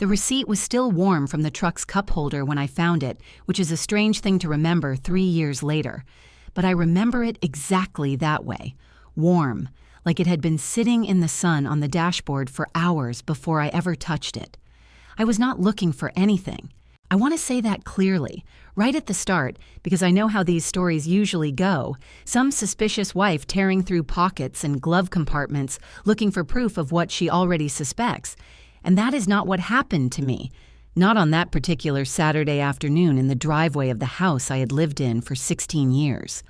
The receipt was still warm from the truck's cup holder when I found it, which is a strange thing to remember 3 years later. But I remember it exactly that way, warm, like it had been sitting in the sun on the dashboard for hours before I ever touched it. I was not looking for anything. I want to say that clearly, right at the start, because I know how these stories usually go. Some suspicious wife tearing through pockets and glove compartments looking for proof of what she already suspects. And that is not what happened to me. Not on that particular Saturday afternoon in the driveway of the house I had lived in for 16 years.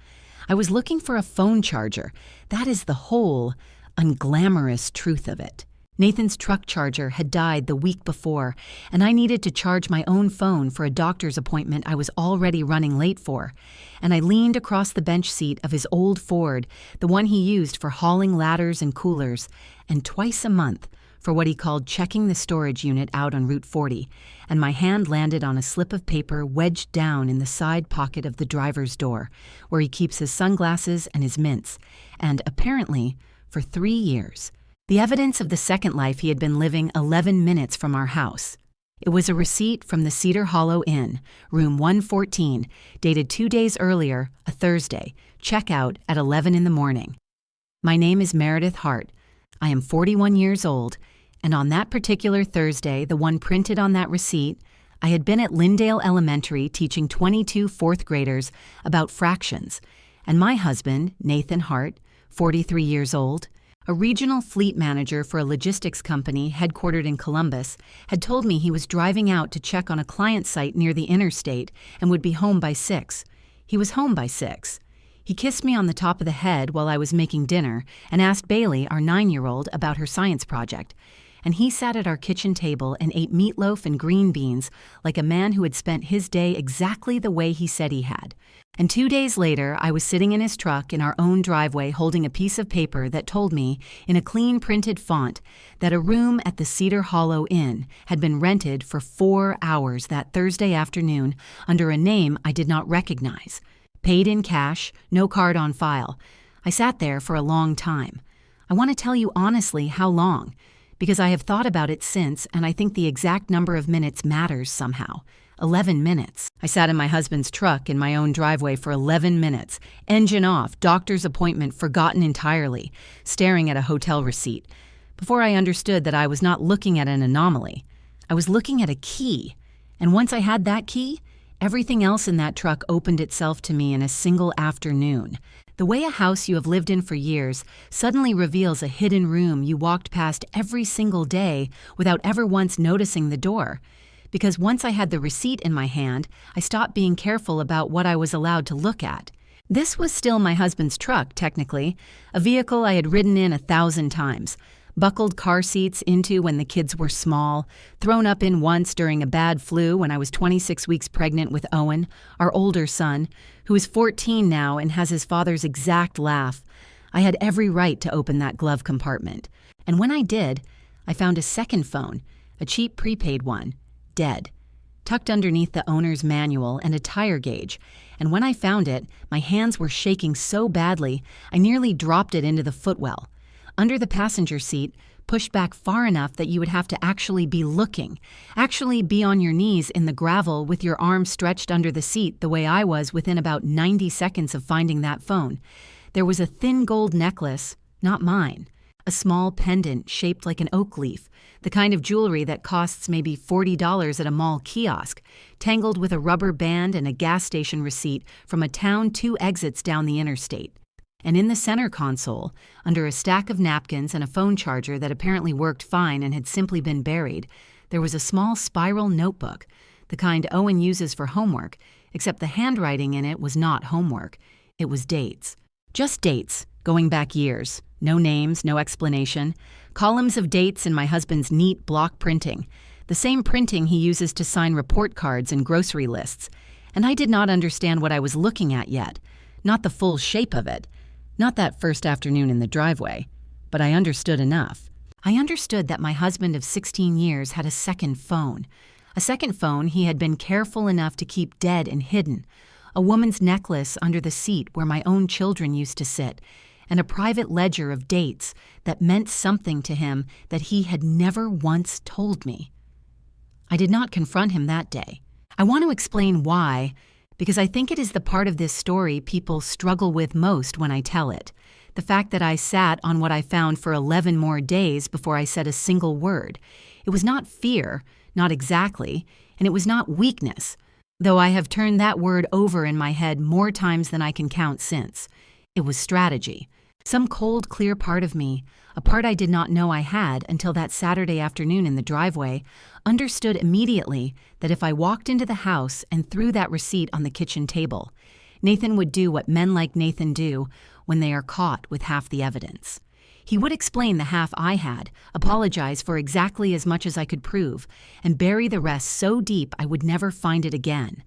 I was looking for a phone charger. That is the whole unglamorous truth of it. Nathan's truck charger had died the week before, and I needed to charge my own phone for a doctor's appointment I was already running late for. And I leaned across the bench seat of his old Ford, the one he used for hauling ladders and coolers, and twice a month for what he called checking the storage unit out on Route 40, and my hand landed on a slip of paper wedged down in the side pocket of the driver's door, where he keeps his sunglasses and his mints, and apparently, for 3 years, the evidence of the second life he had been living 11 minutes from our house. It was a receipt from the Cedar Hollow Inn, room 114, dated 2 days earlier, a Thursday, checkout at 11 in the morning. My name is Meredith Hart. I am 41 years old, and on that particular Thursday, the one printed on that receipt, I had been at Lyndale Elementary teaching 22 fourth graders about fractions, and my husband, Nathan Hart, 43 years old, a regional fleet manager for a logistics company headquartered in Columbus, had told me he was driving out to check on a client site near the interstate and would be home by 6. He was home by 6. He kissed me on the top of the head while I was making dinner and asked Bailey, our 9-year-old, about her science project. And he sat at our kitchen table and ate meatloaf and green beans like a man who had spent his day exactly the way he said he had. And 2 days later, I was sitting in his truck in our own driveway holding a piece of paper that told me, in a clean printed font, that a room at the Cedar Hollow Inn had been rented for 4 hours that Thursday afternoon under a name I did not recognize. Paid in cash, no card on file. I sat there for a long time. I want to tell you honestly how long, because I have thought about it since, and I think the exact number of minutes matters somehow. 11 minutes. I sat in my husband's truck in my own driveway for 11 minutes, engine off, doctor's appointment forgotten entirely, staring at a hotel receipt, before I understood that I was not looking at an anomaly. I was looking at a key, and once I had that key, everything else in that truck opened itself to me in a single afternoon. The way a house you have lived in for years suddenly reveals a hidden room you walked past every single day without ever once noticing the door. Because once I had the receipt in my hand, I stopped being careful about what I was allowed to look at. This was still my husband's truck, technically, a vehicle I had ridden in 1,000 times, buckled car seats into when the kids were small, thrown up in once during a bad flu when I was 26 weeks pregnant with Owen, our older son, who is 14 now and has his father's exact laugh. I had every right to open that glove compartment. And when I did, I found a second phone, a cheap prepaid one, dead, tucked underneath the owner's manual and a tire gauge, and when I found it, my hands were shaking so badly I nearly dropped it into the footwell. Under the passenger seat, pushed back far enough that you would have to actually be looking, actually be on your knees in the gravel with your arms stretched under the seat the way I was within about 90 seconds of finding that phone. There was a thin gold necklace, not mine, a small pendant shaped like an oak leaf, the kind of jewelry that costs maybe $40 at a mall kiosk, tangled with a rubber band and a gas station receipt from a town 2 exits down the interstate. And in the center console, under a stack of napkins and a phone charger that apparently worked fine and had simply been buried, there was a small spiral notebook, the kind Owen uses for homework, except the handwriting in it was not homework. It was dates. Just dates, going back years. No names, no explanation. Columns of dates in my husband's neat block printing, the same printing he uses to sign report cards and grocery lists. And I did not understand what I was looking at yet, not the full shape of it. Not that first afternoon in the driveway, but I understood enough. I understood that my husband of 16 years had a second phone he had been careful enough to keep dead and hidden, a woman's necklace under the seat where my own children used to sit, and a private ledger of dates that meant something to him that he had never once told me. I did not confront him that day. I want to explain why, because I think it is the part of this story people struggle with most when I tell it. The fact that I sat on what I found for 11 more days before I said a single word. It was not fear, not exactly, and it was not weakness, though I have turned that word over in my head more times than I can count since. It was strategy. Some cold, clear part of me, a part I did not know I had until that Saturday afternoon in the driveway, understood immediately that if I walked into the house and threw that receipt on the kitchen table, Nathan would do what men like Nathan do when they are caught with half the evidence. He would explain the half I had, apologize for exactly as much as I could prove, and bury the rest so deep I would never find it again.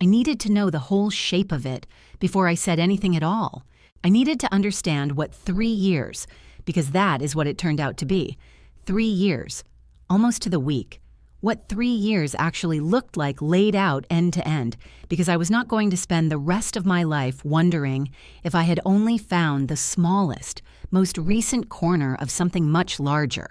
I needed to know the whole shape of it before I said anything at all. I needed to understand what 3 years, because that is what it turned out to be. 3 years, almost to the week. What 3 years actually looked like laid out end to end, because I was not going to spend the rest of my life wondering if I had only found the smallest, most recent corner of something much larger.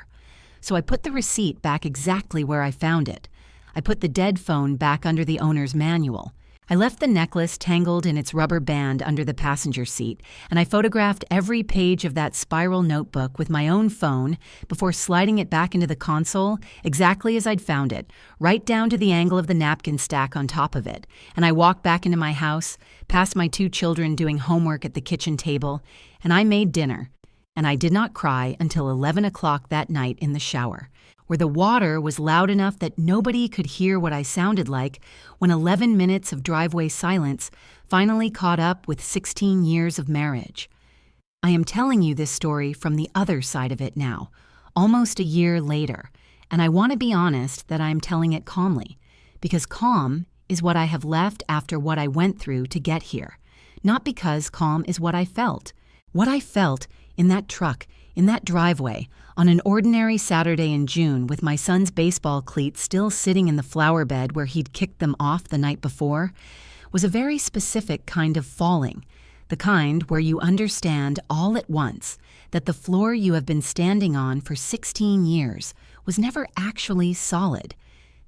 So I put the receipt back exactly where I found it. I put the dead phone back under the owner's manual. I left the necklace tangled in its rubber band under the passenger seat, and I photographed every page of that spiral notebook with my own phone before sliding it back into the console exactly as I'd found it, right down to the angle of the napkin stack on top of it. And I walked back into my house, past my 2 children doing homework at the kitchen table, and I made dinner. And I did not cry until 11 o'clock that night in the shower, where the water was loud enough that nobody could hear what I sounded like when 11 minutes of driveway silence finally caught up with 16 years of marriage. I am telling you this story from the other side of it now, almost a year later, and I want to be honest that I am telling it calmly, because calm is what I have left after what I went through to get here, not because calm is what I felt. What I felt in that truck, in that driveway, on an ordinary Saturday in June with my son's baseball cleats still sitting in the flower bed where he'd kicked them off the night before, was a very specific kind of falling, the kind where you understand all at once that the floor you have been standing on for 16 years was never actually solid,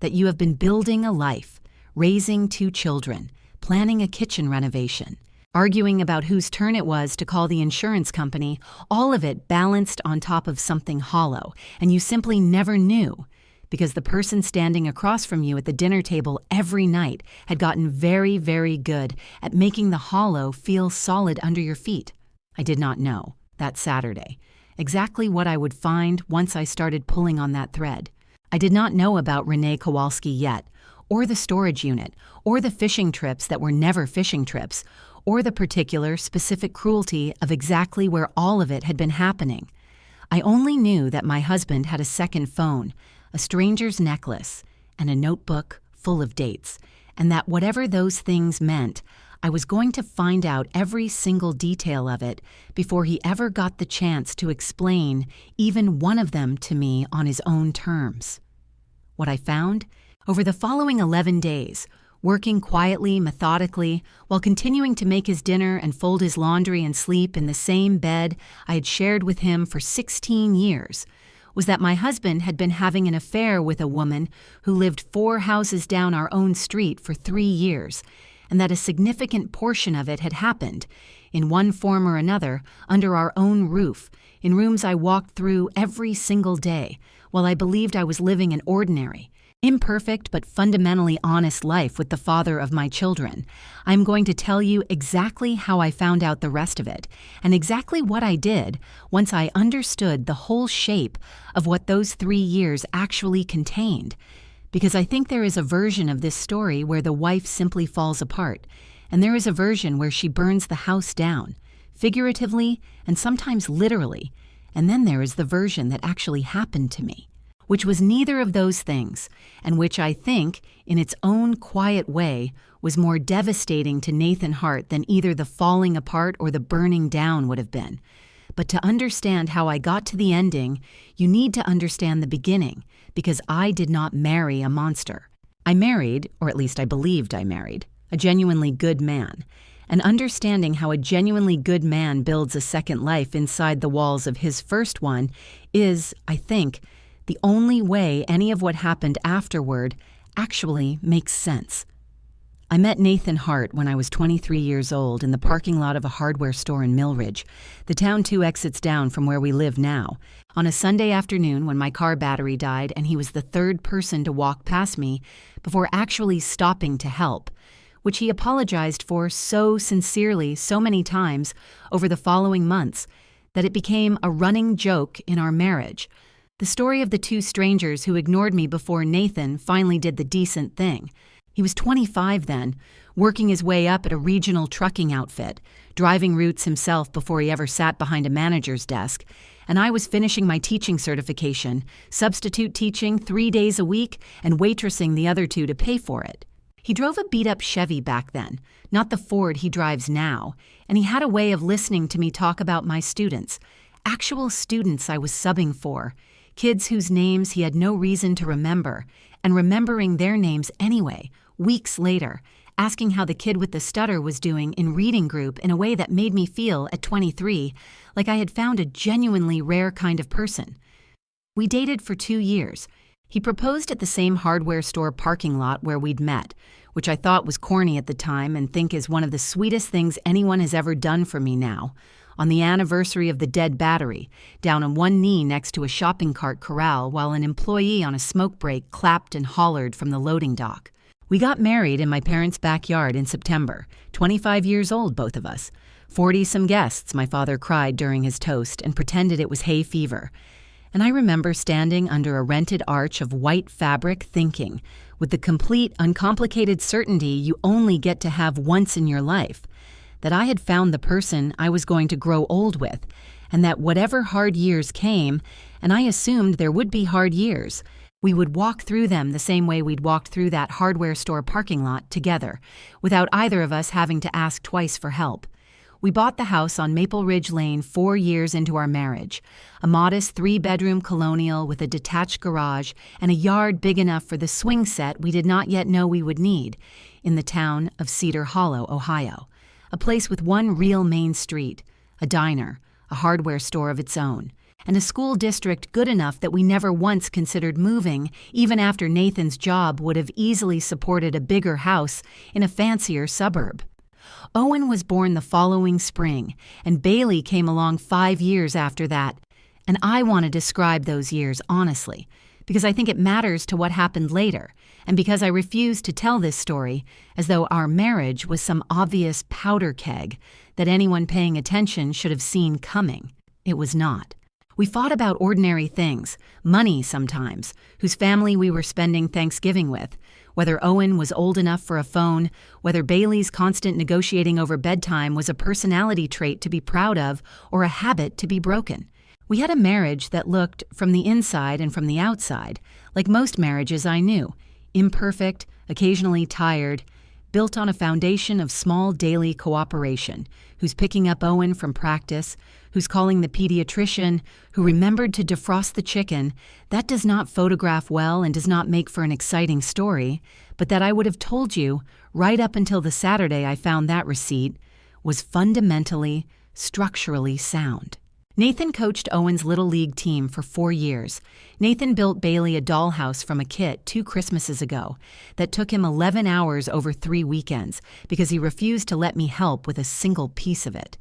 that you have been building a life, raising 2 children, planning a kitchen renovation, arguing about whose turn it was to call the insurance company, all of it balanced on top of something hollow, and you simply never knew, because the person standing across from you at the dinner table every night had gotten very, very good at making the hollow feel solid under your feet. I did not know, that Saturday, exactly what I would find once I started pulling on that thread. I did not know about Renee Kowalski yet, or the storage unit, or the fishing trips that were never fishing trips, or the particular, specific cruelty of exactly where all of it had been happening. I only knew that my husband had a second phone, a stranger's necklace, and a notebook full of dates, and that whatever those things meant, I was going to find out every single detail of it before he ever got the chance to explain even one of them to me on his own terms. What I found? Over the following 11 days, working quietly, methodically, while continuing to make his dinner and fold his laundry and sleep in the same bed I had shared with him for 16 years, was that my husband had been having an affair with a woman who lived 4 houses down our own street for 3 years, and that a significant portion of it had happened, in one form or another, under our own roof, in rooms I walked through every single day, while I believed I was living an ordinary, imperfect but fundamentally honest life with the father of my children. I'm going to tell you exactly how I found out the rest of it, and exactly what I did once I understood the whole shape of what those 3 years actually contained. Because I think there is a version of this story where the wife simply falls apart, and there is a version where she burns the house down, figuratively and sometimes literally, and then there is the version that actually happened to me, which was neither of those things, and which I think, in its own quiet way, was more devastating to Nathan Hart than either the falling apart or the burning down would have been. But to understand how I got to the ending, you need to understand the beginning, because I did not marry a monster. I married, or at least I believed I married, a genuinely good man. And understanding how a genuinely good man builds a second life inside the walls of his first one is, I think, The only way any of what happened afterward actually makes sense. I met Nathan Hart when I was 23 years old in the parking lot of a hardware store in Millridge, the town 2 exits down from where we live now, on a Sunday afternoon when my car battery died and he was the third person to walk past me before actually stopping to help, which he apologized for so sincerely so many times over the following months that it became a running joke in our marriage. The story of the 2 strangers who ignored me before Nathan finally did the decent thing. He was 25 then, working his way up at a regional trucking outfit, driving routes himself before he ever sat behind a manager's desk, and I was finishing my teaching certification, substitute teaching 3 days a week, and waitressing the other 2 to pay for it. He drove a beat-up Chevy back then, not the Ford he drives now, and he had a way of listening to me talk about my students, actual students I was subbing for, kids whose names he had no reason to remember, and remembering their names anyway, weeks later, asking how the kid with the stutter was doing in reading group in a way that made me feel, at 23, like I had found a genuinely rare kind of person. We dated for 2 years. He proposed at the same hardware store parking lot where we'd met, which I thought was corny at the time and think is one of the sweetest things anyone has ever done for me now, on the anniversary of the dead battery, down on one knee next to a shopping cart corral while an employee on a smoke break clapped and hollered from the loading dock. We got married in my parents' backyard in September, 25 years old, both of us. 40-some guests, my father cried during his toast and pretended it was hay fever. And I remember standing under a rented arch of white fabric thinking, with the complete, uncomplicated certainty you only get to have once in your life, that I had found the person I was going to grow old with, and that whatever hard years came, and I assumed there would be hard years, we would walk through them the same way we'd walked through that hardware store parking lot together, without either of us having to ask twice for help. We bought the house on Maple Ridge Lane 4 years into our marriage, a modest 3-bedroom colonial with a detached garage and a yard big enough for the swing set we did not yet know we would need, in the town of Cedar Hollow, Ohio, a place with one real main street, a diner, a hardware store of its own, and a school district good enough that we never once considered moving, even after Nathan's job would have easily supported a bigger house in a fancier suburb. Owen was born the following spring, and Bailey came along 5 years after that, and I want to describe those years honestly, because I think it matters to what happened later, and because I refuse to tell this story as though our marriage was some obvious powder keg that anyone paying attention should have seen coming. It was not. We fought about ordinary things, money sometimes, whose family we were spending Thanksgiving with, whether Owen was old enough for a phone, whether Bailey's constant negotiating over bedtime was a personality trait to be proud of or a habit to be broken. We had a marriage that looked, from the inside and from the outside, like most marriages I knew, imperfect, occasionally tired, built on a foundation of small daily cooperation, who's picking up Owen from practice, who's calling the pediatrician, who remembered to defrost the chicken. That does not photograph well and does not make for an exciting story, but that I would have told you, right up until the Saturday I found that receipt, was fundamentally, structurally sound. Nathan coached Owen's Little League team for 4 years. Nathan built Bailey a dollhouse from a kit 2 Christmases ago that took him 11 hours over 3 weekends because he refused to let me help with a single piece of it.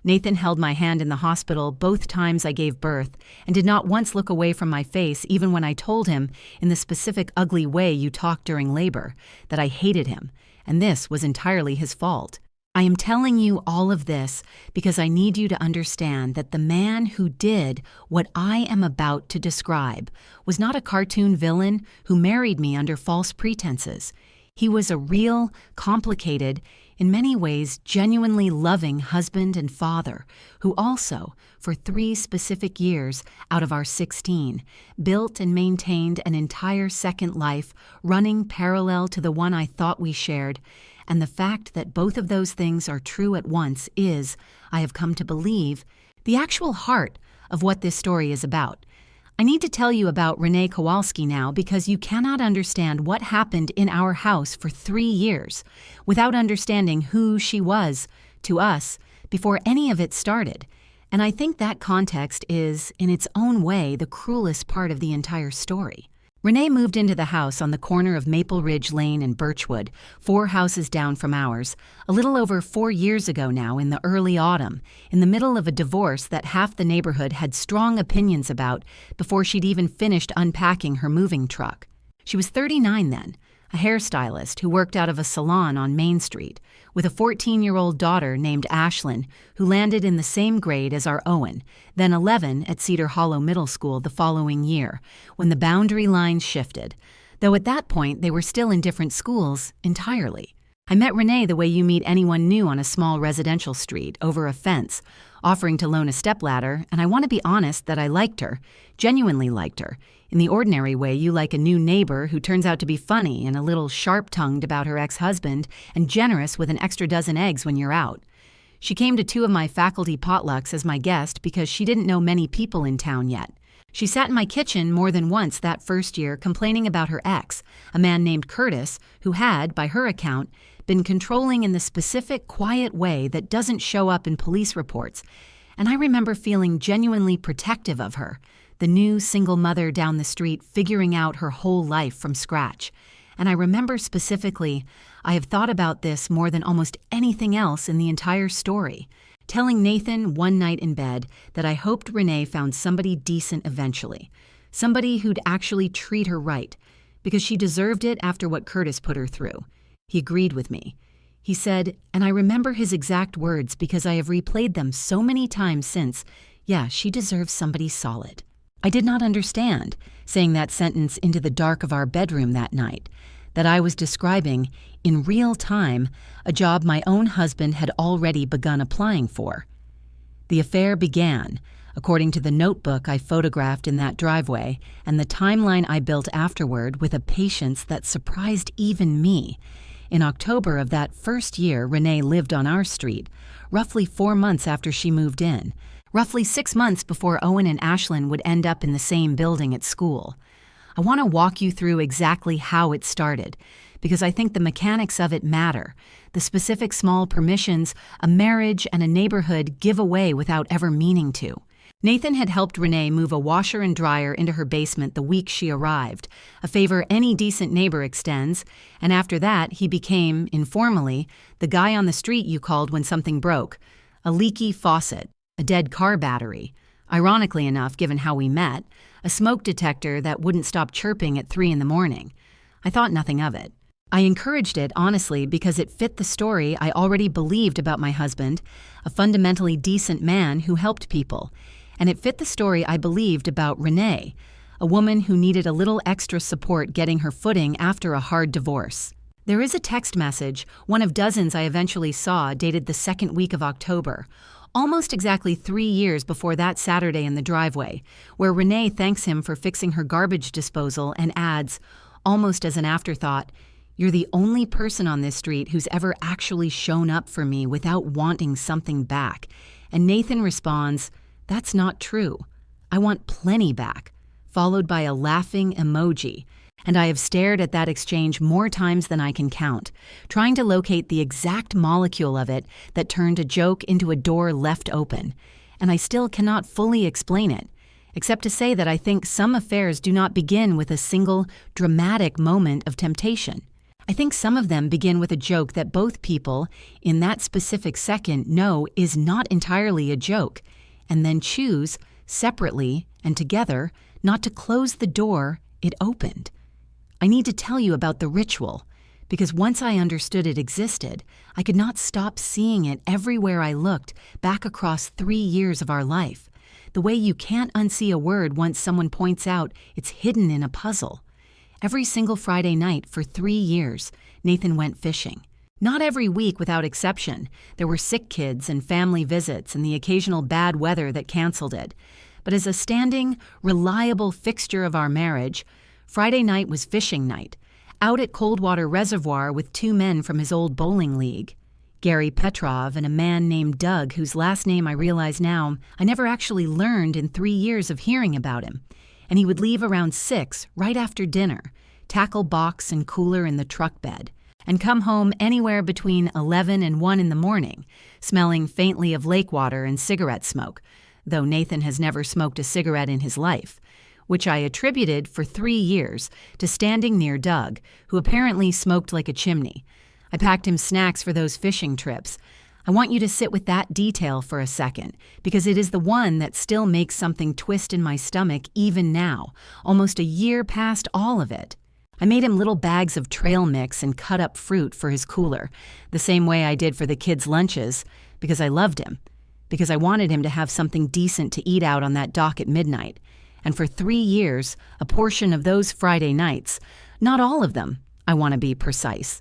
Nathan held my hand in the hospital both times I gave birth and did not once look away from my face even when I told him, in the specific ugly way you talk during labor, that I hated him, and this was entirely his fault. I am telling you all of this because I need you to understand that the man who did what I am about to describe was not a cartoon villain who married me under false pretenses. He was a real, complicated, in many ways genuinely loving husband and father who also, for 3 specific years out of our 16, built and maintained an entire second life running parallel to the one I thought we shared. And the fact that both of those things are true at once is, I have come to believe, the actual heart of what this story is about. I need to tell you about Renee Kowalski now because you cannot understand what happened in our house for 3 years without understanding who she was to us before any of it started, And I think that context is, in its own way, the cruelest part of the entire story. Renee moved into the house on the corner of Maple Ridge Lane and Birchwood, 4 houses down from ours, a little over 4 years ago now in the early autumn, in the middle of a divorce that half the neighborhood had strong opinions about before she'd even finished unpacking her moving truck. She was 39 then, a hairstylist who worked out of a salon on Main Street, with a 14-year-old daughter named Ashlyn, who landed in the same grade as our Owen, then 11 at Cedar Hollow Middle School the following year, when the boundary lines shifted, though at that point they were still in different schools entirely. I met Renee the way you meet anyone new on a small residential street, over a fence, offering to loan a stepladder, and I want to be honest that I liked her, genuinely liked her, in the ordinary way you like a new neighbor who turns out to be funny and a little sharp-tongued about her ex-husband and generous with an extra dozen eggs when you're out. She came to 2 of my faculty potlucks as my guest because she didn't know many people in town yet. She sat in my kitchen more than once that first year complaining about her ex, a man named Curtis, who had, by her account, been controlling in the specific, quiet way that doesn't show up in police reports, and I remember feeling genuinely protective of her, the new single mother down the street figuring out her whole life from scratch. And I remember specifically, I have thought about this more than almost anything else in the entire story, telling Nathan one night in bed that I hoped Renee found somebody decent eventually, somebody who'd actually treat her right, because she deserved it after what Curtis put her through. He agreed with me. He said, and I remember his exact words because I have replayed them so many times since, yeah, she deserves somebody solid. I did not understand, saying that sentence into the dark of our bedroom that night, that I was describing, in real time, a job my own husband had already begun applying for. The affair began, according to the notebook I photographed in that driveway and the timeline I built afterward, with a patience that surprised even me. In October of that first year Renee lived on our street, roughly 4 months after she moved in, roughly 6 months before Owen and Ashlyn would end up in the same building at school. I want to walk you through exactly how it started, because I think the mechanics of it matter, the specific small permissions a marriage and a neighborhood give away without ever meaning to. Nathan had helped Renee move a washer and dryer into her basement the week she arrived, a favor any decent neighbor extends, and after that he became, informally, the guy on the street you called when something broke, a leaky faucet, a dead car battery, ironically enough given how we met, a smoke detector that wouldn't stop chirping at 3 a.m. I thought nothing of it. I encouraged it, honestly, because it fit the story I already believed about my husband, a fundamentally decent man who helped people, and it fit the story I believed about Renee, a woman who needed a little extra support getting her footing after a hard divorce. There is a text message, one of dozens I eventually saw, dated the 2nd week of October, almost exactly 3 years before that Saturday in the driveway, where Renee thanks him for fixing her garbage disposal and adds, almost as an afterthought, "You're the only person on this street who's ever actually shown up for me without wanting something back." And Nathan responds, "That's not true. I want plenty back," followed by a laughing emoji. And I have stared at that exchange more times than I can count, trying to locate the exact molecule of it that turned a joke into a door left open. And I still cannot fully explain it, except to say that I think some affairs do not begin with a single, dramatic moment of temptation. I think some of them begin with a joke that both people, in that specific second, know is not entirely a joke, and then choose, separately and together, not to close the door it opened. I need to tell you about the ritual, because once I understood it existed, I could not stop seeing it everywhere I looked back across 3 years of our life, the way you can't unsee a word once someone points out it's hidden in a puzzle. Every single Friday night for 3 years, Nathan went fishing. Not every week without exception. There were sick kids and family visits and the occasional bad weather that canceled it. But as a standing, reliable fixture of our marriage, Friday night was fishing night, out at Coldwater Reservoir with 2 men from his old bowling league, Gary Petrov and a man named Doug, whose last name I realize now I never actually learned in 3 years of hearing about him. And he would leave around 6, right after dinner, tackle box and cooler in the truck bed, and come home anywhere between 11 and 1 in the morning, smelling faintly of lake water and cigarette smoke, though Nathan has never smoked a cigarette in his life, which I attributed for 3 years to standing near Doug, who apparently smoked like a chimney. I packed him snacks for those fishing trips. I want you to sit with that detail for a second, because it is the one that still makes something twist in my stomach even now, almost a year past all of it. I made him little bags of trail mix and cut up fruit for his cooler, the same way I did for the kids' lunches, because I loved him, because I wanted him to have something decent to eat out on that dock at midnight. And for 3 years, a portion of those Friday nights, not all of them, I want to be precise,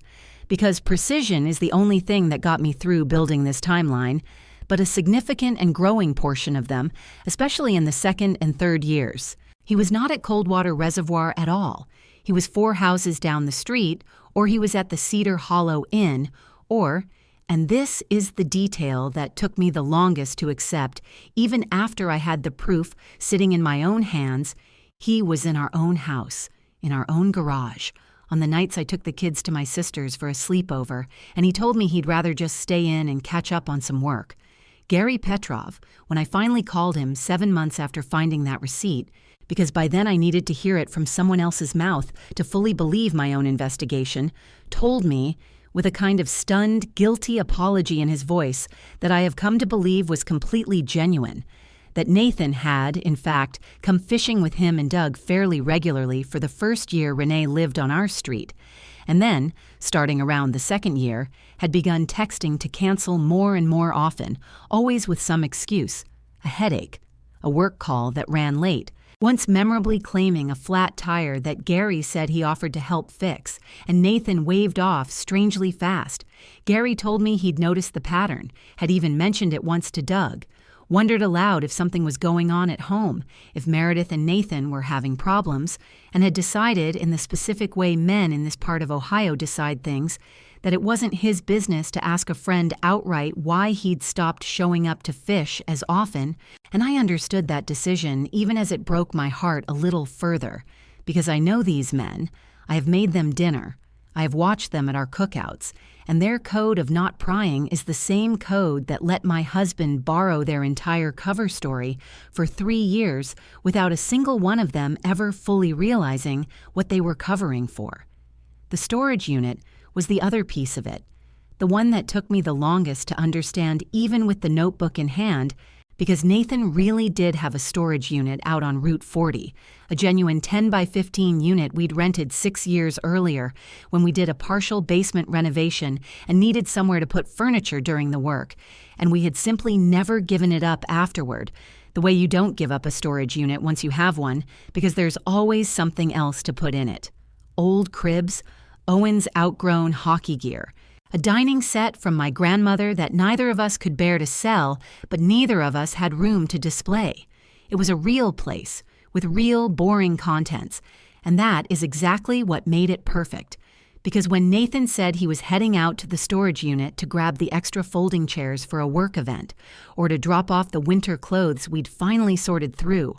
because precision is the only thing that got me through building this timeline, but a significant and growing portion of them, especially in the 2nd and 3rd years. He was not at Coldwater Reservoir at all. He was 4 houses down the street, or he was at the Cedar Hollow Inn, or, and this is the detail that took me the longest to accept, even after I had the proof sitting in my own hands, he was in our own house, in our own garage, on the nights I took the kids to my sister's for a sleepover, and he told me he'd rather just stay in and catch up on some work. Gary Petrov, when I finally called him 7 months after finding that receipt, because by then I needed to hear it from someone else's mouth to fully believe my own investigation, told me, with a kind of stunned, guilty apology in his voice that I have come to believe was completely genuine, that Nathan had, in fact, come fishing with him and Doug fairly regularly for the first year Renee lived on our street, and then, starting around the 2nd year, had begun texting to cancel more and more often, always with some excuse, a headache, a work call that ran late, once memorably claiming a flat tire that Gary said he offered to help fix, and Nathan waved off strangely fast. Gary told me he'd noticed the pattern, had even mentioned it once to Doug, wondered aloud if something was going on at home, if Meredith and Nathan were having problems, and had decided, in the specific way men in this part of Ohio decide things, that it wasn't his business to ask a friend outright why he'd stopped showing up to fish as often, and I understood that decision even as it broke my heart a little further, because I know these men, I have made them dinner, I have watched them at our cookouts, and their code of not prying is the same code that let my husband borrow their entire cover story for 3 years without a single one of them ever fully realizing what they were covering for. The storage unit was the other piece of it, the one that took me the longest to understand even with the notebook in hand, because Nathan really did have a storage unit out on Route 40, a genuine 10 by 15 unit we'd rented 6 years earlier when we did a partial basement renovation and needed somewhere to put furniture during the work, and we had simply never given it up afterward, the way you don't give up a storage unit once you have one, because there's always something else to put in it. Old cribs, Owen's outgrown hockey gear, a dining set from my grandmother that neither of us could bear to sell, but neither of us had room to display. It was a real place, with real, boring contents, and that is exactly what made it perfect. Because when Nathan said he was heading out to the storage unit to grab the extra folding chairs for a work event, or to drop off the winter clothes we'd finally sorted through,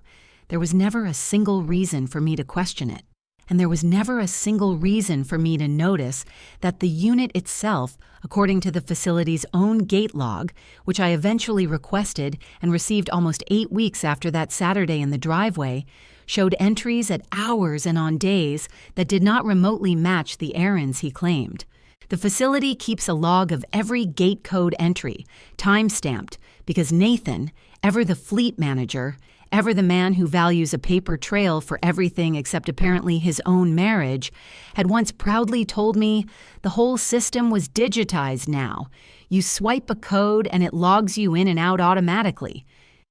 there was never a single reason for me to question it. And there was never a single reason for me to notice that the unit itself, according to the facility's own gate log, which I eventually requested and received almost 8 weeks after that Saturday in the driveway, showed entries at hours and on days that did not remotely match the errands he claimed. The facility keeps a log of every gate code entry, time-stamped, because Nathan, ever the fleet manager, ever the man who values a paper trail for everything except apparently his own marriage, had once proudly told me the whole system was digitized now. You swipe a code and it logs you in and out automatically.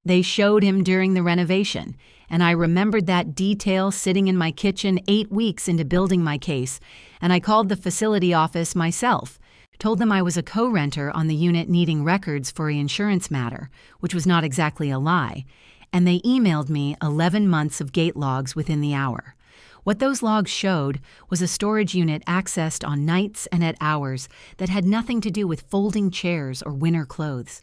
They showed him during the renovation, and I remembered that detail sitting in my kitchen 8 weeks into building my case, and I called the facility office myself, told them I was a co-renter on the unit needing records for an insurance matter, which was not exactly a lie, and they emailed me 11 months of gate logs within the hour. What those logs showed was a storage unit accessed on nights and at hours that had nothing to do with folding chairs or winter clothes.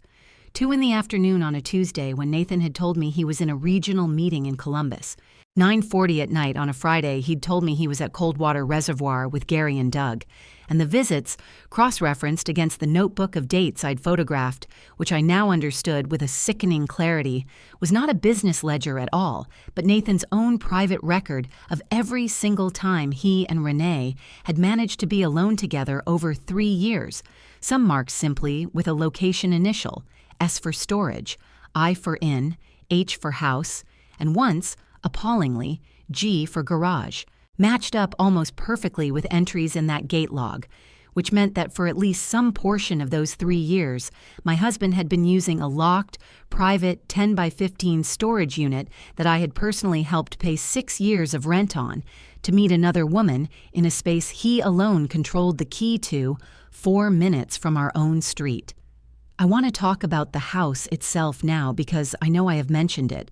2 in the afternoon on a Tuesday when Nathan had told me he was in a regional meeting in Columbus. 9:40 at night on a Friday, he'd told me he was at Coldwater Reservoir with Gary and Doug, and the visits, cross-referenced against the notebook of dates I'd photographed, which I now understood with a sickening clarity, was not a business ledger at all, but Nathan's own private record of every single time he and Renee had managed to be alone together over 3 years, some marked simply with a location initial, S for storage, I for inn, H for house, and once, appallingly, G for garage, matched up almost perfectly with entries in that gate log, which meant that for at least some portion of those 3 years, my husband had been using a locked, private 10 by 15 storage unit that I had personally helped pay 6 years of rent on to meet another woman in a space he alone controlled the key to 4 minutes from our own street. I want to talk about the house itself now because I know I have mentioned it.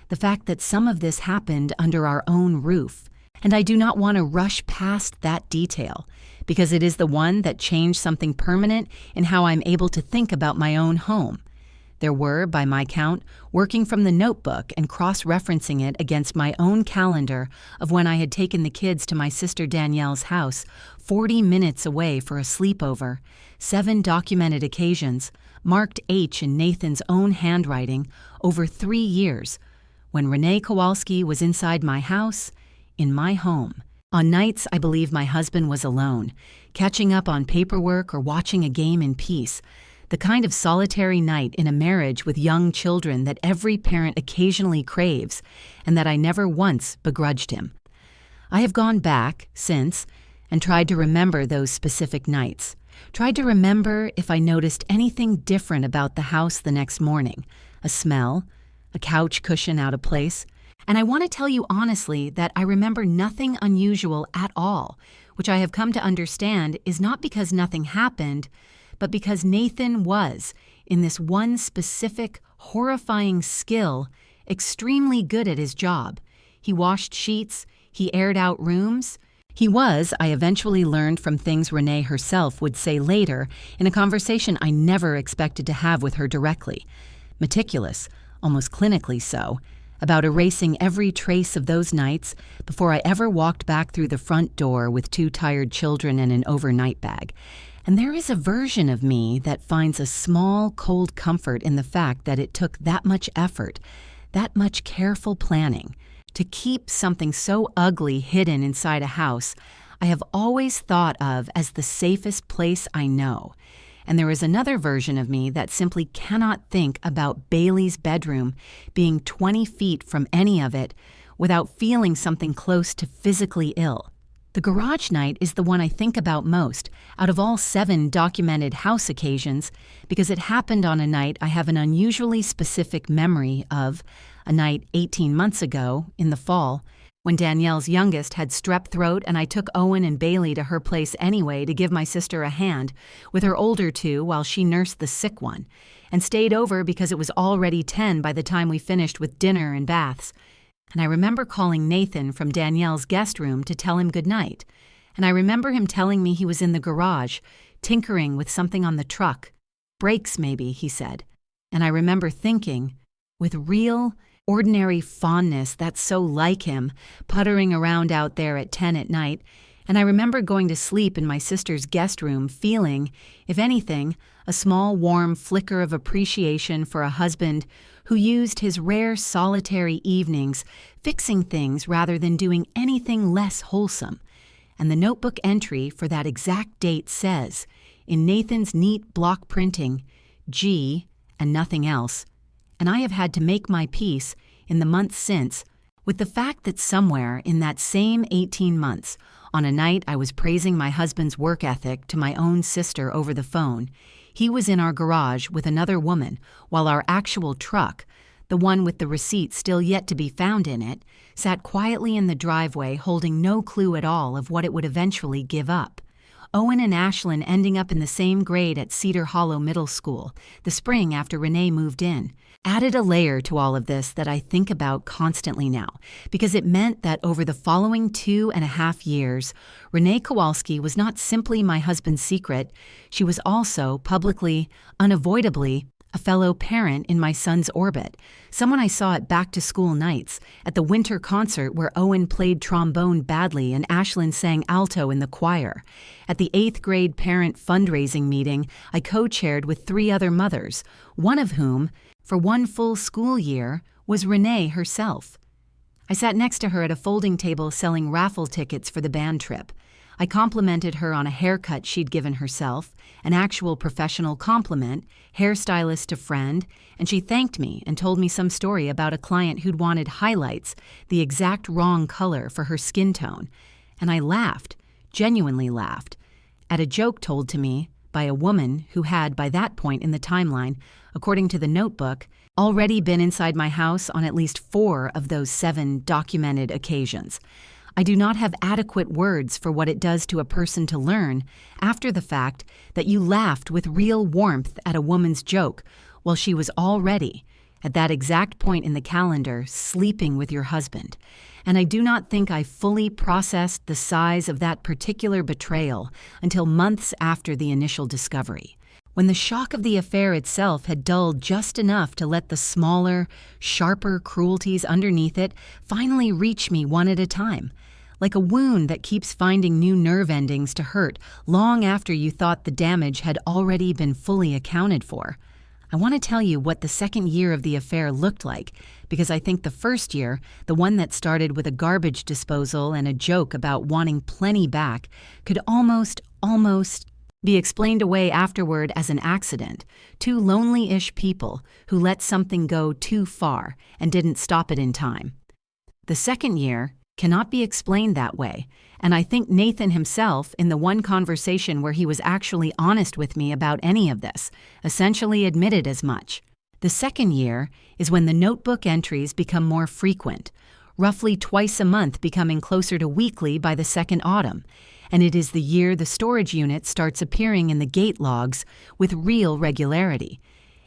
The fact that some of this happened under our own roof. And I do not want to rush past that detail, because it is the one that changed something permanent in how I'm able to think about my own home. There were, by my count, working from the notebook and cross-referencing it against my own calendar of when I had taken the kids to my sister Danielle's house, 40 minutes away for a sleepover, 7 documented occasions, marked H in Nathan's own handwriting, over 3 years, when Renee Kowalski was inside my house, in my home. On nights I believe my husband was alone, catching up on paperwork or watching a game in peace, the kind of solitary night in a marriage with young children that every parent occasionally craves and that I never once begrudged him. I have gone back since and tried to remember those specific nights, tried to remember if I noticed anything different about the house the next morning, a smell, a couch cushion out of place. And I want to tell you honestly that I remember nothing unusual at all, which I have come to understand is not because nothing happened, but because Nathan was, in this one specific, horrifying skill, extremely good at his job. He washed sheets, he aired out rooms. He was, I eventually learned from things Renee herself would say later in a conversation I never expected to have with her directly, meticulous, almost clinically so, about erasing every trace of those nights before I ever walked back through the front door with 2 tired children and an overnight bag. And there is a version of me that finds a small, cold comfort in the fact that it took that much effort, that much careful planning, to keep something so ugly hidden inside a house I have always thought of as the safest place I know. And there is another version of me that simply cannot think about Bailey's bedroom being 20 feet from any of it without feeling something close to physically ill. The garage night is the one I think about most out of all 7 documented house occasions because it happened on a night I have an unusually specific memory of, a night 18 months ago in the fall, when Danielle's youngest had strep throat and I took Owen and Bailey to her place anyway to give my sister a hand, with her older 2 while she nursed the sick one, and stayed over because it was already 10 by the time we finished with dinner and baths. And I remember calling Nathan from Danielle's guest room to tell him goodnight. And I remember him telling me he was in the garage, tinkering with something on the truck. Brakes, maybe, he said. And I remember thinking, with real, ordinary fondness that's so like him, puttering around out there at 10 at night, and I remember going to sleep in my sister's guest room feeling, if anything, a small warm flicker of appreciation for a husband who used his rare solitary evenings fixing things rather than doing anything less wholesome. And the notebook entry for that exact date says, in Nathan's neat block printing, G and nothing else, and I have had to make my peace in the months since with the fact that somewhere in that same 18 months, on a night I was praising my husband's work ethic to my own sister over the phone, he was in our garage with another woman while our actual truck, the one with the receipt still yet to be found in it, sat quietly in the driveway holding no clue at all of what it would eventually give up. Owen and Ashlyn ending up in the same grade at Cedar Hollow Middle School, the spring after Renee moved in, added a layer to all of this that I think about constantly now, because it meant that over the following 2.5 years, Renee Kowalski was not simply my husband's secret, she was also, publicly, unavoidably, a fellow parent in my son's orbit, someone I saw at back-to-school nights, at the winter concert where Owen played trombone badly and Ashlyn sang alto in the choir, at the 8th grade parent fundraising meeting I co-chaired with 3 other mothers, one of whom, for one full school year, was Renee herself. I sat next to her at a folding table selling raffle tickets for the band trip. I complimented her on a haircut she'd given herself, an actual professional compliment, hairstylist to friend, and she thanked me and told me some story about a client who'd wanted highlights, the exact wrong color for her skin tone. And I laughed, genuinely laughed, at a joke told to me by a woman who had, by that point in the timeline, according to the notebook, already been inside my house on at least 4 of those 7 documented occasions. I do not have adequate words for what it does to a person to learn, after the fact, that you laughed with real warmth at a woman's joke while she was already, at that exact point in the calendar, sleeping with your husband. And I do not think I fully processed the size of that particular betrayal until months after the initial discovery, when the shock of the affair itself had dulled just enough to let the smaller, sharper cruelties underneath it finally reach me one at a time, like a wound that keeps finding new nerve endings to hurt long after you thought the damage had already been fully accounted for. I want to tell you what the second year of the affair looked like, because I think the first year, the one that started with a garbage disposal and a joke about wanting plenty back, could almost be explained away afterward as an accident. 2 lonely-ish people who let something go too far and didn't stop it in time. The second year cannot be explained that way, and I think Nathan himself, in the one conversation where he was actually honest with me about any of this, essentially admitted as much. The second year is when the notebook entries become more frequent, roughly twice a month becoming closer to weekly by the second autumn, and it is the year the storage unit starts appearing in the gate logs with real regularity.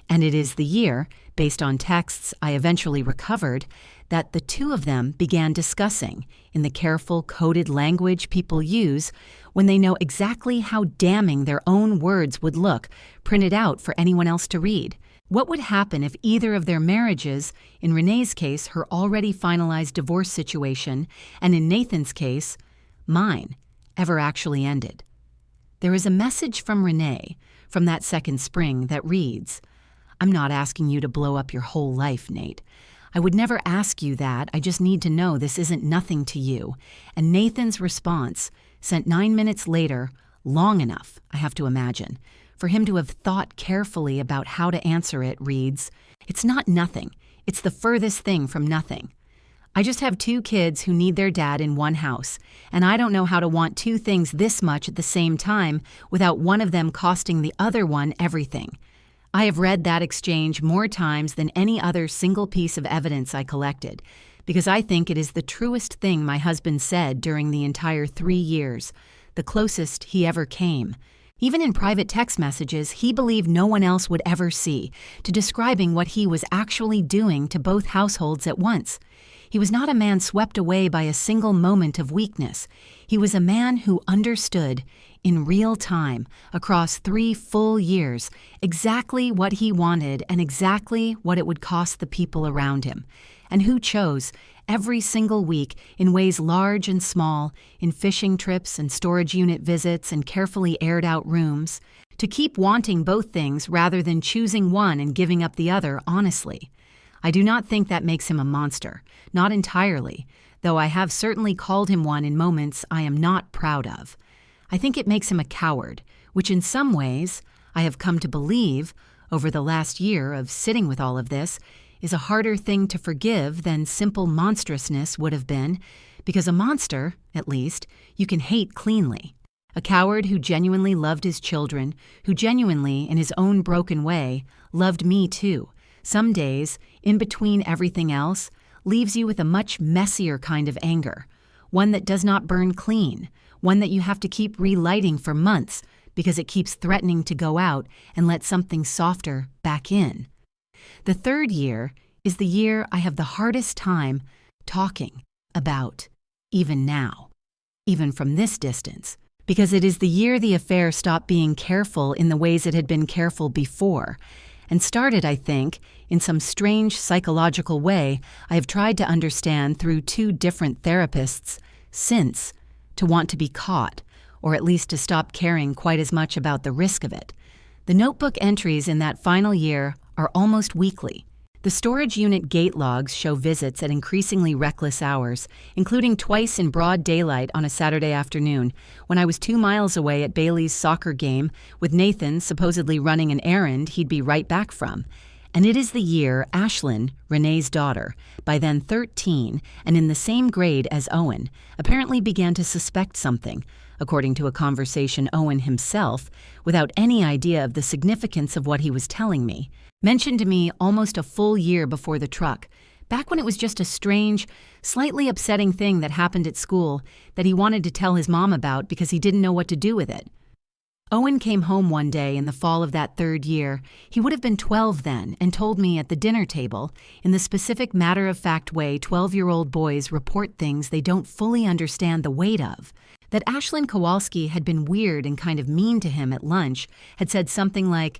And it is the year, based on texts I eventually recovered, that the 2 of them began discussing, in the careful, coded language people use when they know exactly how damning their own words would look printed out for anyone else to read. What would happen if either of their marriages, in Renee's case, her already finalized divorce situation, and in Nathan's case, mine, ever actually ended? There is a message from Renee, from that second spring, that reads, "I'm not asking you to blow up your whole life, Nate. I would never ask you that. I just need to know this isn't nothing to you." And Nathan's response, sent 9 minutes later, long enough, I have to imagine, for him to have thought carefully about how to answer it, reads, "It's not nothing. It's the furthest thing from nothing. I just have 2 kids who need their dad in one house, and I don't know how to want 2 things this much at the same time without one of them costing the other one everything." I have read that exchange more times than any other single piece of evidence I collected, because I think it is the truest thing my husband said during the entire 3 years, the closest he ever came. Even in private text messages he believed no one else would ever see, to describing what he was actually doing to both households at once. He was not a man swept away by a single moment of weakness. He was a man who understood, in real time, across 3 full years, exactly what he wanted and exactly what it would cost the people around him, and who chose, every single week, in ways large and small, in fishing trips and storage unit visits and carefully aired-out rooms, to keep wanting both things rather than choosing one and giving up the other honestly. I do not think that makes him a monster, not entirely, though I have certainly called him one in moments I am not proud of. I think it makes him a coward, which in some ways, I have come to believe, over the last year of sitting with all of this, is a harder thing to forgive than simple monstrousness would have been, because a monster, at least, you can hate cleanly. A coward who genuinely loved his children, who genuinely, in his own broken way, loved me too, some days, in between everything else, leaves you with a much messier kind of anger, one that does not burn clean, one that you have to keep relighting for months because it keeps threatening to go out and let something softer back in. The third year is the year I have the hardest time talking about, even now, even from this distance, because it is the year the affair stopped being careful in the ways it had been careful before, and started, I think, in some strange psychological way I have tried to understand through two different therapists since, to want to be caught, or at least to stop caring quite as much about the risk of it. The notebook entries in that final year are almost weekly. The storage unit gate logs show visits at increasingly reckless hours, including twice in broad daylight on a Saturday afternoon, when I was 2 miles away at Bailey's soccer game, with Nathan supposedly running an errand he'd be right back from. And it is the year Ashlyn, Renee's daughter, by then 13 and in the same grade as Owen, apparently began to suspect something, according to a conversation Owen himself, without any idea of the significance of what he was telling me, mentioned to me almost a full year before the truck, back when it was just a strange, slightly upsetting thing that happened at school that he wanted to tell his mom about because he didn't know what to do with it. Owen came home one day in the fall of that 3rd year. He would have been 12 then, and told me at the dinner table, in the specific matter-of-fact way 12-year-old boys report things they don't fully understand the weight of, that Ashlyn Kowalski had been weird and kind of mean to him at lunch, had said something like,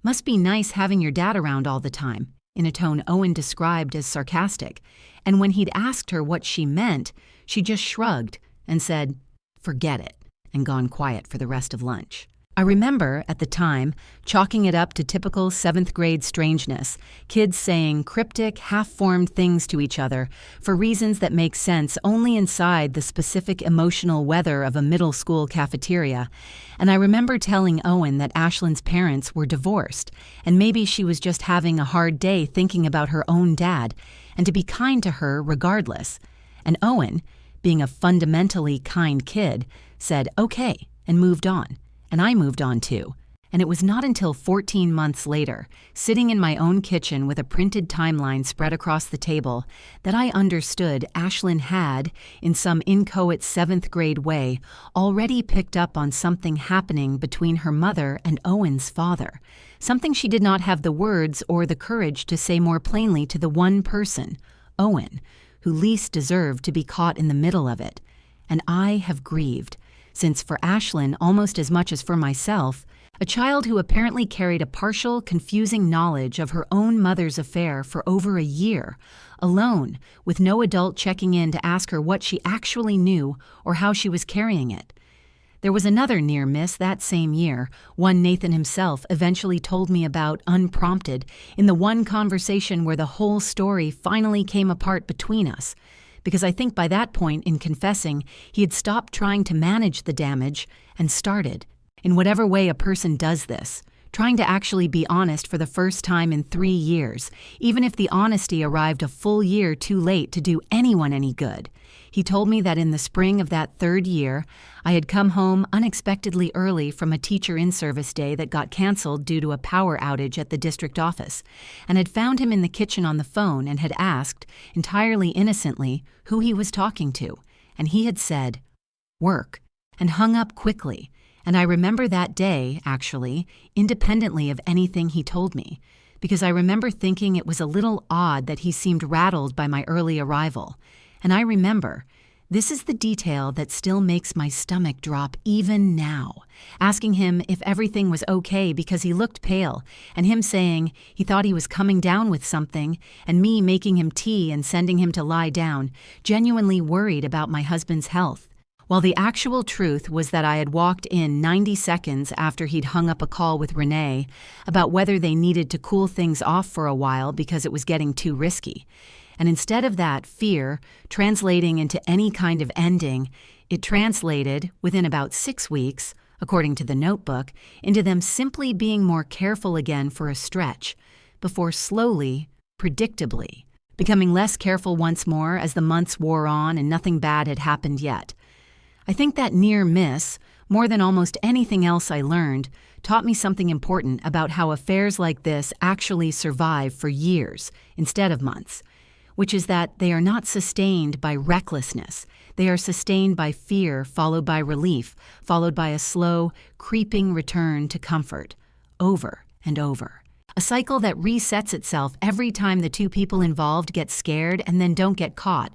"Must be nice having your dad around all the time," in a tone Owen described as sarcastic, and when he'd asked her what she meant, she just shrugged and said, "Forget it," and gone quiet for the rest of lunch. I remember, at the time, chalking it up to typical 7th grade strangeness, kids saying cryptic, half-formed things to each other for reasons that make sense only inside the specific emotional weather of a middle school cafeteria, and I remember telling Owen that Ashlyn's parents were divorced, and maybe she was just having a hard day thinking about her own dad, and to be kind to her regardless. And Owen, being a fundamentally kind kid, said okay and moved on. And I moved on too. And it was not until 14 months later, sitting in my own kitchen with a printed timeline spread across the table, that I understood Ashlyn had, in some inchoate 7th grade way, already picked up on something happening between her mother and Owen's father. Something she did not have the words or the courage to say more plainly to the one person, Owen, who least deserved to be caught in the middle of it. And I have grieved, since for Ashlyn, almost as much as for myself, a child who apparently carried a partial, confusing knowledge of her own mother's affair for over a year, alone, with no adult checking in to ask her what she actually knew or how she was carrying it. There was another near miss that same year, one Nathan himself eventually told me about unprompted, in the one conversation where the whole story finally came apart between us, because I think by that point in confessing, he had stopped trying to manage the damage and started, in whatever way a person does this, trying to actually be honest for the first time in 3 years, even if the honesty arrived a full year too late to do anyone any good. He told me that in the spring of that 3rd year, I had come home unexpectedly early from a teacher in-service day that got canceled due to a power outage at the district office, and had found him in the kitchen on the phone and had asked, entirely innocently, who he was talking to, and he had said, "Work," and hung up quickly. And I remember that day, actually, independently of anything he told me, because I remember thinking it was a little odd that he seemed rattled by my early arrival. And I remember, this is the detail that still makes my stomach drop even now, asking him if everything was okay because he looked pale, and him saying he thought he was coming down with something, and me making him tea and sending him to lie down, genuinely worried about my husband's health. While the actual truth was that I had walked in 90 seconds after he'd hung up a call with Renee about whether they needed to cool things off for a while because it was getting too risky. And instead of that fear translating into any kind of ending, it translated, within about 6 weeks, according to the notebook, into them simply being more careful again for a stretch, before slowly, predictably, becoming less careful once more as the months wore on and nothing bad had happened yet. I think that near miss, more than almost anything else I learned, taught me something important about how affairs like this actually survive for years instead of months, which is that they are not sustained by recklessness. They are sustained by fear, followed by relief, followed by a slow, creeping return to comfort, over and over. A cycle that resets itself every time the two people involved get scared and then don't get caught,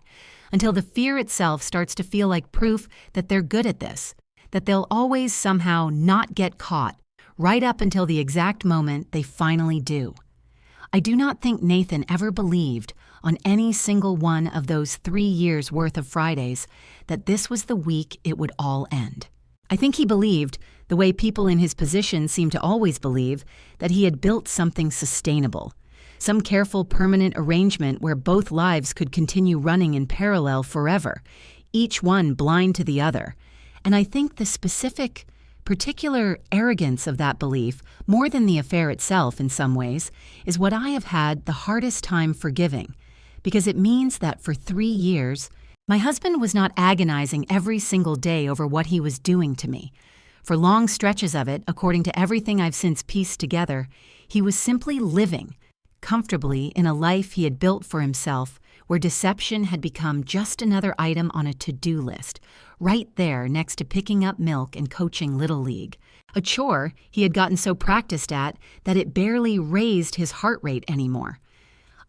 until the fear itself starts to feel like proof that they're good at this, that they'll always somehow not get caught, right up until the exact moment they finally do. I do not think Nathan ever believed, on any single one of those 3 years' worth of Fridays, that this was the week it would all end. I think he believed, the way people in his position seem to always believe, that he had built something sustainable, some careful permanent arrangement where both lives could continue running in parallel forever, each one blind to the other. And I think the particular arrogance of that belief, more than the affair itself in some ways, is what I have had the hardest time forgiving, because it means that for 3 years, my husband was not agonizing every single day over what he was doing to me. For long stretches of it, according to everything I've since pieced together, he was simply living comfortably in a life he had built for himself, where deception had become just another item on a to-do list, right there next to picking up milk and coaching Little League, a chore he had gotten so practiced at that it barely raised his heart rate anymore.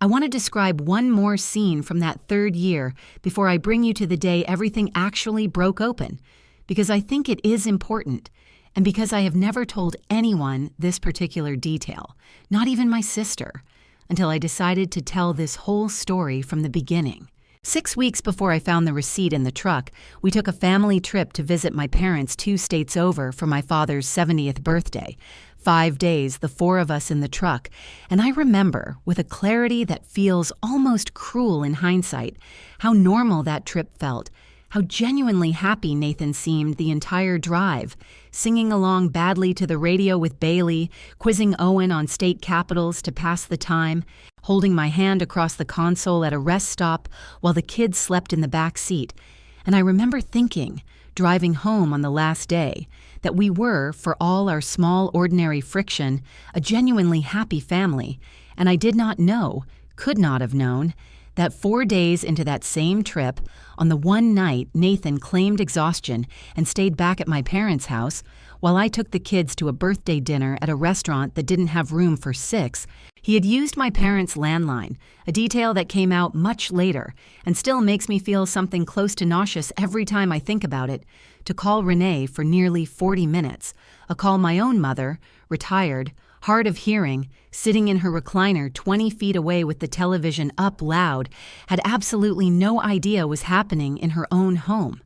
I want to describe one more scene from that 3rd year before I bring you to the day everything actually broke open, because I think it is important, and because I have never told anyone this particular detail, not even my sister, until I decided to tell this whole story from the beginning. 6 weeks before I found the receipt in the truck, we took a family trip to visit my parents 2 states over for my father's 70th birthday. 5 days, the 4 of us in the truck, and I remember, with a clarity that feels almost cruel in hindsight, how normal that trip felt, how genuinely happy Nathan seemed the entire drive, singing along badly to the radio with Bailey, quizzing Owen on state capitals to pass the time, holding my hand across the console at a rest stop while the kids slept in the back seat. And I remember thinking, driving home on the last day, that we were, for all our small ordinary friction, a genuinely happy family, and I did not know, could not have known, that 4 days into that same trip, on the one night Nathan claimed exhaustion and stayed back at my parents' house, while I took the kids to a birthday dinner at a restaurant that didn't have room for 6, he had used my parents' landline, a detail that came out much later and still makes me feel something close to nauseous every time I think about it, to call Renee for nearly 40 minutes, a call my own mother, retired, hard of hearing, sitting in her recliner 20 feet away with the television up loud, had absolutely no idea was happening in her own home,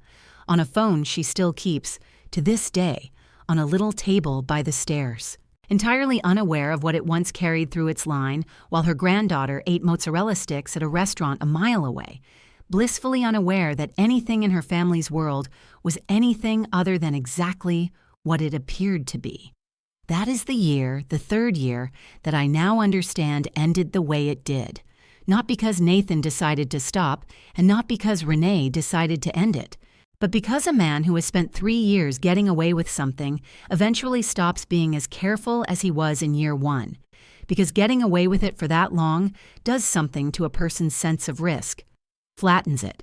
on a phone she still keeps, to this day, on a little table by the stairs. Entirely unaware of what it once carried through its line while her granddaughter ate mozzarella sticks at a restaurant a mile away, blissfully unaware that anything in her family's world was anything other than exactly what it appeared to be. That is the year, the 3rd year, that I now understand ended the way it did. Not because Nathan decided to stop, and not because Renee decided to end it, but because a man who has spent 3 years getting away with something eventually stops being as careful as he was in year 1. Because getting away with it for that long does something to a person's sense of risk, flattens it,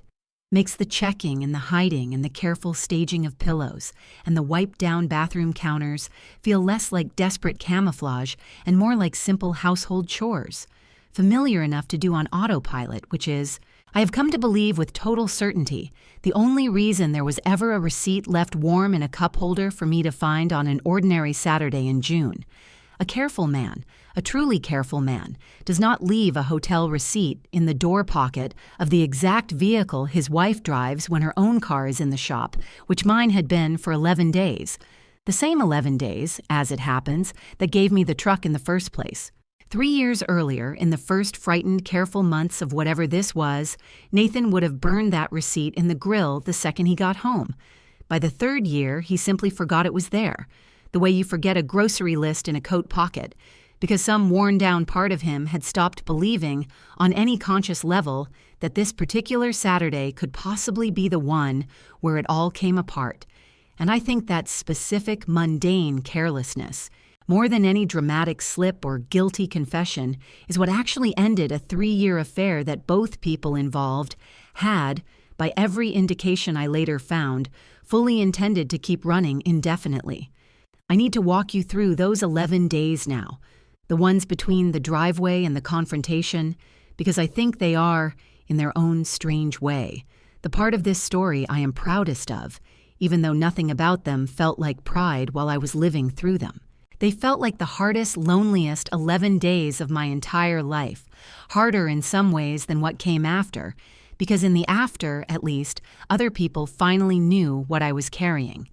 makes the checking and the hiding and the careful staging of pillows and the wiped-down bathroom counters feel less like desperate camouflage and more like simple household chores, familiar enough to do on autopilot, which is, I have come to believe with total certainty, the only reason there was ever a receipt left warm in a cup holder for me to find on an ordinary Saturday in June. A careful man, a truly careful man, does not leave a hotel receipt in the door pocket of the exact vehicle his wife drives when her own car is in the shop, which mine had been for 11 days. The same 11 days, as it happens, that gave me the truck in the first place. 3 years earlier, in the first frightened, careful months of whatever this was, Nathan would have burned that receipt in the grill the second he got home. By the 3rd year, he simply forgot it was there, the way you forget a grocery list in a coat pocket, because some worn-down part of him had stopped believing, on any conscious level, that this particular Saturday could possibly be the one where it all came apart. And I think that specific, mundane carelessness, more than any dramatic slip or guilty confession, is what actually ended a 3-year affair that both people involved had, by every indication I later found, fully intended to keep running indefinitely. I need to walk you through those 11 days now, the ones between the driveway and the confrontation, because I think they are, in their own strange way, the part of this story I am proudest of, even though nothing about them felt like pride while I was living through them. They felt like the hardest, loneliest 11 days of my entire life, harder in some ways than what came after, because in the after, at least, other people finally knew what I was carrying.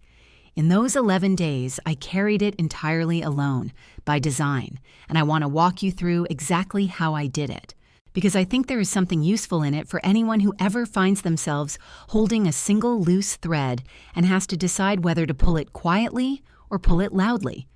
In those 11 days, I carried it entirely alone, by design, and I want to walk you through exactly how I did it, because I think there is something useful in it for anyone who ever finds themselves holding a single loose thread and has to decide whether to pull it quietly or pull it loudly.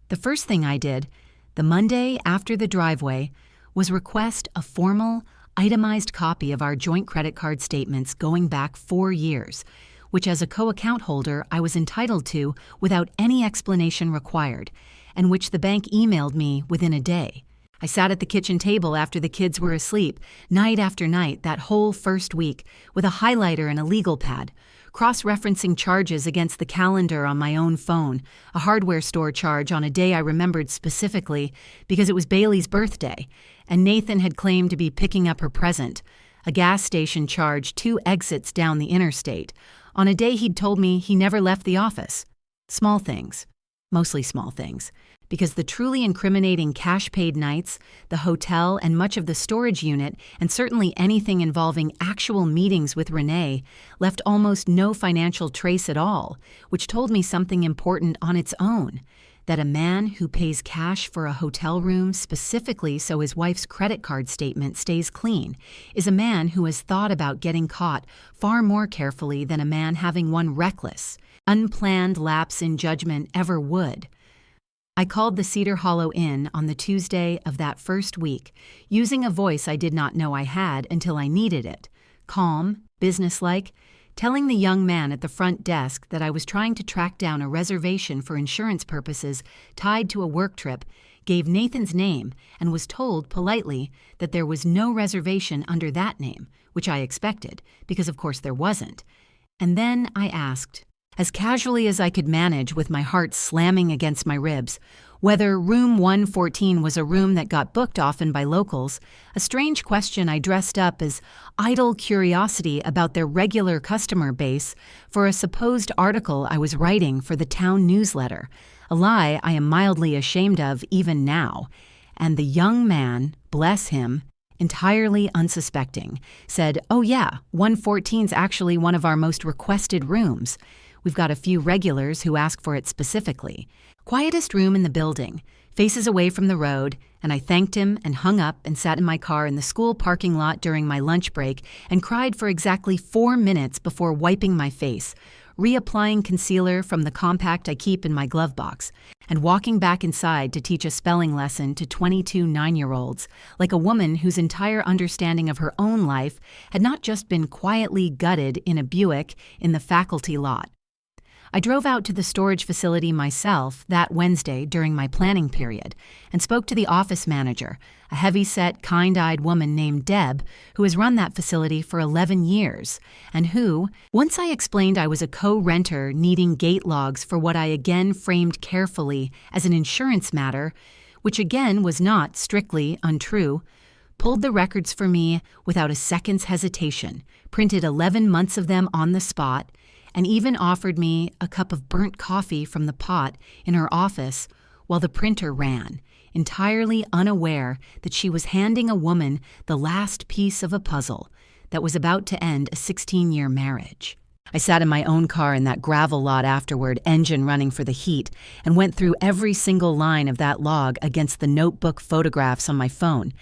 The first thing I did, the Monday after the driveway, was request a formal, itemized copy of our joint credit card statements going back 4 years, which as a co-account holder I was entitled to without any explanation required, and which the bank emailed me within a day. I sat at the kitchen table after the kids were asleep, night after night that whole first week, with a highlighter and a legal pad, cross-referencing charges against the calendar on my own phone, a hardware store charge on a day I remembered specifically because it was Bailey's birthday, and Nathan had claimed to be picking up her present, a gas station charge 2 exits down the interstate, on a day he'd told me he never left the office. Small things. Mostly small things. Because the truly incriminating cash-paid nights, the hotel, and much of the storage unit, and certainly anything involving actual meetings with Renee, left almost no financial trace at all, which told me something important on its own, that a man who pays cash for a hotel room specifically so his wife's credit card statement stays clean is a man who has thought about getting caught far more carefully than a man having one reckless, unplanned lapse in judgment ever would. I called the Cedar Hollow Inn on the Tuesday of that first week, using a voice I did not know I had until I needed it, calm, businesslike, telling the young man at the front desk that I was trying to track down a reservation for insurance purposes tied to a work trip, gave Nathan's name, and was told politely that there was no reservation under that name, which I expected, because of course there wasn't. And then I asked, as casually as I could manage with my heart slamming against my ribs, whether room 114 was a room that got booked often by locals, a strange question I dressed up as idle curiosity about their regular customer base for a supposed article I was writing for the town newsletter, a lie I am mildly ashamed of even now. And the young man, bless him, entirely unsuspecting, said, "Oh yeah, 114's actually one of our most requested rooms. We've got a few regulars who ask for it specifically. Quietest room in the building, faces away from the road," and I thanked him and hung up and sat in my car in the school parking lot during my lunch break and cried for exactly 4 minutes before wiping my face, reapplying concealer from the compact I keep in my glove box, and walking back inside to teach a spelling lesson to 22 9-year-olds, like a woman whose entire understanding of her own life had not just been quietly gutted in a Buick in the faculty lot. I drove out to the storage facility myself that Wednesday during my planning period and spoke to the office manager, a heavy-set, kind-eyed woman named Deb who has run that facility for 11 years and who, once I explained I was a co-renter needing gate logs for what I again framed carefully as an insurance matter, which again was not strictly untrue, pulled the records for me without a second's hesitation, printed 11 months of them on the spot, and even offered me a cup of burnt coffee from the pot in her office while the printer ran, entirely unaware that she was handing a woman the last piece of a puzzle that was about to end a 16-year marriage. I sat in my own car in that gravel lot afterward, engine running for the heat, and went through every single line of that log against the notebook photographs on my phone.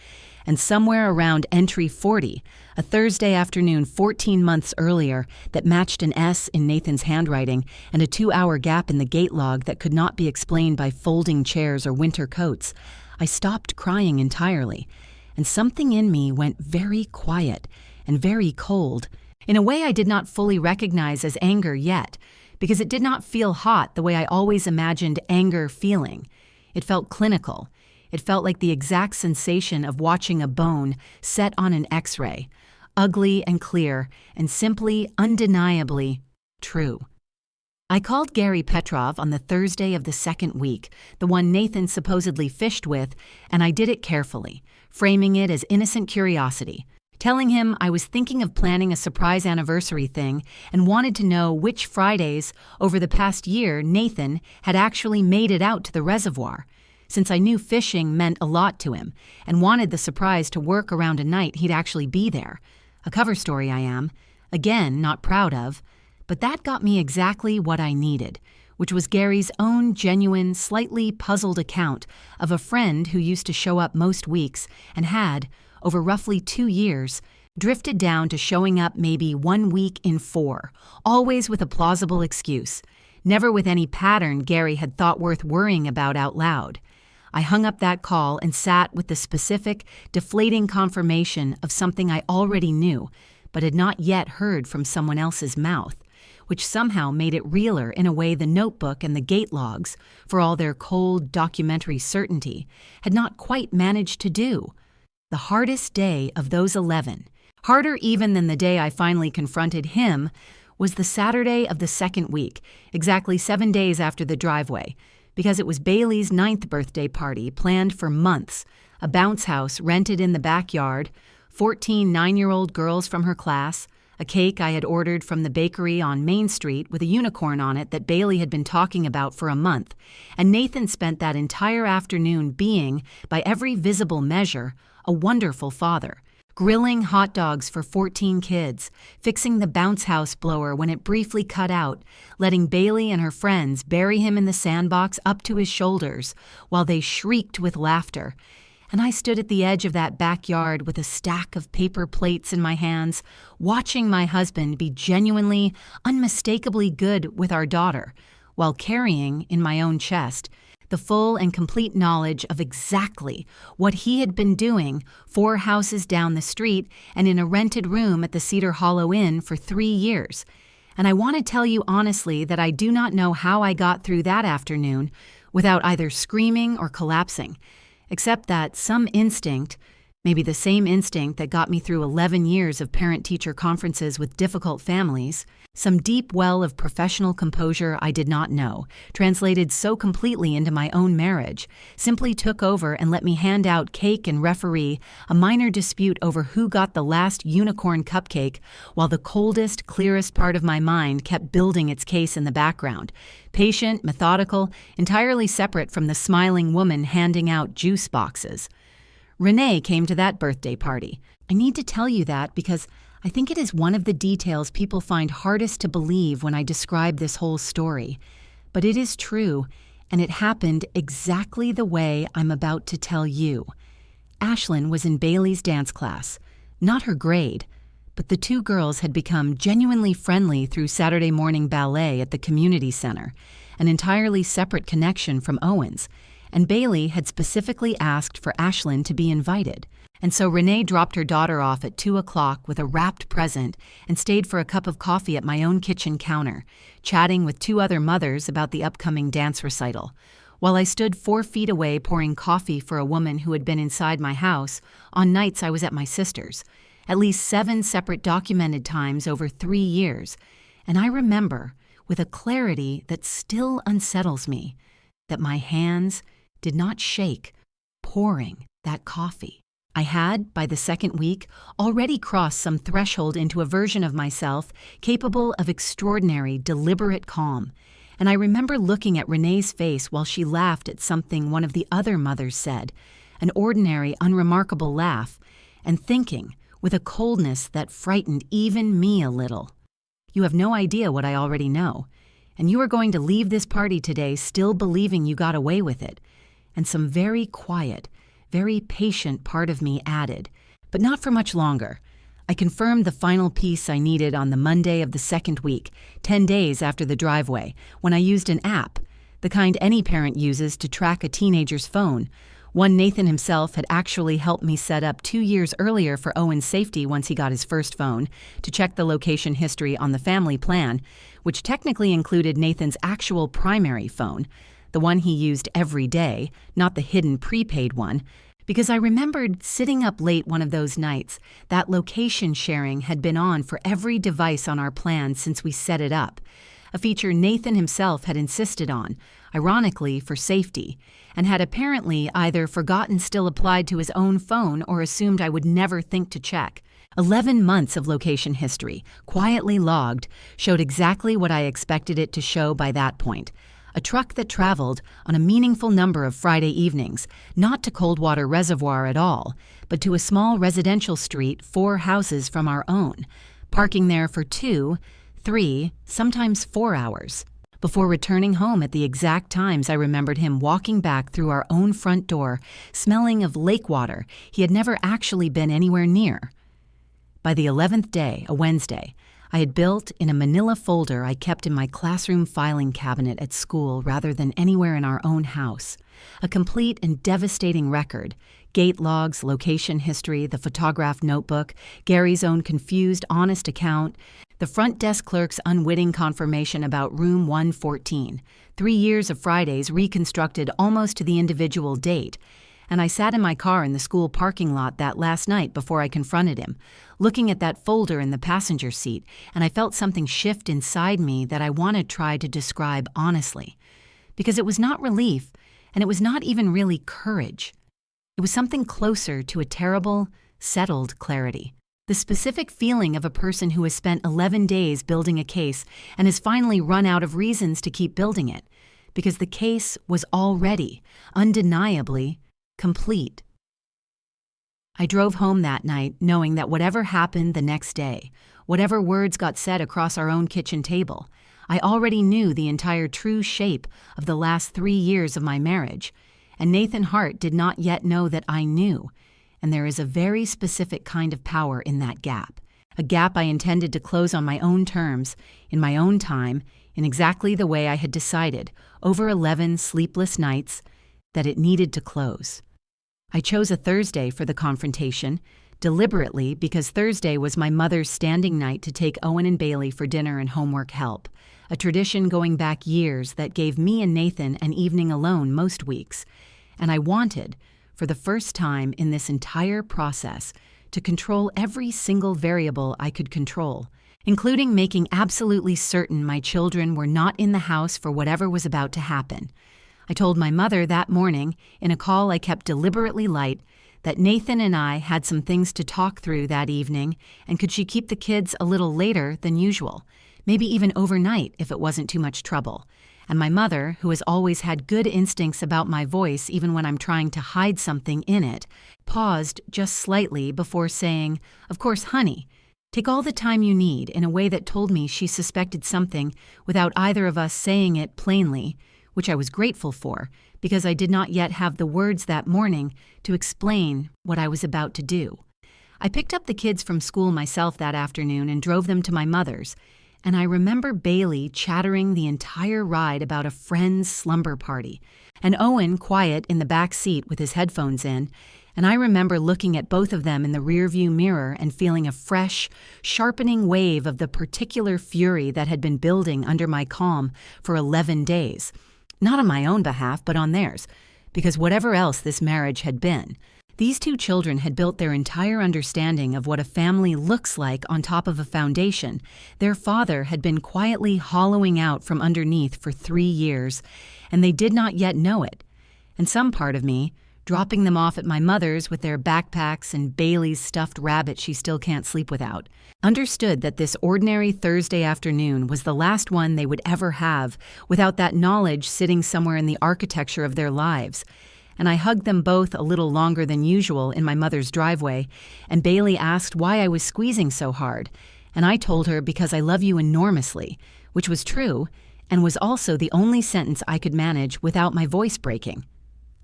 And somewhere around entry 40, a Thursday afternoon 14 months earlier that matched an S in Nathan's handwriting and a 2-hour gap in the gate log that could not be explained by folding chairs or winter coats, I stopped crying entirely, and something in me went very quiet and very cold, in a way I did not fully recognize as anger yet, because it did not feel hot the way I always imagined anger feeling. It felt clinical. It felt like the exact sensation of watching a bone set on an X-ray, ugly and clear, and simply, undeniably true. I called Gary Petrov on the Thursday of the second week, the one Nathan supposedly fished with, and I did it carefully, framing it as innocent curiosity, telling him I was thinking of planning a surprise anniversary thing and wanted to know which Fridays over the past year Nathan had actually made it out to the reservoir, since I knew fishing meant a lot to him and wanted the surprise to work around a night he'd actually be there. A cover story I am, again not proud of, but that got me exactly what I needed, which was Gary's own genuine, slightly puzzled account of a friend who used to show up most weeks and had, over roughly 2 years, drifted down to showing up maybe 1 week in 4, always with a plausible excuse, never with any pattern Gary had thought worth worrying about out loud. I hung up that call and sat with the specific, deflating confirmation of something I already knew, but had not yet heard from someone else's mouth, which somehow made it realer in a way the notebook and the gate logs, for all their cold, documentary certainty, had not quite managed to do. The hardest day of those 11, harder even than the day I finally confronted him, was the Saturday of the second week, exactly 7 days after the driveway, because it was Bailey's 9th birthday party planned for months, a bounce house rented in the backyard, 14 9-year-old girls from her class, a cake I had ordered from the bakery on Main Street with a unicorn on it that Bailey had been talking about for a month, and Nathan spent that entire afternoon being, by every visible measure, a wonderful father, grilling hot dogs for 14 kids, fixing the bounce house blower when it briefly cut out, letting Bailey and her friends bury him in the sandbox up to his shoulders while they shrieked with laughter. And I stood at the edge of that backyard with a stack of paper plates in my hands, watching my husband be genuinely, unmistakably good with our daughter, while carrying, in my own chest, the full and complete knowledge of exactly what he had been doing 4 houses down the street and in a rented room at the Cedar Hollow Inn for 3 years. And I want to tell you honestly that I do not know how I got through that afternoon without either screaming or collapsing, except that some instinct, maybe the same instinct that got me through 11 years of parent-teacher conferences with difficult families, some deep well of professional composure I did not know, translated so completely into my own marriage, simply took over and let me hand out cake and referee a minor dispute over who got the last unicorn cupcake, while the coldest, clearest part of my mind kept building its case in the background, patient, methodical, entirely separate from the smiling woman handing out juice boxes. Renee came to that birthday party. I need to tell you that because I think it is one of the details people find hardest to believe when I describe this whole story. But it is true, and it happened exactly the way I'm about to tell you. Ashlyn was in Bailey's dance class, not her grade, but the 2 girls had become genuinely friendly through Saturday morning ballet at the community center, an entirely separate connection from Owen's, and Bailey had specifically asked for Ashlyn to be invited. And so Renee dropped her daughter off at 2 o'clock with a wrapped present and stayed for a cup of coffee at my own kitchen counter, chatting with 2 other mothers about the upcoming dance recital, while I stood 4 feet away pouring coffee for a woman who had been inside my house on nights I was at my sister's, at least 7 separate documented times over 3 years. And I remember, with a clarity that still unsettles me, that my hands did not shake pouring that coffee. I had, by the second week, already crossed some threshold into a version of myself capable of extraordinary, deliberate calm, and I remember looking at Renee's face while she laughed at something one of the other mothers said, an ordinary, unremarkable laugh, and thinking, with a coldness that frightened even me a little, "You have no idea what I already know, and you are going to leave this party today still believing you got away with it." And some very quiet, very patient part of me added, but not for much longer. I confirmed the final piece I needed on the Monday of the second week, 10 days after the driveway, when I used an app, the kind any parent uses to track a teenager's phone, one Nathan himself had actually helped me set up 2 years earlier for Owen's safety once he got his first phone, to check the location history on the family plan, which technically included Nathan's actual primary phone, the one he used every day, not the hidden prepaid one, because I remembered sitting up late one of those nights that location sharing had been on for every device on our plan since we set it up, a feature Nathan himself had insisted on, ironically for safety, and had apparently either forgotten still applied to his own phone or assumed I would never think to check. 11 months of location history, quietly logged, showed exactly what I expected it to show by that point. A truck that traveled on a meaningful number of Friday evenings, not to Coldwater Reservoir at all, but to a small residential street 4 houses from our own, parking there for 2, 3, sometimes 4 hours, before returning home at the exact times I remembered him walking back through our own front door, smelling of lake water he had never actually been anywhere near. By the 11th day, a Wednesday, I had built in a manila folder I kept in my classroom filing cabinet at school rather than anywhere in our own house, a complete and devastating record, gate logs, location history, the photographed notebook, Gary's own confused, honest account, the front desk clerk's unwitting confirmation about room 114, 3 years of Fridays reconstructed almost to the individual date, and I sat in my car in the school parking lot that last night before I confronted him, looking at that folder in the passenger seat, and I felt something shift inside me that I want to try to describe honestly. Because it was not relief, and it was not even really courage. It was something closer to a terrible, settled clarity. The specific feeling of a person who has spent 11 days building a case and has finally run out of reasons to keep building it, because the case was already, undeniably, complete. I drove home that night knowing that whatever happened the next day, whatever words got said across our own kitchen table, I already knew the entire true shape of the last 3 years of my marriage, and Nathan Hart did not yet know that I knew, and there is a very specific kind of power in that gap, a gap I intended to close on my own terms, in my own time, in exactly the way I had decided, over 11 sleepless nights, that it needed to close. I chose a Thursday for the confrontation, deliberately because Thursday was my mother's standing night to take Owen and Bailey for dinner and homework help, a tradition going back years that gave me and Nathan an evening alone most weeks, and I wanted, for the first time in this entire process, to control every single variable I could control, including making absolutely certain my children were not in the house for whatever was about to happen. I told my mother that morning, in a call I kept deliberately light, that Nathan and I had some things to talk through that evening, and could she keep the kids a little later than usual, maybe even overnight if it wasn't too much trouble. And my mother, who has always had good instincts about my voice even when I'm trying to hide something in it, paused just slightly before saying, "Of course, honey, take all the time you need," in a way that told me she suspected something without either of us saying it plainly, which I was grateful for, because I did not yet have the words that morning to explain what I was about to do. I picked up the kids from school myself that afternoon and drove them to my mother's, and I remember Bailey chattering the entire ride about a friend's slumber party, and Owen quiet in the back seat with his headphones in, and I remember looking at both of them in the rearview mirror and feeling a fresh, sharpening wave of the particular fury that had been building under my calm for 11 days. Not on my own behalf, but on theirs, because whatever else this marriage had been, these 2 children had built their entire understanding of what a family looks like on top of a foundation their father had been quietly hollowing out from underneath for 3 years, and they did not yet know it. And some part of me, dropping them off at my mother's with their backpacks and Bailey's stuffed rabbit she still can't sleep without, understood that this ordinary Thursday afternoon was the last one they would ever have without that knowledge sitting somewhere in the architecture of their lives. And I hugged them both a little longer than usual in my mother's driveway, and Bailey asked why I was squeezing so hard, and I told her because I love you enormously, which was true, and was also the only sentence I could manage without my voice breaking.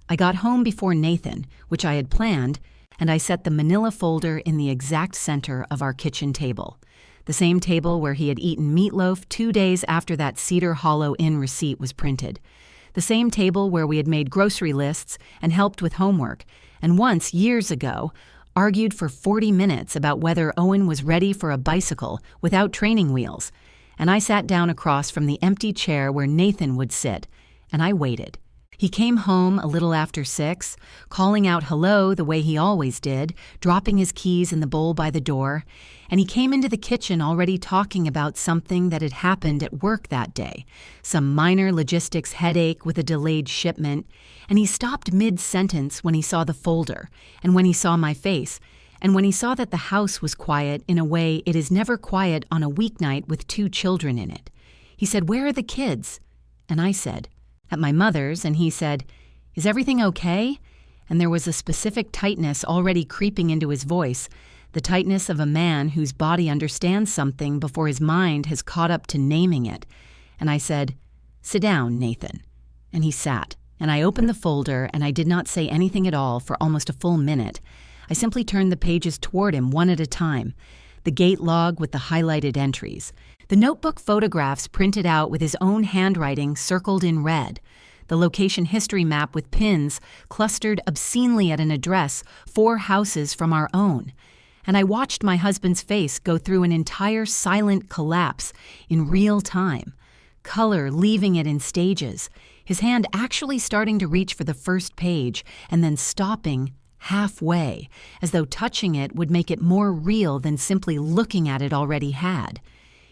I got home before Nathan, which I had planned, and I set the manila folder in the exact center of our kitchen table, the same table where he had eaten meatloaf 2 days after that Cedar Hollow Inn receipt was printed, the same table where we had made grocery lists and helped with homework, and once, years ago, argued for 40 minutes about whether Owen was ready for a bicycle without training wheels, and I sat down across from the empty chair where Nathan would sit, and I waited. He came home a little after 6, calling out hello the way he always did, dropping his keys in the bowl by the door, and he came into the kitchen already talking about something that had happened at work that day, some minor logistics headache with a delayed shipment, and he stopped mid-sentence when he saw the folder and when he saw my face, And when he saw that the house was quiet in a way it is never quiet on a weeknight with 2 children in it, he said, "Where are the kids?" And I said, "At my mother's," and he said, "Is everything okay?" And there was a specific tightness already creeping into his voice, the tightness of a man whose body understands something before his mind has caught up to naming it. And I said, "Sit down, Nathan." And he sat, and I opened the folder, and I did not say anything at all for almost a full minute. I simply turned the pages toward him one at a time, the gate log with the highlighted entries, the notebook photographs printed out with his own handwriting circled in red, the location history map with pins clustered obscenely at an address 4 houses from our own. And I watched my husband's face go through an entire silent collapse in real time, color leaving it in stages, his hand actually starting to reach for the first page and then stopping halfway, as though touching it would make it more real than simply looking at it already had.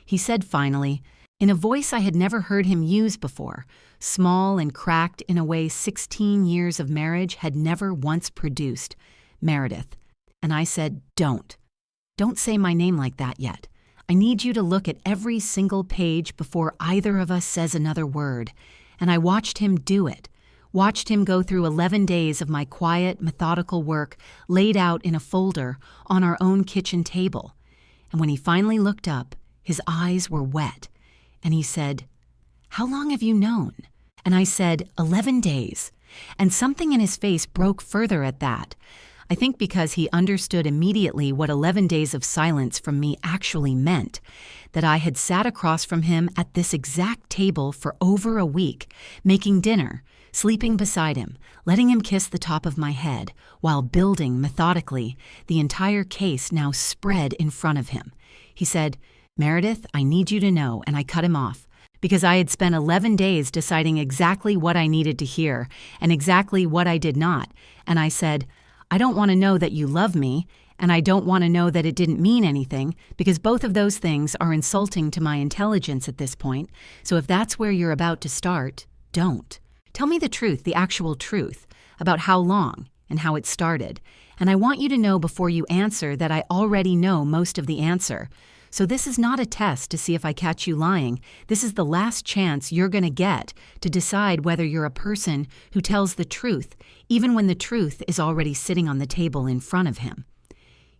He said finally, in a voice I had never heard him use before, small and cracked in a way 16 years of marriage had never once produced, "Meredith." And I said, Don't say my name like that yet. I need you to look at every single page before either of us says another word." And I watched him do it, watched him go through 11 days of my quiet, methodical work laid out in a folder on our own kitchen table. And when he finally looked up, his eyes were wet, and he said, "How long have you known?" And I said, 11 days. And something in his face broke further at that. I think because he understood immediately what 11 days of silence from me actually meant, that I had sat across from him at this exact table for over a week, making dinner, sleeping beside him, letting him kiss the top of my head, while building methodically the entire case now spread in front of him. He said, "Meredith, I need you to know," and I cut him off, because I had spent 11 days deciding exactly what I needed to hear and exactly what I did not, and I said, "I don't want to know that you love me, and I don't want to know that it didn't mean anything, because both of those things are insulting to my intelligence at this point, so if that's where you're about to start, don't. Tell me the truth, the actual truth, about how long and how it started, and I want you to know before you answer that I already know most of the answer. So this is not a test to see if I catch you lying. This is the last chance you're going to get to decide whether you're a person who tells the truth, even when the truth is already sitting on the table in front of him."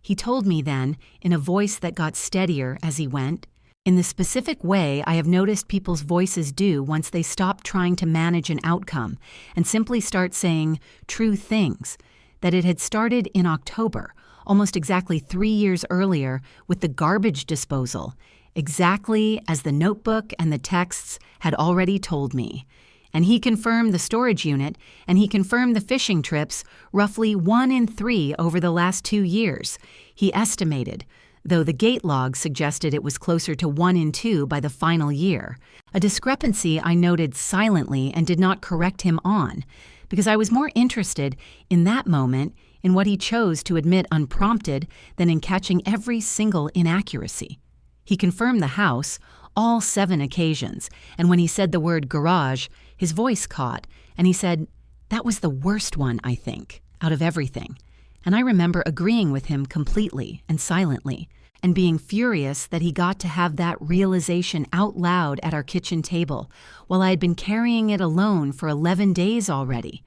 He told me then, in a voice that got steadier as he went, in the specific way I have noticed people's voices do once they stop trying to manage an outcome and simply start saying true things, that it had started in October, almost exactly 3 years earlier, with the garbage disposal, exactly as the notebook and the texts had already told me. And he confirmed the storage unit, and he confirmed the fishing trips, roughly 1 in 3 over the last 2 years. He estimated, though the gate log suggested it was closer to 1 in 2 by the final year, a discrepancy I noted silently and did not correct him on, because I was more interested in that moment in what he chose to admit unprompted than in catching every single inaccuracy. He confirmed the house, all 7 occasions, and when he said the word garage, his voice caught, and he said, "That was the worst one, I think, out of everything." And I remember agreeing with him completely and silently, and being furious that he got to have that realization out loud at our kitchen table, while I had been carrying it alone for 11 days already.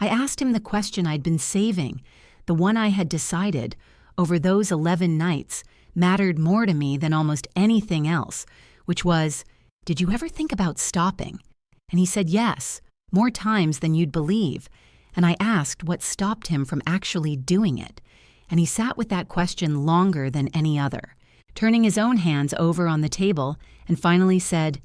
I asked him the question I'd been saving, the one I had decided, over those 11 nights, mattered more to me than almost anything else, which was, "Did you ever think about stopping?" And he said yes, more times than you'd believe, and I asked what stopped him from actually doing it, and he sat with that question longer than any other, turning his own hands over on the table, and finally said,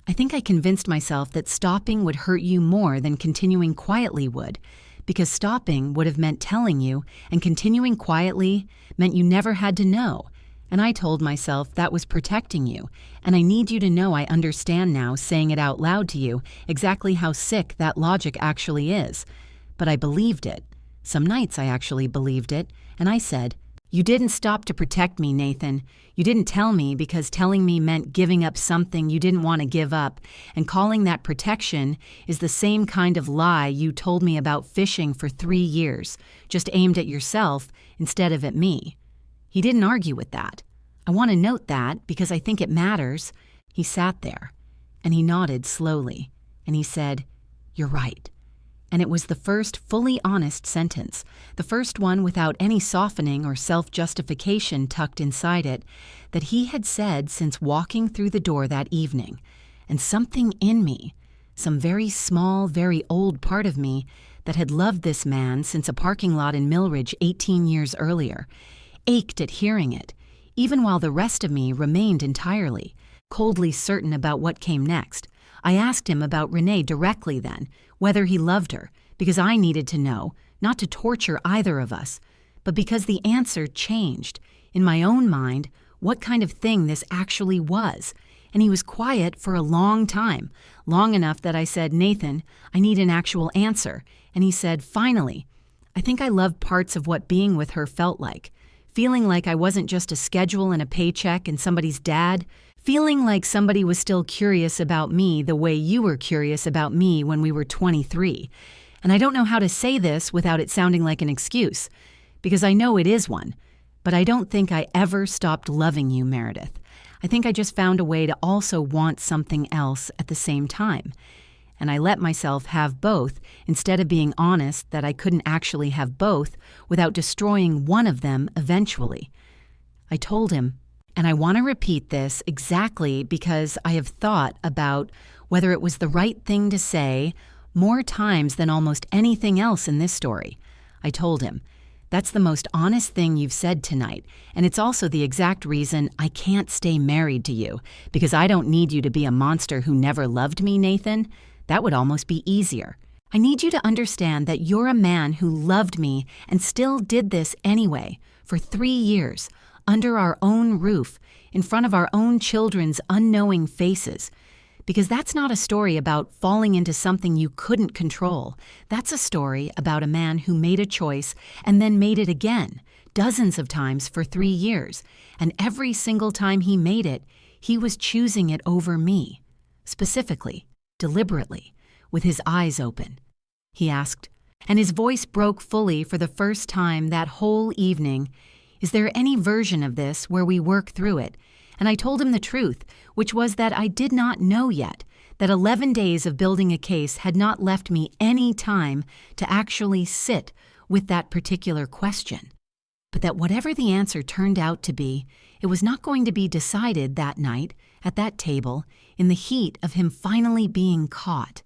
"I think I convinced myself that stopping would hurt you more than continuing quietly would, because stopping would have meant telling you, and continuing quietly meant you never had to know. And I told myself that was protecting you, and I need you to know I understand now, saying it out loud to you, exactly how sick that logic actually is. But I believed it. Some nights I actually believed it, and I said, You didn't stop to protect me, Nathan. You didn't tell me because telling me meant giving up something you didn't want to give up, and calling that protection is the same kind of lie you told me about fishing for 3 years, just aimed at yourself instead of at me. He didn't argue with that. I want to note that because I think it matters. He sat there, and he nodded slowly, and he said, "You're right." And it was the first fully honest sentence, the first one without any softening or self-justification tucked inside it, that he had said since walking through the door that evening. And something in me, some very small, very old part of me that had loved this man since a parking lot in Millridge 18 years earlier, ached at hearing it, even while the rest of me remained entirely, coldly certain about what came next. I asked him about Renee directly then, whether he loved her, because I needed to know, not to torture either of us, but because the answer changed, in my own mind, what kind of thing this actually was. And he was quiet for a long time, long enough that I said, "Nathan, I need an actual answer." And he said, "Finally, I think I loved parts of what being with her felt like. Feeling like I wasn't just a schedule and a paycheck and somebody's dad. Feeling like somebody was still curious about me the way you were curious about me when we were 23. And I don't know how to say this without it sounding like an excuse, because I know it is one. But I don't think I ever stopped loving you, Meredith. I think I just found a way to also want something else at the same time. And I let myself have both instead of being honest that I couldn't actually have both without destroying one of them eventually." I told him, and I want to repeat this exactly because I have thought about whether it was the right thing to say more times than almost anything else in this story. I told him, "That's the most honest thing you've said tonight, and it's also the exact reason I can't stay married to you, because I don't need you to be a monster who never loved me, Nathan. That would almost be easier. I need you to understand that you're a man who loved me and still did this anyway, for 3 years, under our own roof, in front of our own children's unknowing faces. Because that's not a story about falling into something you couldn't control. That's a story about a man who made a choice and then made it again, dozens of times for 3 years. And every single time he made it, he was choosing it over me. Specifically, deliberately, with his eyes open." He asked, and his voice broke fully for the first time that whole evening, "Is there any version of this where we work through it?" And I told him the truth, which was that I did not know yet, that 11 days of building a case had not left me any time to actually sit with that particular question. But that whatever the answer turned out to be, it was not going to be decided that night, at that table, in the heat of him finally being caught.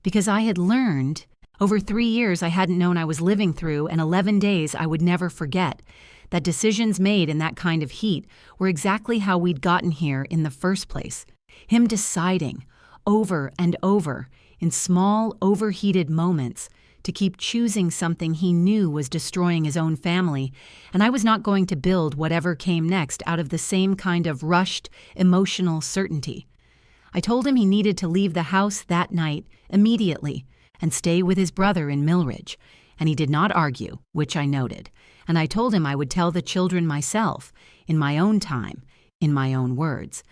Because I had learned, over 3 years I hadn't known I was living through, and 11 days I would never forget, that decisions made in that kind of heat were exactly how we'd gotten here in the first place. Him deciding, over and over, in small, overheated moments, to keep choosing something he knew was destroying his own family, and I was not going to build whatever came next out of the same kind of rushed, emotional certainty. I told him he needed to leave the house that night, immediately, and stay with his brother in Millridge, and he did not argue, which I noted. And I told him I would tell the children myself, in my own time, in my own words,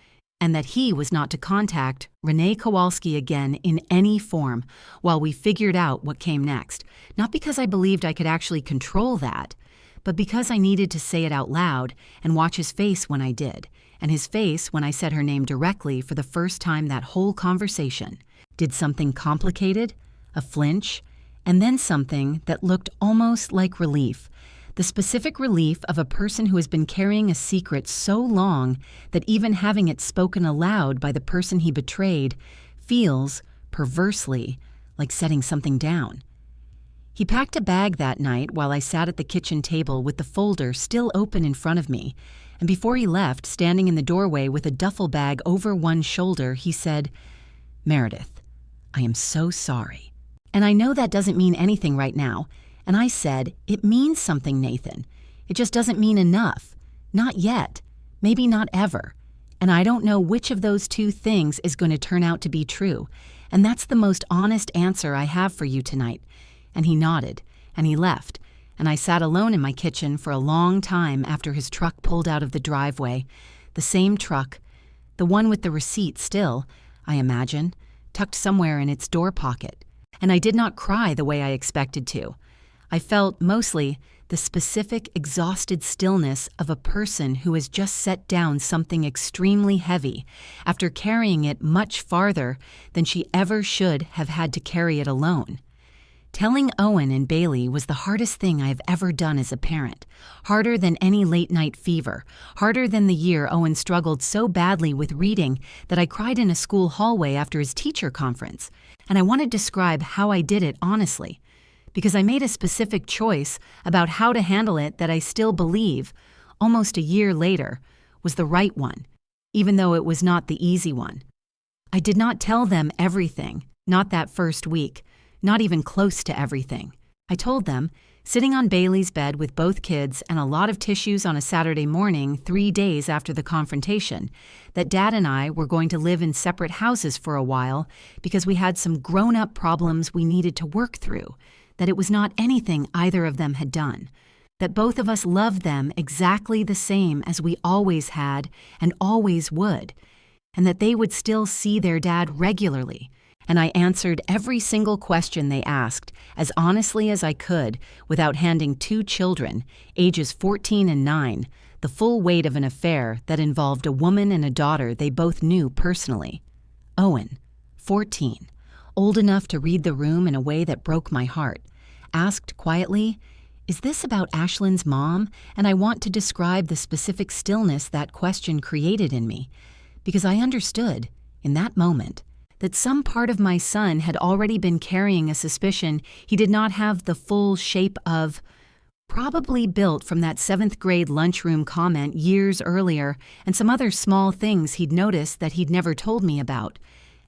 and that he was not to contact Renee Kowalski again in any form while we figured out what came next, not because I believed I could actually control that, but because I needed to say it out loud and watch his face when I did, and his face when I said her name directly for the first time that whole conversation. Did something complicated, a flinch, and then something that looked almost like relief. The specific relief of a person who has been carrying a secret so long that even having it spoken aloud by the person he betrayed feels, perversely, like setting something down. He packed a bag that night while I sat at the kitchen table with the folder still open in front of me, and before he left, standing in the doorway with a duffel bag over one shoulder, he said, "Meredith, I am so sorry. And I know that doesn't mean anything right now." And I said, "It means something, Nathan. It just doesn't mean enough. Not yet. Maybe not ever. And I don't know which of those two things is going to turn out to be true. And that's the most honest answer I have for you tonight." And he nodded, and he left. and I sat alone in my kitchen for a long time after his truck pulled out of the driveway. The same truck, the one with the receipt still, I imagine, tucked somewhere in its door pocket. And I did not cry the way I expected to. I felt, mostly, the specific, exhausted stillness of a person who has just set down something extremely heavy after carrying it much farther than she ever should have had to carry it alone. Telling Owen and Bailey was the hardest thing I have ever done as a parent, harder than any late-night fever, harder than the year Owen struggled so badly with reading that I cried in a school hallway after his teacher conference, and I want to describe how I did it honestly, because I made a specific choice about how to handle it that I still believe, almost a year later, was the right one, even though it was not the easy one. I did not tell them everything, not that first week, not even close to everything. I told them, sitting on Bailey's bed with both kids and a lot of tissues on a Saturday morning 3 days after the confrontation, that Dad and I were going to live in separate houses for a while because we had some grown-up problems we needed to work through, that it was not anything either of them had done, that both of us loved them exactly the same as we always had and always would, and that they would still see their dad regularly. And I answered every single question they asked as honestly as I could without handing 2 children, ages 14 and 9, the full weight of an affair that involved a woman and a daughter they both knew personally. Owen, 14, old enough to read the room in a way that broke my heart, asked quietly, "Is this about Ashlyn's mom?" And I want to describe the specific stillness that question created in me, because I understood, in that moment, that some part of my son had already been carrying a suspicion he did not have the full shape of, probably built from that 7th grade lunchroom comment years earlier and some other small things he'd noticed that he'd never told me about.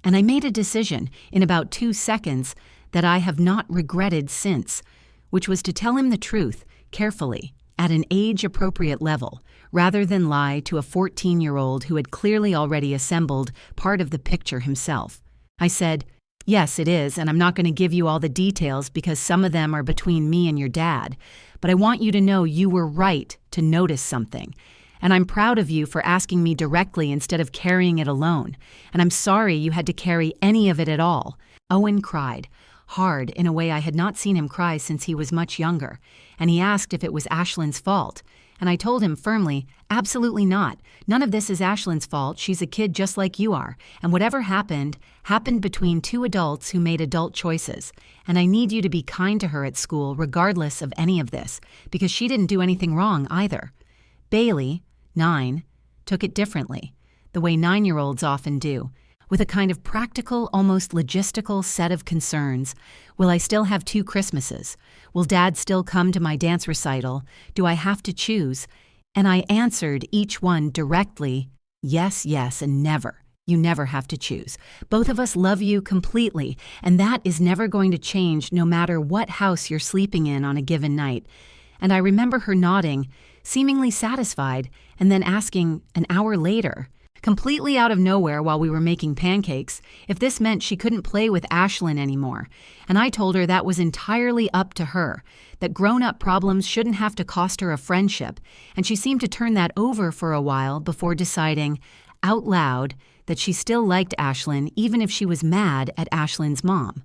And I made a decision in about 2 seconds that I have not regretted since, which was to tell him the truth, carefully, at an age-appropriate level, rather than lie to a 14-year-old who had clearly already assembled part of the picture himself. I said, "Yes, it is, and I'm not going to give you all the details because some of them are between me and your dad, but I want you to know you were right to notice something. And I'm proud of you for asking me directly instead of carrying it alone, and I'm sorry you had to carry any of it at all." Owen cried, hard in a way I had not seen him cry since he was much younger, and he asked if it was Ashlyn's fault. And I told him firmly, "Absolutely not. None of this is Ashlyn's fault. She's a kid just like you are, and whatever happened, happened between 2 adults who made adult choices. And I need you to be kind to her at school regardless of any of this, because she didn't do anything wrong either." Bailey, 9, took it differently, the way 9-year-olds often do, with a kind of practical, almost logistical set of concerns. Will I still have 2 Christmases? Will Dad still come to my dance recital? Do I have to choose? And I answered each one directly, yes, yes, and never. You never have to choose. Both of us love you completely, and that is never going to change no matter what house you're sleeping in on a given night. And I remember her nodding, seemingly satisfied, and then asking an hour later, completely out of nowhere while we were making pancakes, if this meant she couldn't play with Ashlyn anymore. And I told her that was entirely up to her, that grown-up problems shouldn't have to cost her a friendship, and she seemed to turn that over for a while before deciding, out loud, that she still liked Ashlyn even if she was mad at Ashlyn's mom,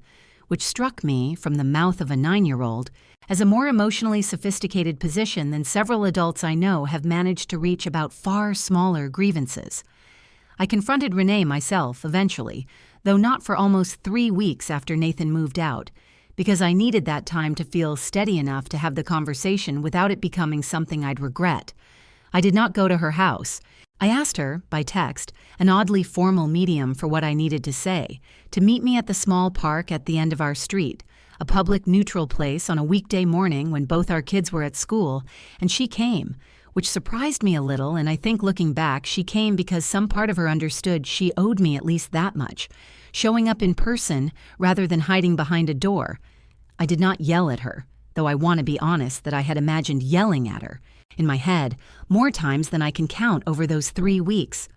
which struck me, from the mouth of a 9-year-old, as a more emotionally sophisticated position than several adults I know have managed to reach about far smaller grievances. I confronted Renee myself, eventually, though not for almost 3 weeks after Nathan moved out, because I needed that time to feel steady enough to have the conversation without it becoming something I'd regret. I did not go to her house. I asked her, by text, an oddly formal medium for what I needed to say, to meet me at the small park at the end of our street, a public neutral place on a weekday morning when both our kids were at school, and she came, which surprised me a little, and I think looking back, she came because some part of her understood she owed me at least that much, showing up in person rather than hiding behind a door. I did not yell at her, though I want to be honest that I had imagined yelling at her, in my head, more times than I can count over those 3 weeks.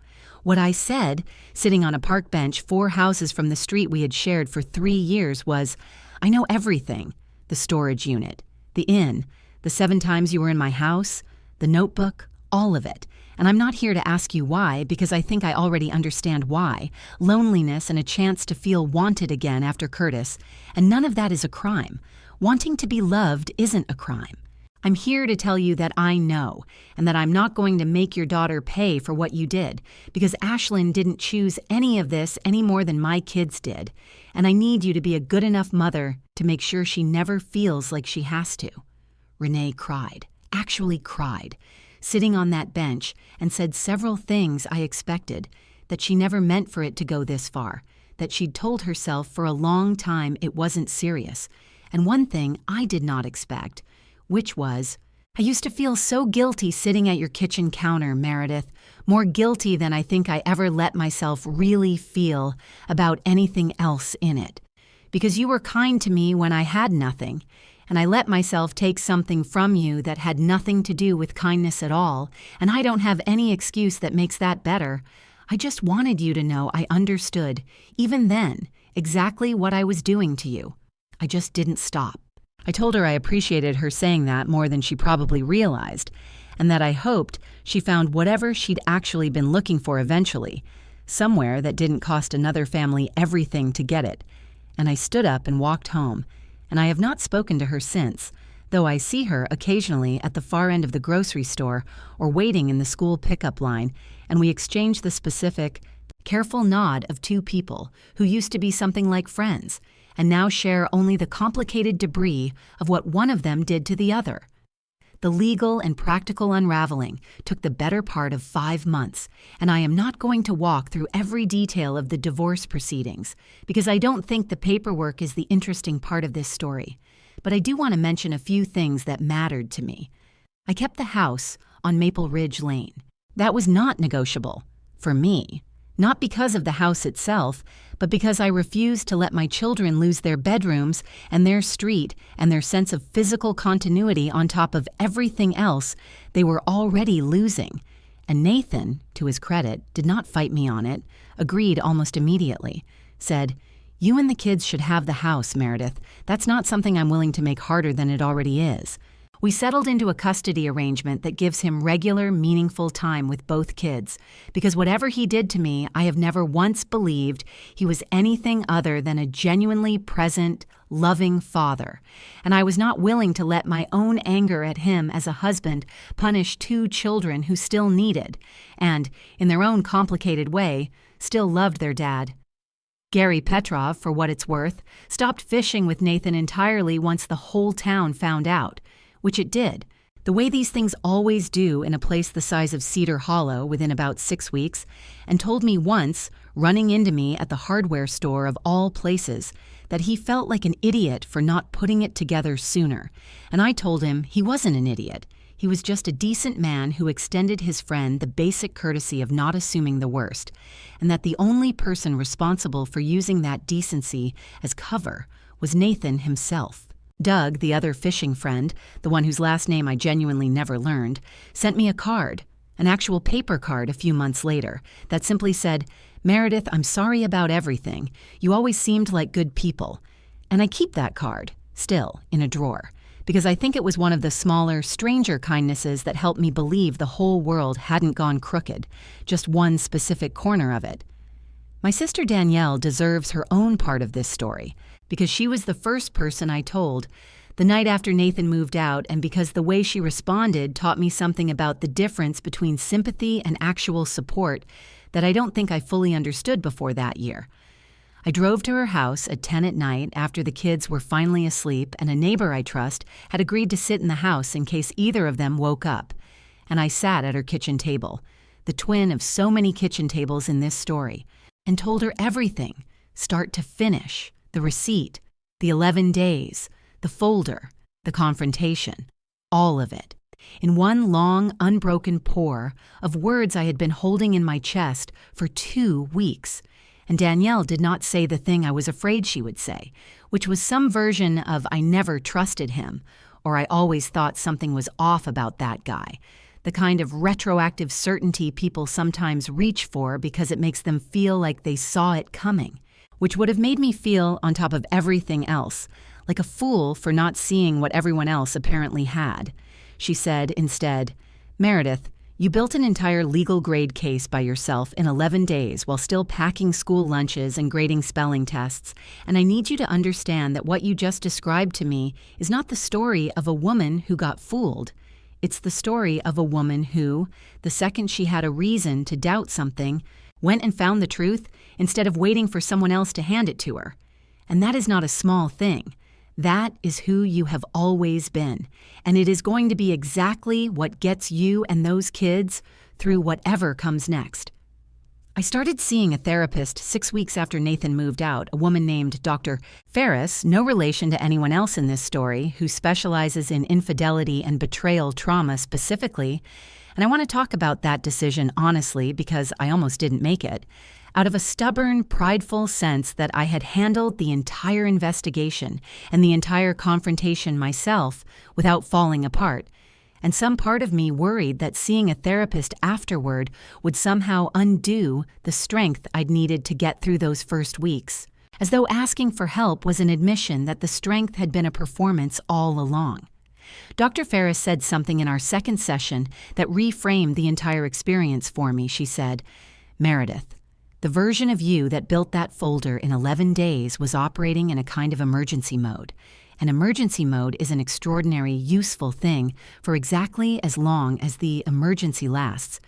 What I said, sitting on a park bench 4 houses from the street we had shared for 3 years, was, "I know everything. The storage unit, the inn, The 7 times you were in my house, the notebook, all of it. And I'm not here to ask you why, because I think I already understand why. Loneliness and a chance to feel wanted again after Curtis. And none of that is a crime. Wanting to be loved isn't a crime. I'm here to tell you that I know, and that I'm not going to make your daughter pay for what you did, because Ashlyn didn't choose any of this any more than my kids did. And I need you to be a good enough mother to make sure she never feels like she has to. Renee cried, actually cried, sitting on that bench, and said several things I expected, that she never meant for it to go this far, that she'd told herself for a long time it wasn't serious. And one thing I did not expect, which was, I used to feel so guilty sitting at your kitchen counter, Meredith, more guilty than I think I ever let myself really feel about anything else in it. Because you were kind to me when I had nothing, and I let myself take something from you that had nothing to do with kindness at all, and I don't have any excuse that makes that better. I just wanted you to know I understood, even then, exactly what I was doing to you. I just didn't stop. I told her I appreciated her saying that more than she probably realized, and that I hoped she found whatever she'd actually been looking for eventually, somewhere that didn't cost another family everything to get it. And I stood up and walked home, and I have not spoken to her since, though I see her occasionally at the far end of the grocery store or waiting in the school pickup line, and we exchange the specific, careful nod of 2 people who used to be something like friends, and now share only the complicated debris of what one of them did to the other. The legal and practical unraveling took the better part of 5 months, and I am not going to walk through every detail of the divorce proceedings, because I don't think the paperwork is the interesting part of this story. But I do want to mention a few things that mattered to me. I kept the house on Maple Ridge Lane. That was not negotiable, for me. Not because of the house itself, but because I refused to let my children lose their bedrooms and their street and their sense of physical continuity on top of everything else they were already losing. And Nathan, to his credit, did not fight me on it, agreed almost immediately, said, "You and the kids should have the house, Meredith. That's not something I'm willing to make harder than it already is." We settled into a custody arrangement that gives him regular, meaningful time with both kids, because whatever he did to me, I have never once believed he was anything other than a genuinely present, loving father, and I was not willing to let my own anger at him as a husband punish 2 children who still needed, and, in their own complicated way, still loved their dad. Gary Petrov, for what it's worth, stopped fishing with Nathan entirely once the whole town found out, which it did, the way these things always do in a place the size of Cedar Hollow within about 6 weeks, and told me once, running into me at the hardware store of all places, that he felt like an idiot for not putting it together sooner. And I told him he wasn't an idiot. He was just a decent man who extended his friend the basic courtesy of not assuming the worst, and that the only person responsible for using that decency as cover was Nathan himself. Doug, the other fishing friend, the one whose last name I genuinely never learned, sent me a card, an actual paper card a few months later, that simply said, "Meredith, I'm sorry about everything. You always seemed like good people." And I keep that card, still, in a drawer, because I think it was one of the smaller, stranger kindnesses that helped me believe the whole world hadn't gone crooked, just one specific corner of it. My sister Danielle deserves her own part of this story, because she was the first person I told the night after Nathan moved out, and because the way she responded taught me something about the difference between sympathy and actual support that I don't think I fully understood before that year. I drove to her house at 10 at night after the kids were finally asleep, and a neighbor I trust had agreed to sit in the house in case either of them woke up. And I sat at her kitchen table, the twin of so many kitchen tables in this story, and told her everything, start to finish. The receipt, the 11 days, the folder, the confrontation, all of it, in one long, unbroken pour of words I had been holding in my chest for 2 weeks. And Danielle did not say the thing I was afraid she would say, which was some version of "I never trusted him," or "I always thought something was off about that guy," the kind of retroactive certainty people sometimes reach for because it makes them feel like they saw it coming, which would have made me feel, on top of everything else, like a fool for not seeing what everyone else apparently had. She said instead, "Meredith, you built an entire legal-grade case by yourself in 11 days while still packing school lunches and grading spelling tests, and I need you to understand that what you just described to me is not the story of a woman who got fooled. It's the story of a woman who, the second she had a reason to doubt something, went and found the truth instead of waiting for someone else to hand it to her. And that is not a small thing. That is who you have always been, and it is going to be exactly what gets you and those kids through whatever comes next." I started seeing a therapist 6 weeks after Nathan moved out, a woman named Dr. Ferris, no relation to anyone else in this story, who specializes in infidelity and betrayal trauma specifically, and I want to talk about that decision honestly because I almost didn't make it, out of a stubborn, prideful sense that I had handled the entire investigation and the entire confrontation myself without falling apart, and some part of me worried that seeing a therapist afterward would somehow undo the strength I'd needed to get through those first weeks, as though asking for help was an admission that the strength had been a performance all along. Dr. Ferris said something in our second session that reframed the entire experience for me. She said, "Meredith, the version of you that built that folder in 11 days was operating in a kind of emergency mode. And emergency mode is an extraordinary, useful thing for exactly as long as the emergency lasts.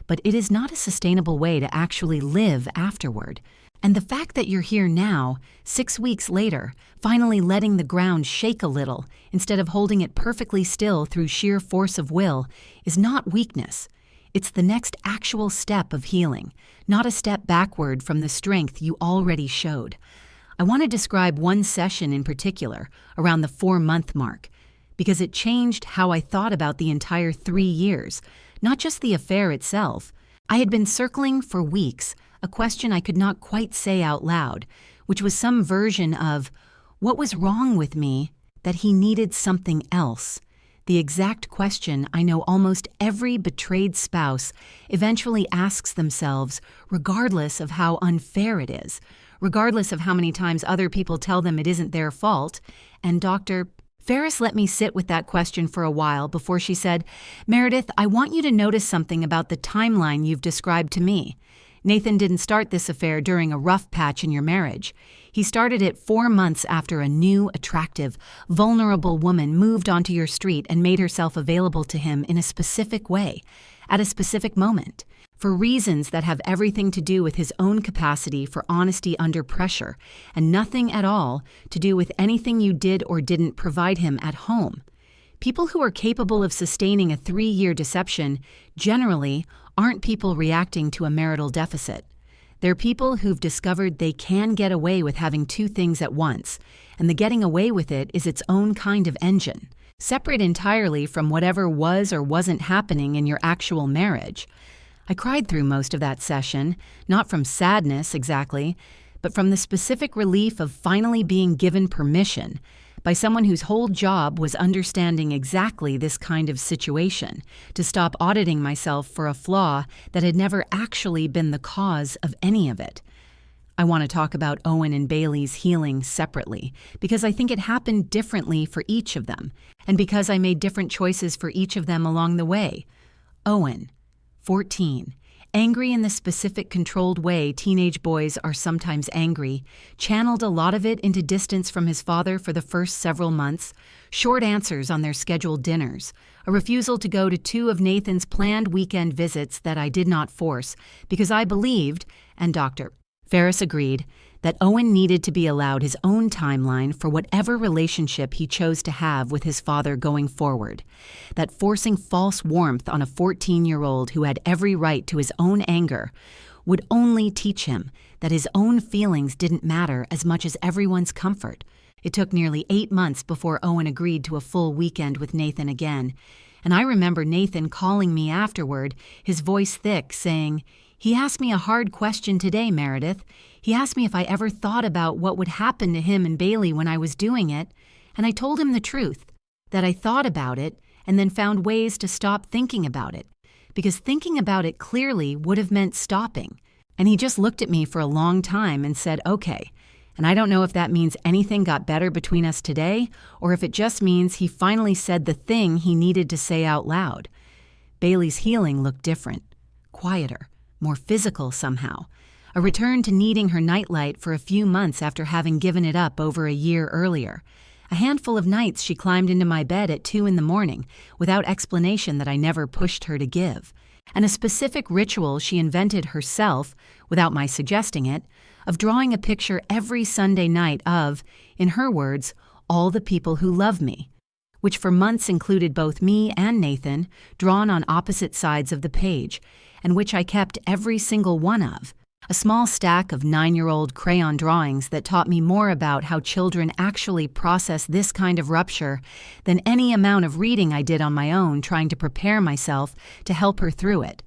But it is not a sustainable way to actually live afterward. And the fact that you're here now, 6 weeks later, finally letting the ground shake a little instead of holding it perfectly still through sheer force of will, is not weakness. It's the next actual step of healing, not a step backward from the strength you already showed." I want to describe one session in particular, around the 4-month mark, because it changed how I thought about the entire 3 years, not just the affair itself. I had been circling for weeks a question I could not quite say out loud, which was some version of, what was wrong with me that he needed something else? The exact question I know almost every betrayed spouse eventually asks themselves, regardless of how unfair it is, regardless of how many times other people tell them it isn't their fault. And Dr. Ferris let me sit with that question for a while before she said, "Meredith, I want you to notice something about the timeline you've described to me. Nathan didn't start this affair during a rough patch in your marriage. He started it 4 months after a new, attractive, vulnerable woman moved onto your street and made herself available to him in a specific way, at a specific moment, for reasons that have everything to do with his own capacity for honesty under pressure, and nothing at all to do with anything you did or didn't provide him at home. People who are capable of sustaining a 3-year deception generally aren't people reacting to a marital deficit. They're people who've discovered they can get away with having 2 things at once, and the getting away with it is its own kind of engine, separate entirely from whatever was or wasn't happening in your actual marriage. I cried through most of that session, not from sadness exactly, but from the specific relief of finally being given permission by someone whose whole job was understanding exactly this kind of situation, to stop auditing myself for a flaw that had never actually been the cause of any of it. I want to talk about Owen and Bailey's healing separately, because I think it happened differently for each of them, and because I made different choices for each of them along the way. Owen, 14, angry in the specific controlled way teenage boys are sometimes angry, channeled a lot of it into distance from his father for the first several months, short answers on their scheduled dinners, a refusal to go to 2 of Nathan's planned weekend visits that I did not force because I believed, and Dr. Ferris agreed, that Owen needed to be allowed his own timeline for whatever relationship he chose to have with his father going forward, that forcing false warmth on a 14-year-old who had every right to his own anger would only teach him that his own feelings didn't matter as much as everyone's comfort. It took nearly 8 months before Owen agreed to a full weekend with Nathan again, and I remember Nathan calling me afterward, his voice thick, saying, "He asked me a hard question today, Meredith. He asked me if I ever thought about what would happen to him and Bailey when I was doing it, and I told him the truth, that I thought about it and then found ways to stop thinking about it, because thinking about it clearly would have meant stopping." And he just looked at me for a long time and said, "Okay." And I don't know if that means anything got better between us today, or if it just means he finally said the thing he needed to say out loud. Bailey's healing looked different, quieter, more physical somehow. A return to needing her nightlight for a few months after having given it up over a year earlier. A handful of nights she climbed into my bed at 2 a.m, without explanation that I never pushed her to give. And a specific ritual she invented herself, without my suggesting it, of drawing a picture every Sunday night of, in her words, all the people who love me, which for months included both me and Nathan, drawn on opposite sides of the page, and which I kept every single one of. A small stack of 9-year-old crayon drawings that taught me more about how children actually process this kind of rupture than any amount of reading I did on my own trying to prepare myself to help her through it.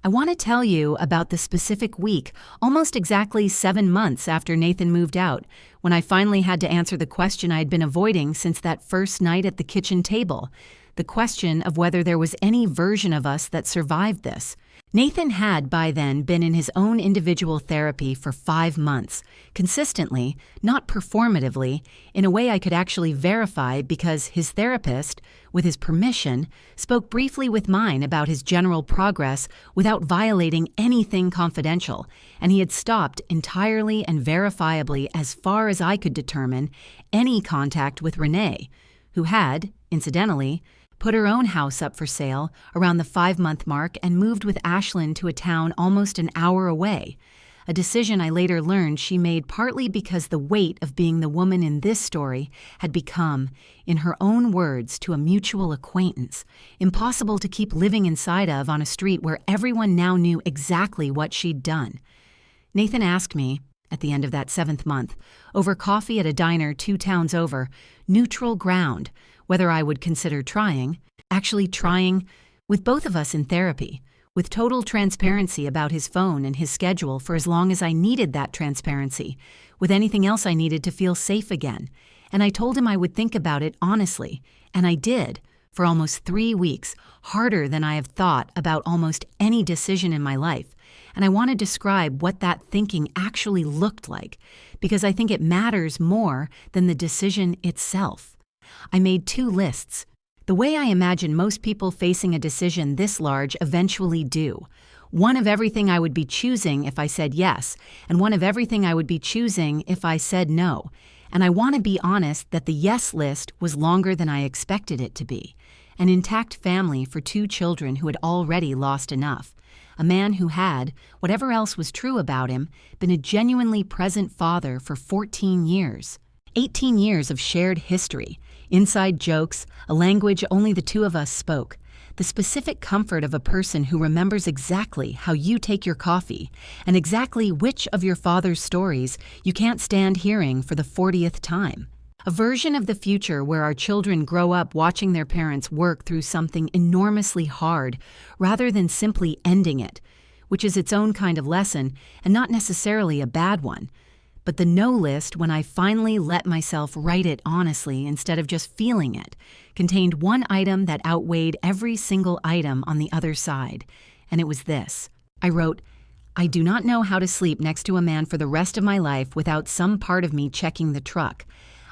I want to tell you about the specific week, almost exactly 7 months after Nathan moved out, when I finally had to answer the question I had been avoiding since that first night at the kitchen table, the question of whether there was any version of us that survived this. Nathan had, by then, been in his own individual therapy for 5 months, consistently, not performatively, in a way I could actually verify because his therapist, with his permission, spoke briefly with mine about his general progress without violating anything confidential, and he had stopped entirely and verifiably, as far as I could determine, any contact with Renee, who had, incidentally, put her own house up for sale around the 5-month mark and moved with Ashlyn to a town almost an hour away, a decision I later learned she made partly because the weight of being the woman in this story had become, in her own words to a mutual acquaintance, impossible to keep living inside of on a street where everyone now knew exactly what she'd done. Nathan asked me, at the end of that 7th month, over coffee at a diner 2 towns over, neutral ground, whether I would consider actually trying, with both of us in therapy, with total transparency about his phone and his schedule for as long as I needed that transparency, with anything else I needed to feel safe again. And I told him I would think about it honestly, and I did, for almost 3 weeks, harder than I have thought about almost any decision in my life. And I want to describe what that thinking actually looked like, because I think it matters more than the decision itself. I made 2 lists, the way I imagine most people facing a decision this large eventually do. One of everything I would be choosing if I said yes, and one of everything I would be choosing if I said no. And I want to be honest that the yes list was longer than I expected it to be. An intact family for 2 children who had already lost enough. A man who had, whatever else was true about him, been a genuinely present father for 14 years. 18 years of shared history, inside jokes, a language only the 2 of us spoke, the specific comfort of a person who remembers exactly how you take your coffee and exactly which of your father's stories you can't stand hearing for the 40th time. A version of the future where our children grow up watching their parents work through something enormously hard rather than simply ending it, which is its own kind of lesson and not necessarily a bad one. But the no list, when I finally let myself write it honestly instead of just feeling it, contained one item that outweighed every single item on the other side, and it was this. I wrote, I do not know how to sleep next to a man for the rest of my life without some part of me checking the truck.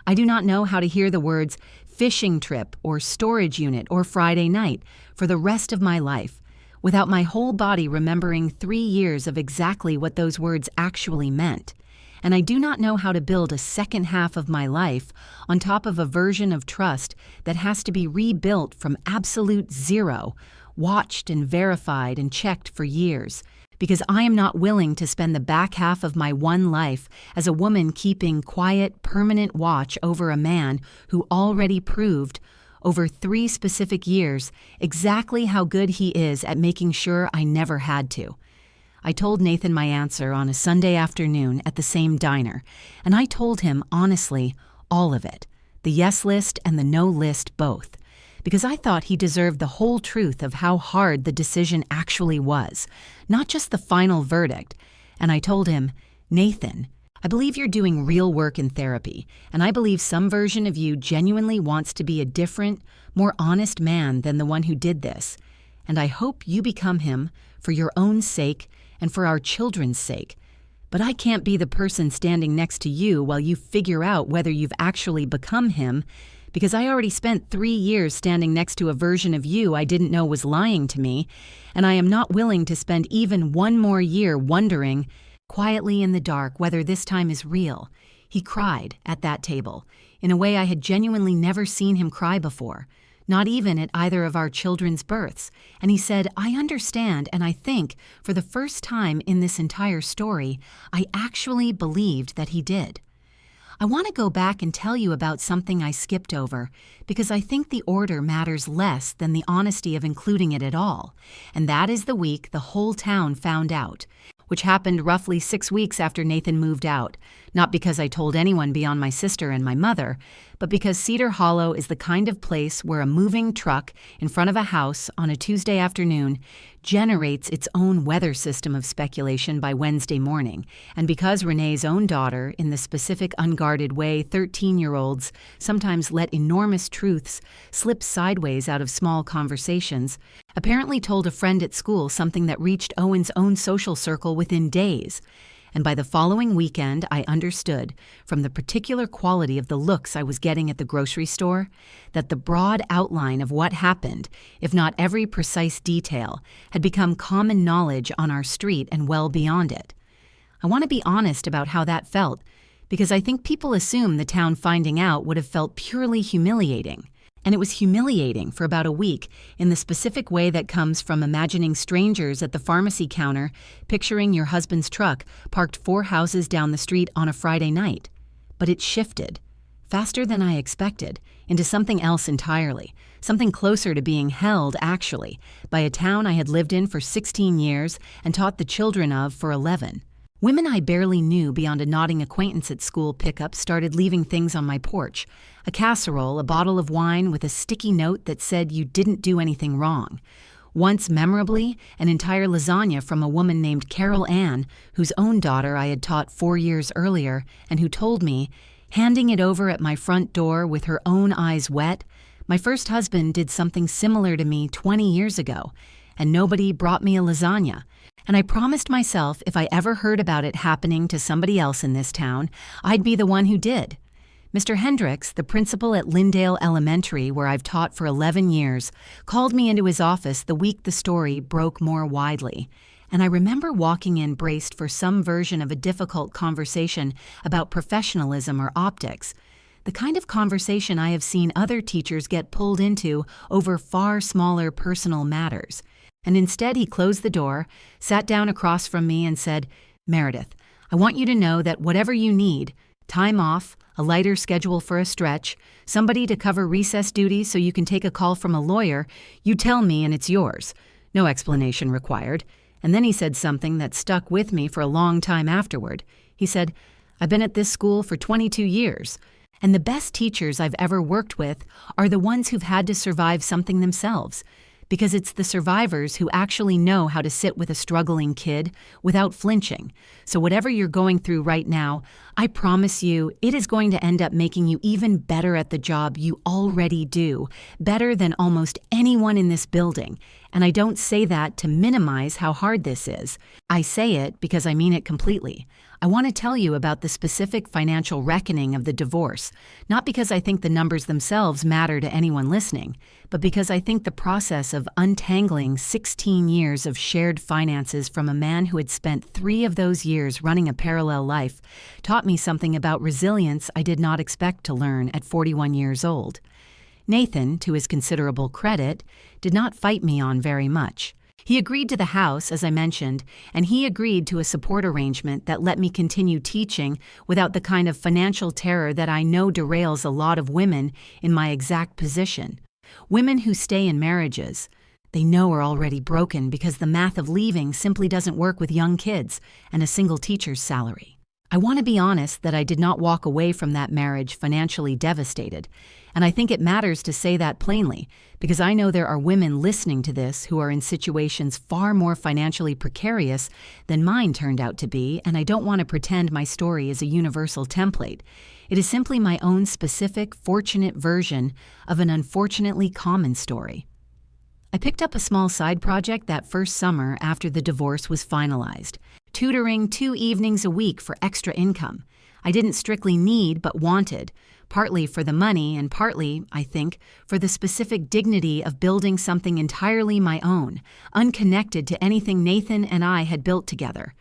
I do not know how to hear the words fishing trip or storage unit or Friday night for the rest of my life without my whole body remembering 3 years of exactly what those words actually meant. And I do not know how to build a second half of my life on top of a version of trust that has to be rebuilt from absolute zero, watched and verified and checked for years, because I am not willing to spend the back half of my one life as a woman keeping quiet, permanent watch over a man who already proved, over 3 specific years, exactly how good he is at making sure I never had to. I told Nathan my answer on a Sunday afternoon at the same diner, and I told him, honestly, all of it, the yes list and the no list both, because I thought he deserved the whole truth of how hard the decision actually was, not just the final verdict. And I told him, Nathan, I believe you're doing real work in therapy, and I believe some version of you genuinely wants to be a different, more honest man than the one who did this, and I hope you become him for your own sake and for our children's sake. But I can't be the person standing next to you while you figure out whether you've actually become him, because I already spent 3 years standing next to a version of you I didn't know was lying to me, and I am not willing to spend even one more year wondering, quietly in the dark, whether this time is real. He cried at that table, in a way I had genuinely never seen him cry before, not even at either of our children's births, and he said, I understand, and I think, for the first time in this entire story, I actually believed that he did. I want to go back and tell you about something I skipped over, because I think the order matters less than the honesty of including it at all, and that is the week the whole town found out, which happened roughly 6 weeks after Nathan moved out, not because I told anyone beyond my sister and my mother, but because Cedar Hollow is the kind of place where a moving truck in front of a house on a Tuesday afternoon generates its own weather system of speculation by Wednesday morning, and because Renee's own daughter, in the specific unguarded way 13-year-olds sometimes let enormous truths slip sideways out of small conversations, apparently told a friend at school something that reached Owen's own social circle within days. And by the following weekend, I understood, from the particular quality of the looks I was getting at the grocery store, that the broad outline of what happened, if not every precise detail, had become common knowledge on our street and well beyond it. I want to be honest about how that felt, because I think people assume the town finding out would have felt purely humiliating. And it was humiliating for about a week in the specific way that comes from imagining strangers at the pharmacy counter picturing your husband's truck parked 4 houses down the street on a Friday night. But it shifted, faster than I expected, into something else entirely, something closer to being held, actually, by a town I had lived in for 16 years and taught the children of for 11. Women I barely knew beyond a nodding acquaintance at school pickup started leaving things on my porch. A casserole, a bottle of wine with a sticky note that said you didn't do anything wrong. Once, memorably, an entire lasagna from a woman named Carol Ann, whose own daughter I had taught 4 years earlier, and who told me, handing it over at my front door with her own eyes wet, my first husband did something similar to me 20 years ago, and nobody brought me a lasagna. And I promised myself if I ever heard about it happening to somebody else in this town, I'd be the one who did. Mr. Hendricks, the principal at Lyndale Elementary, where I've taught for 11 years, called me into his office the week the story broke more widely. And I remember walking in braced for some version of a difficult conversation about professionalism or optics, the kind of conversation I have seen other teachers get pulled into over far smaller personal matters. And instead he closed the door, sat down across from me and said, Meredith, I want you to know that whatever you need, time off, a lighter schedule for a stretch, somebody to cover recess duties so you can take a call from a lawyer, you tell me and it's yours. No explanation required. And then he said something that stuck with me for a long time afterward. He said, I've been at this school for 22 years, and the best teachers I've ever worked with are the ones who've had to survive something themselves, because it's the survivors who actually know how to sit with a struggling kid without flinching. So whatever you're going through right now, I promise you it is going to end up making you even better at the job you already do, better than almost anyone in this building. And I don't say that to minimize how hard this is. I say it because I mean it completely. I want to tell you about the specific financial reckoning of the divorce, not because I think the numbers themselves matter to anyone listening, but because I think the process of untangling 16 years of shared finances from a man who had spent 3 of those years running a parallel life taught me something about resilience I did not expect to learn at 41 years old. Nathan, to his considerable credit, did not fight me on very much. He agreed to the house, as I mentioned, and he agreed to a support arrangement that let me continue teaching without the kind of financial terror that I know derails a lot of women in my exact position. Women who stay in marriages they know are already broken because the math of leaving simply doesn't work with young kids and a single teacher's salary. I want to be honest that I did not walk away from that marriage financially devastated, and I think it matters to say that plainly because I know there are women listening to this who are in situations far more financially precarious than mine turned out to be, and I don't want to pretend my story is a universal template. It is simply my own specific, fortunate version of an unfortunately common story. I picked up a small side project that first summer after the divorce was finalized, tutoring 2 evenings a week for extra income. I didn't strictly need but wanted, partly for the money and partly, I think, for the specific dignity of building something entirely my own, unconnected to anything Nathan and I had built together.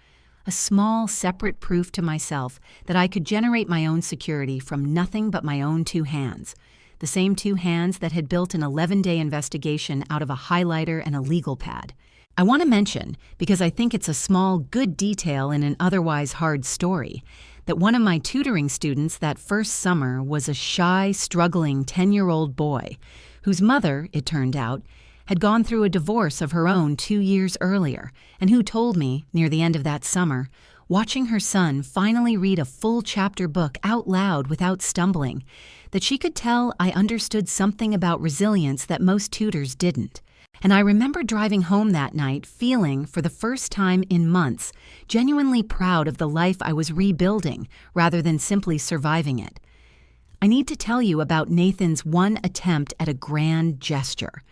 A small, separate proof to myself that I could generate my own security from nothing but my own 2 hands. The same 2 hands that had built an 11-day investigation out of a highlighter and a legal pad. I want to mention, because I think it's a small, good detail in an otherwise hard story, that one of my tutoring students that first summer was a shy, struggling 10-year-old boy whose mother, it turned out, had gone through a divorce of her own 2 years earlier, and who told me, near the end of that summer, watching her son finally read a full chapter book out loud without stumbling, that she could tell I understood something about resilience that most tutors didn't. And I remember driving home that night feeling, for the first time in months, genuinely proud of the life I was rebuilding rather than simply surviving it. I need to tell you about Nathan's one attempt at a grand gesture,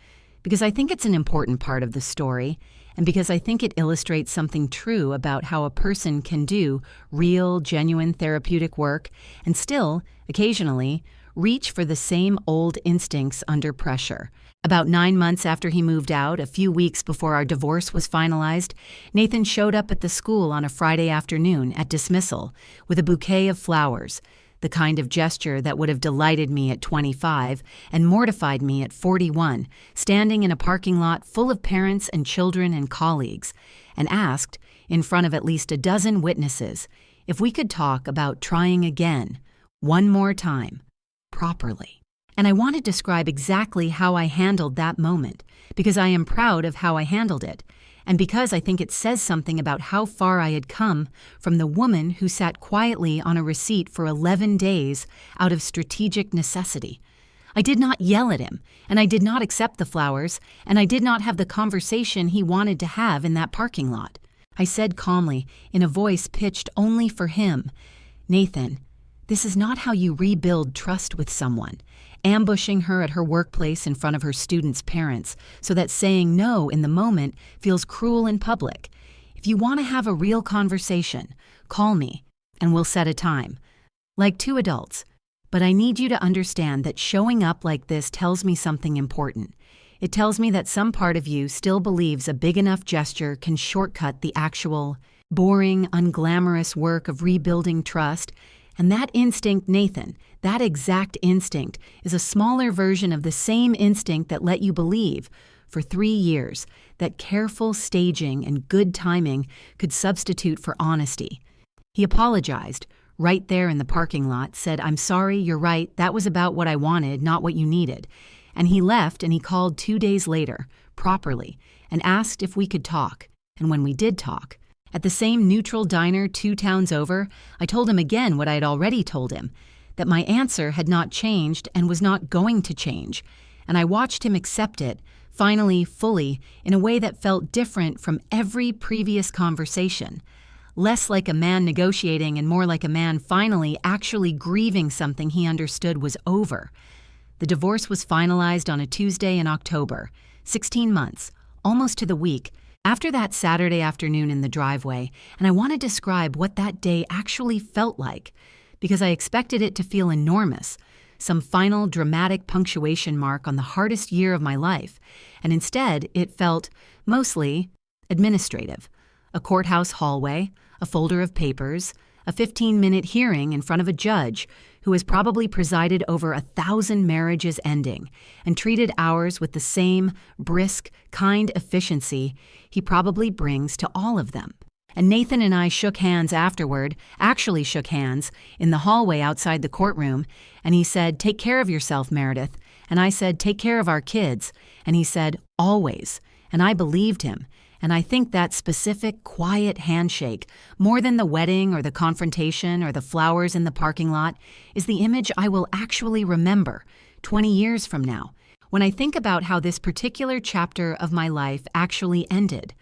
because I think it's an important part of the story, and because I think it illustrates something true about how a person can do real, genuine therapeutic work and still, occasionally, reach for the same old instincts under pressure. About 9 months after he moved out, a few weeks before our divorce was finalized, Nathan showed up at the school on a Friday afternoon at dismissal with a bouquet of flowers, the kind of gesture that would have delighted me at 25 and mortified me at 41, standing in a parking lot full of parents and children and colleagues, and asked, in front of at least a dozen witnesses, if we could talk about trying again, one more time, properly. And I want to describe exactly how I handled that moment, because I am proud of how I handled it, and because I think it says something about how far I had come from the woman who sat quietly on a receipt for 11 days out of strategic necessity. I did not yell at him, and I did not accept the flowers, and I did not have the conversation he wanted to have in that parking lot. I said calmly, in a voice pitched only for him, "Nathan, this is not how you rebuild trust with someone, ambushing her at her workplace in front of her students' parents so that saying no in the moment feels cruel in public. If you want to have a real conversation, call me, and we'll set a time. Like 2 adults. But I need you to understand that showing up like this tells me something important. It tells me that some part of you still believes a big enough gesture can shortcut the actual, boring, unglamorous work of rebuilding trust. And that instinct, Nathan, that exact instinct, is a smaller version of the same instinct that let you believe, for 3 years, that careful staging and good timing could substitute for honesty. He apologized, right there in the parking lot, said, "I'm sorry, you're right, that was about what I wanted, not what you needed." And he left and he called 2 days later, properly, and asked if we could talk. And when we did talk, at the same neutral diner 2 towns over, I told him again what I had already told him, that my answer had not changed and was not going to change, and I watched him accept it, finally, fully, in a way that felt different from every previous conversation, less like a man negotiating and more like a man finally actually grieving something he understood was over. The divorce was finalized on a Tuesday in October, 16 months, almost to the week, after that Saturday afternoon in the driveway, and I want to describe what that day actually felt like, because I expected it to feel enormous, some final dramatic punctuation mark on the hardest year of my life, and instead it felt, mostly, administrative. A courthouse hallway, a folder of papers, a 15-minute hearing in front of a judge who has probably presided over 1,000 marriages ending and treated ours with the same brisk, kind efficiency he probably brings to all of them. And Nathan and I shook hands afterward, actually shook hands, in the hallway outside the courtroom, and he said, "Take care of yourself, Meredith." And I said, "Take care of our kids." And he said, "Always." And I believed him. And I think that specific, quiet handshake, more than the wedding or the confrontation or the flowers in the parking lot, is the image I will actually remember 20 years from now, when I think about how this particular chapter of my life actually ended.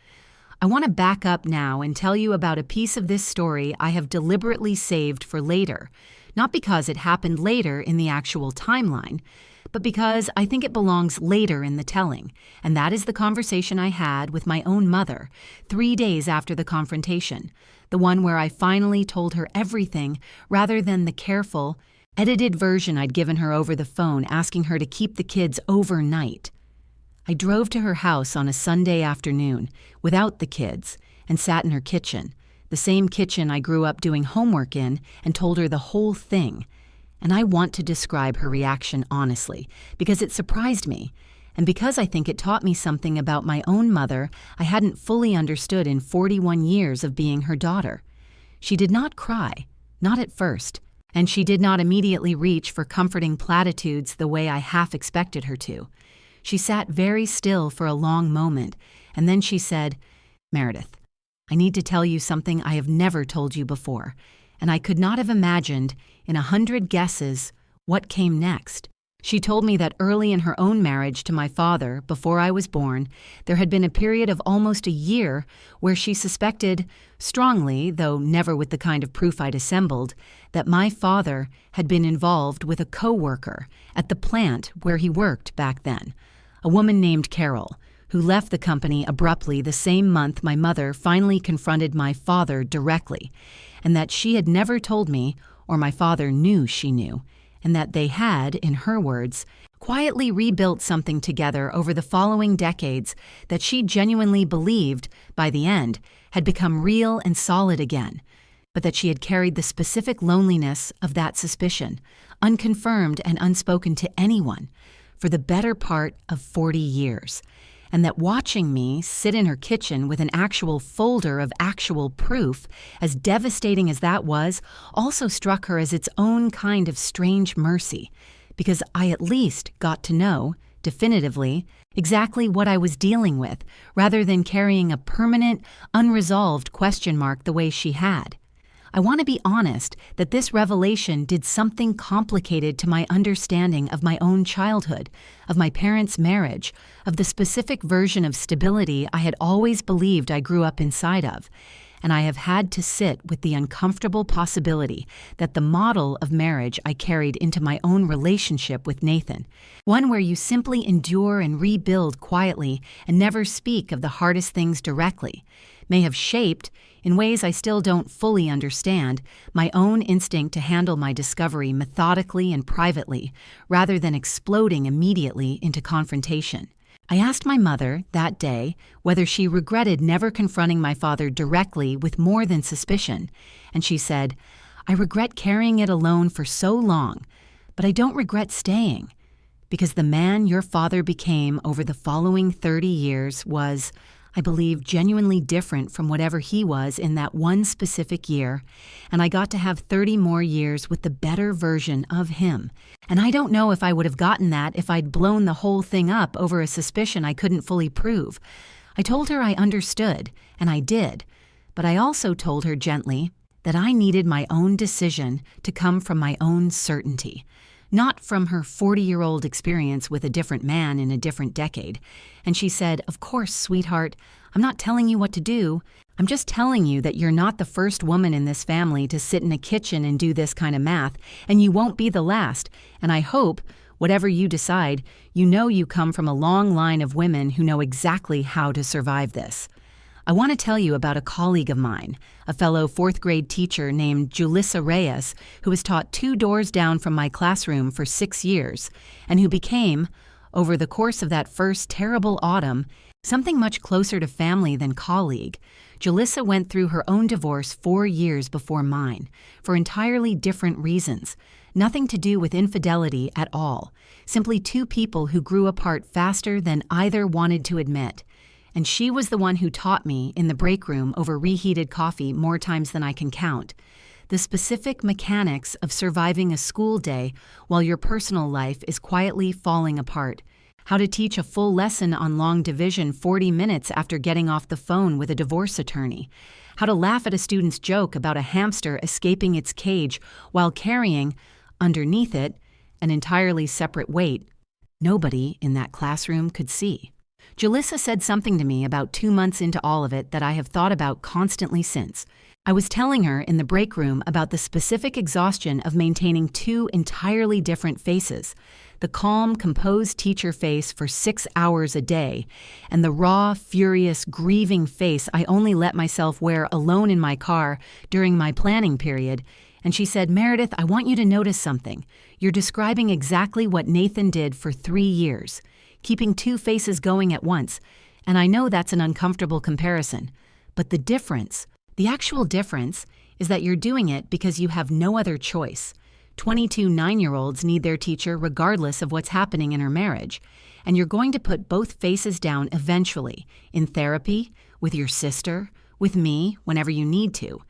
I want to back up now and tell you about a piece of this story I have deliberately saved for later, not because it happened later in the actual timeline, but because I think it belongs later in the telling, and that is the conversation I had with my own mother 3 days after the confrontation, the one where I finally told her everything rather than the careful, edited version I'd given her over the phone asking her to keep the kids overnight. I drove to her house on a Sunday afternoon without the kids and sat in her kitchen, the same kitchen I grew up doing homework in, and told her the whole thing. And I want to describe her reaction honestly, because it surprised me, and because I think it taught me something about my own mother I hadn't fully understood in 41 years of being her daughter. She did not cry, not at first, and she did not immediately reach for comforting platitudes the way I half expected her to. She sat very still for a long moment, and then she said, "Meredith, I need to tell you something I have never told you before, and I could not have imagined, in 100 guesses, what came next." She told me that early in her own marriage to my father, before I was born, there had been a period of almost a year where she suspected, strongly, though never with the kind of proof I'd assembled, that my father had been involved with a co-worker at the plant where he worked back then, a woman named Carol, who left the company abruptly the same month my mother finally confronted my father directly, and that she had never told me, or my father knew she knew, and that they had, in her words, quietly rebuilt something together over the following decades that she genuinely believed, by the end, had become real and solid again, but that she had carried the specific loneliness of that suspicion, unconfirmed and unspoken to anyone, for the better part of 40 years. And that watching me sit in her kitchen with an actual folder of actual proof, as devastating as that was, also struck her as its own kind of strange mercy, because I at least got to know, definitively, exactly what I was dealing with, rather than carrying a permanent, unresolved question mark the way she had. I want to be honest that this revelation did something complicated to my understanding of my own childhood, of my parents' marriage, of the specific version of stability I had always believed I grew up inside of, and I have had to sit with the uncomfortable possibility that the model of marriage I carried into my own relationship with Nathan, one where you simply endure and rebuild quietly and never speak of the hardest things directly, may have shaped, in ways I still don't fully understand, my own instinct to handle my discovery methodically and privately, rather than exploding immediately into confrontation. I asked my mother, that day, whether she regretted never confronting my father directly with more than suspicion, and she said, "I regret carrying it alone for so long, but I don't regret staying, because the man your father became over the following 30 years was, I believe, genuinely different from whatever he was in that one specific year, and I got to have 30 more years with the better version of him. And I don't know if I would have gotten that if I'd blown the whole thing up over a suspicion I couldn't fully prove." I told her I understood, and I did, but I also told her gently that I needed my own decision to come from my own certainty, not from her 40-year-old experience with a different man in a different decade. And she said, "Of course, sweetheart, I'm not telling you what to do. I'm just telling you that you're not the first woman in this family to sit in a kitchen and do this kind of math, and you won't be the last. And I hope, whatever you decide, you know you come from a long line of women who know exactly how to survive this." I want to tell you about a colleague of mine, a fellow fourth-grade teacher named Julissa Reyes, who was taught 2 doors down from my classroom for 6 years, and who became, over the course of that first terrible autumn, something much closer to family than colleague. Julissa went through her own divorce 4 years before mine, for entirely different reasons, nothing to do with infidelity at all, simply 2 people who grew apart faster than either wanted to admit. And she was the one who taught me, in the break room over reheated coffee more times than I can count, the specific mechanics of surviving a school day while your personal life is quietly falling apart, how to teach a full lesson on long division 40 minutes after getting off the phone with a divorce attorney, how to laugh at a student's joke about a hamster escaping its cage while carrying, underneath it, an entirely separate weight nobody in that classroom could see. Julissa said something to me about 2 months into all of it that I have thought about constantly since. I was telling her in the break room about the specific exhaustion of maintaining 2 entirely different faces, the calm, composed teacher face for 6 hours a day, and the raw, furious, grieving face I only let myself wear alone in my car during my planning period. And she said, "Meredith, I want you to notice something. You're describing exactly what Nathan did for 3 years, keeping two faces going at once. And I know that's an uncomfortable comparison. But the actual difference, is that you're doing it because you have no other choice. 22 9-year-olds need their teacher regardless of what's happening in her marriage. And you're going to put both faces down eventually, in therapy, with your sister, with me, whenever you need to.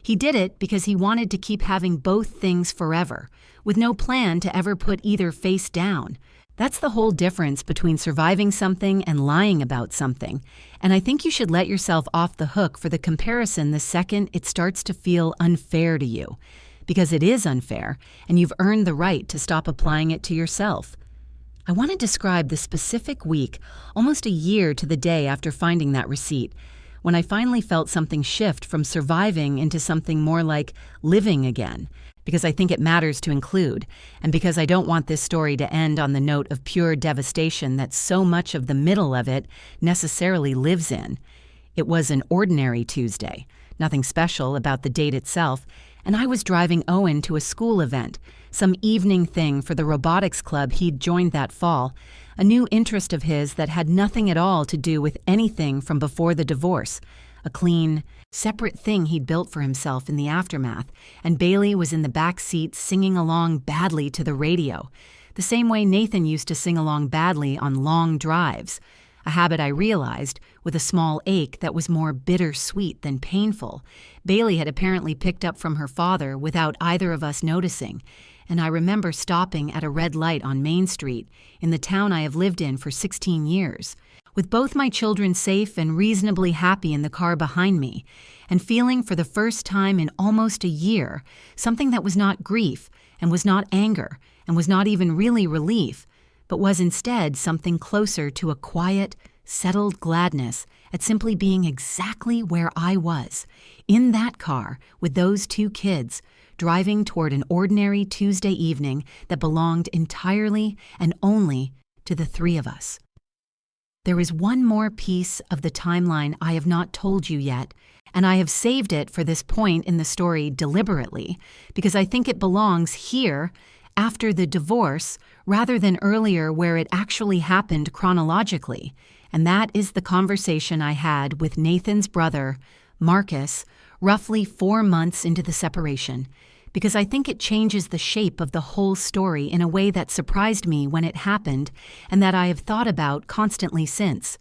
He did it because he wanted to keep having both things forever, with no plan to ever put either face down. That's the whole difference between surviving something and lying about something. And I think you should let yourself off the hook for the comparison the second it starts to feel unfair to you. Because it is unfair, and you've earned the right to stop applying it to yourself. I want to describe the specific week, almost a year to the day after finding that receipt, when I finally felt something shift from surviving into something more like living again, because I think it matters to include, and because I don't want this story to end on the note of pure devastation that so much of the middle of it necessarily lives in. It was an ordinary Tuesday, nothing special about the date itself, and I was driving Owen to a school event, some evening thing for the robotics club he'd joined that fall, a new interest of his that had nothing at all to do with anything from before the divorce, a clean, separate thing he'd built for himself in the aftermath, and Bailey was in the back seat singing along badly to the radio, the same way Nathan used to sing along badly on long drives, a habit I realized, with a small ache that was more bittersweet than painful, Bailey had apparently picked up from her father without either of us noticing, and I remember stopping at a red light on Main Street, in the town I have lived in for 16 years, with both my children safe and reasonably happy in the car behind me, and feeling for the first time in almost a year something that was not grief, and was not anger, and was not even really relief, but was instead something closer to a quiet, settled gladness at simply being exactly where I was, in that car with those two kids, driving toward an ordinary Tuesday evening that belonged entirely and only to the three of us. There is one more piece of the timeline I have not told you yet, and I have saved it for this point in the story deliberately, because I think it belongs here, after the divorce, rather than earlier where it actually happened chronologically, and that is the conversation I had with Nathan's brother, Marcus, roughly 4 months into the separation, because I think it changes the shape of the whole story in a way that surprised me when it happened and that I have thought about constantly since.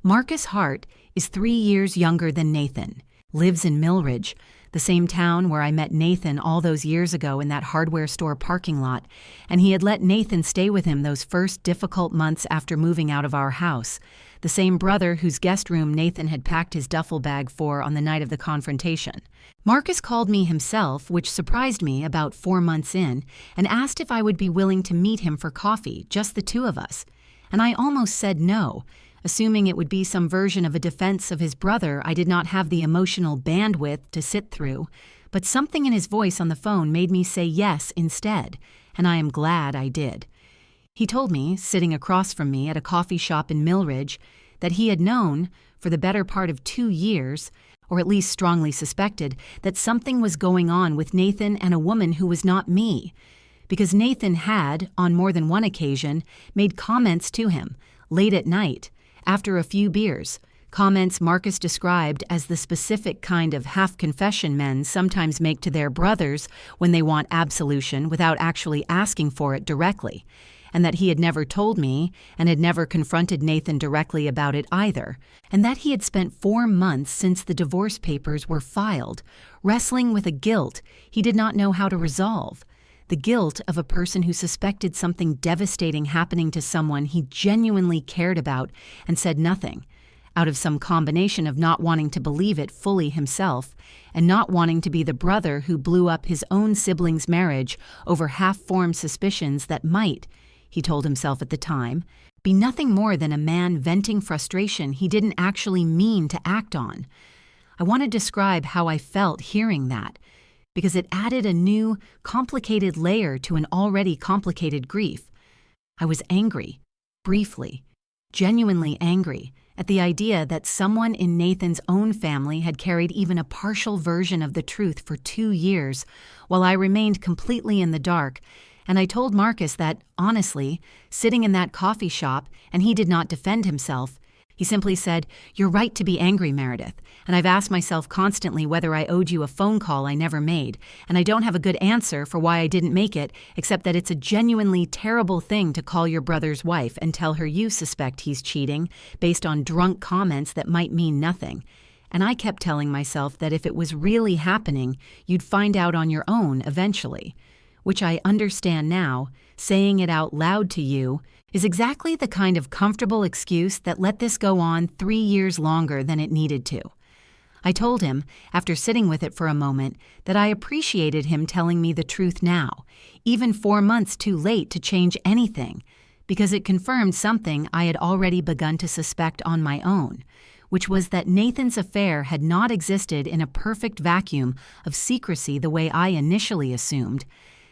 Marcus Hart is 3 years younger than Nathan, lives in Millridge, the same town where I met Nathan all those years ago in that hardware store parking lot, and he had let Nathan stay with him those first difficult months after moving out of our house, the same brother whose guest room Nathan had packed his duffel bag for on the night of the confrontation. Marcus called me himself, which surprised me about 4 months in, and asked if I would be willing to meet him for coffee, just the two of us, and I almost said no, assuming it would be some version of a defense of his brother I did not have the emotional bandwidth to sit through, but something in his voice on the phone made me say yes instead, and I am glad I did. He told me, sitting across from me at a coffee shop in Millridge, that he had known, for the better part of 2 years, or at least strongly suspected, that something was going on with Nathan and a woman who was not me, because Nathan had, on more than one occasion, made comments to him, late at night, after a few beers, comments Marcus described as the specific kind of half-confession men sometimes make to their brothers when they want absolution without actually asking for it directly, and that he had never told me and had never confronted Nathan directly about it either, and that he had spent 4 months since the divorce papers were filed, wrestling with a guilt he did not know how to resolve. The guilt of a person who suspected something devastating happening to someone he genuinely cared about and said nothing, out of some combination of not wanting to believe it fully himself and not wanting to be the brother who blew up his own sibling's marriage over half-formed suspicions that might, he told himself at the time, be nothing more than a man venting frustration he didn't actually mean to act on. I want to describe how I felt hearing that, because it added a new, complicated layer to an already complicated grief. I was angry, briefly, genuinely angry, at the idea that someone in Nathan's own family had carried even a partial version of the truth for 2 years, while I remained completely in the dark, and I told Marcus that, honestly, sitting in that coffee shop, and he did not defend himself. He simply said, "You're right to be angry, Meredith, and I've asked myself constantly whether I owed you a phone call I never made, and I don't have a good answer for why I didn't make it, except that it's a genuinely terrible thing to call your brother's wife and tell her you suspect he's cheating based on drunk comments that might mean nothing." And I kept telling myself that if it was really happening, you'd find out on your own eventually, which I understand now, saying it out loud to you, is exactly the kind of comfortable excuse that let this go on 3 years longer than it needed to. I told him, after sitting with it for a moment, that I appreciated him telling me the truth now, even 4 months too late to change anything, because it confirmed something I had already begun to suspect on my own, which was that Nathan's affair had not existed in a perfect vacuum of secrecy the way I initially assumed,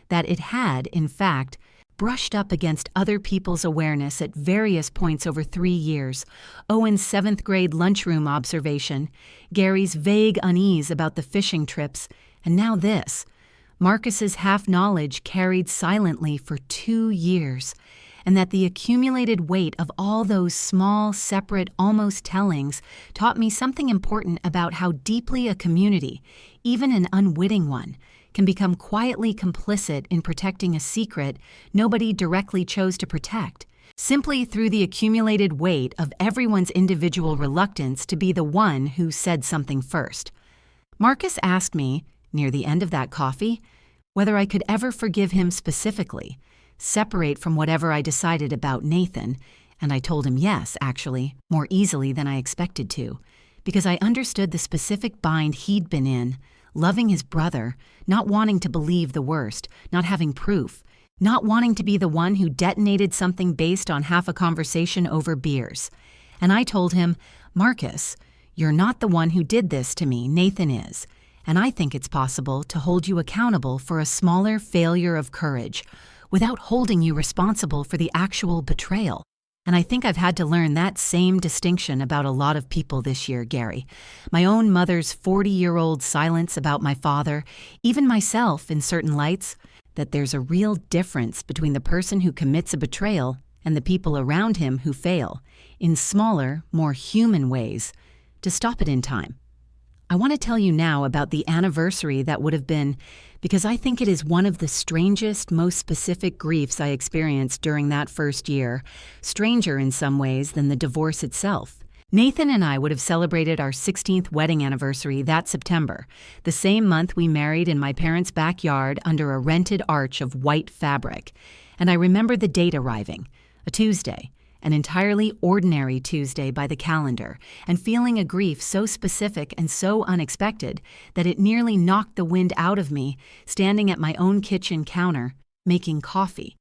that it had, in fact, brushed up against other people's awareness at various points over 3 years. Owen's 7th grade lunchroom observation, Gary's vague unease about the fishing trips, and now this. Marcus's half-knowledge carried silently for 2 years, and that the accumulated weight of all those small, separate, almost tellings taught me something important about how deeply a community, even an unwitting one, can become quietly complicit in protecting a secret nobody directly chose to protect, simply through the accumulated weight of everyone's individual reluctance to be the one who said something first. Marcus asked me, near the end of that coffee, whether I could ever forgive him specifically, separate from whatever I decided about Nathan, and I told him yes, actually, more easily than I expected to, because I understood the specific bind he'd been in, loving his brother, not wanting to believe the worst, not having proof, not wanting to be the one who detonated something based on half a conversation over beers. And I told him, "Marcus, you're not the one who did this to me, Nathan is, and I think it's possible to hold you accountable for a smaller failure of courage, without holding you responsible for the actual betrayal. And I think I've had to learn that same distinction about a lot of people this year, Gary. My own mother's 40-year-old silence about my father, even myself in certain lights, that there's a real difference between the person who commits a betrayal and the people around him who fail, in smaller, more human ways, to stop it in time. I want to tell you now about the anniversary that would have been, because I think it is one of the strangest, most specific griefs I experienced during that first year, stranger in some ways than the divorce itself. Nathan and I would have celebrated our 16th wedding anniversary that September, the same month we married in my parents' backyard under a rented arch of white fabric. And I remember the date arriving, a Tuesday, an entirely ordinary Tuesday by the calendar, and feeling a grief so specific and so unexpected that it nearly knocked the wind out of me, standing at my own kitchen counter, making coffee.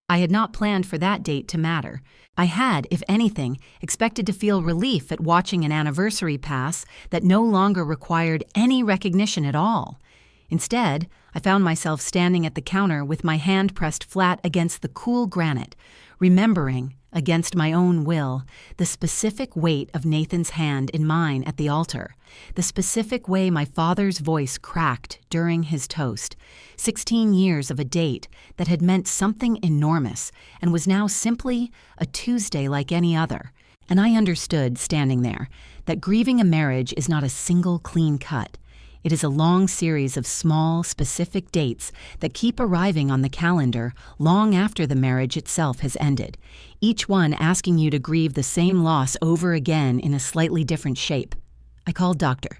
I had not planned for that date to matter. I had, if anything, expected to feel relief at watching an anniversary pass that no longer required any recognition at all. Instead, I found myself standing at the counter with my hand pressed flat against the cool granite, remembering, against my own will, the specific weight of Nathan's hand in mine at the altar, the specific way my father's voice cracked during his toast, 16 years of a date that had meant something enormous and was now simply a Tuesday like any other. And I understood, standing there, that grieving a marriage is not a single clean cut. It is a long series of small, specific dates that keep arriving on the calendar long after the marriage itself has ended, each one asking you to grieve the same loss over again in a slightly different shape. I called Dr.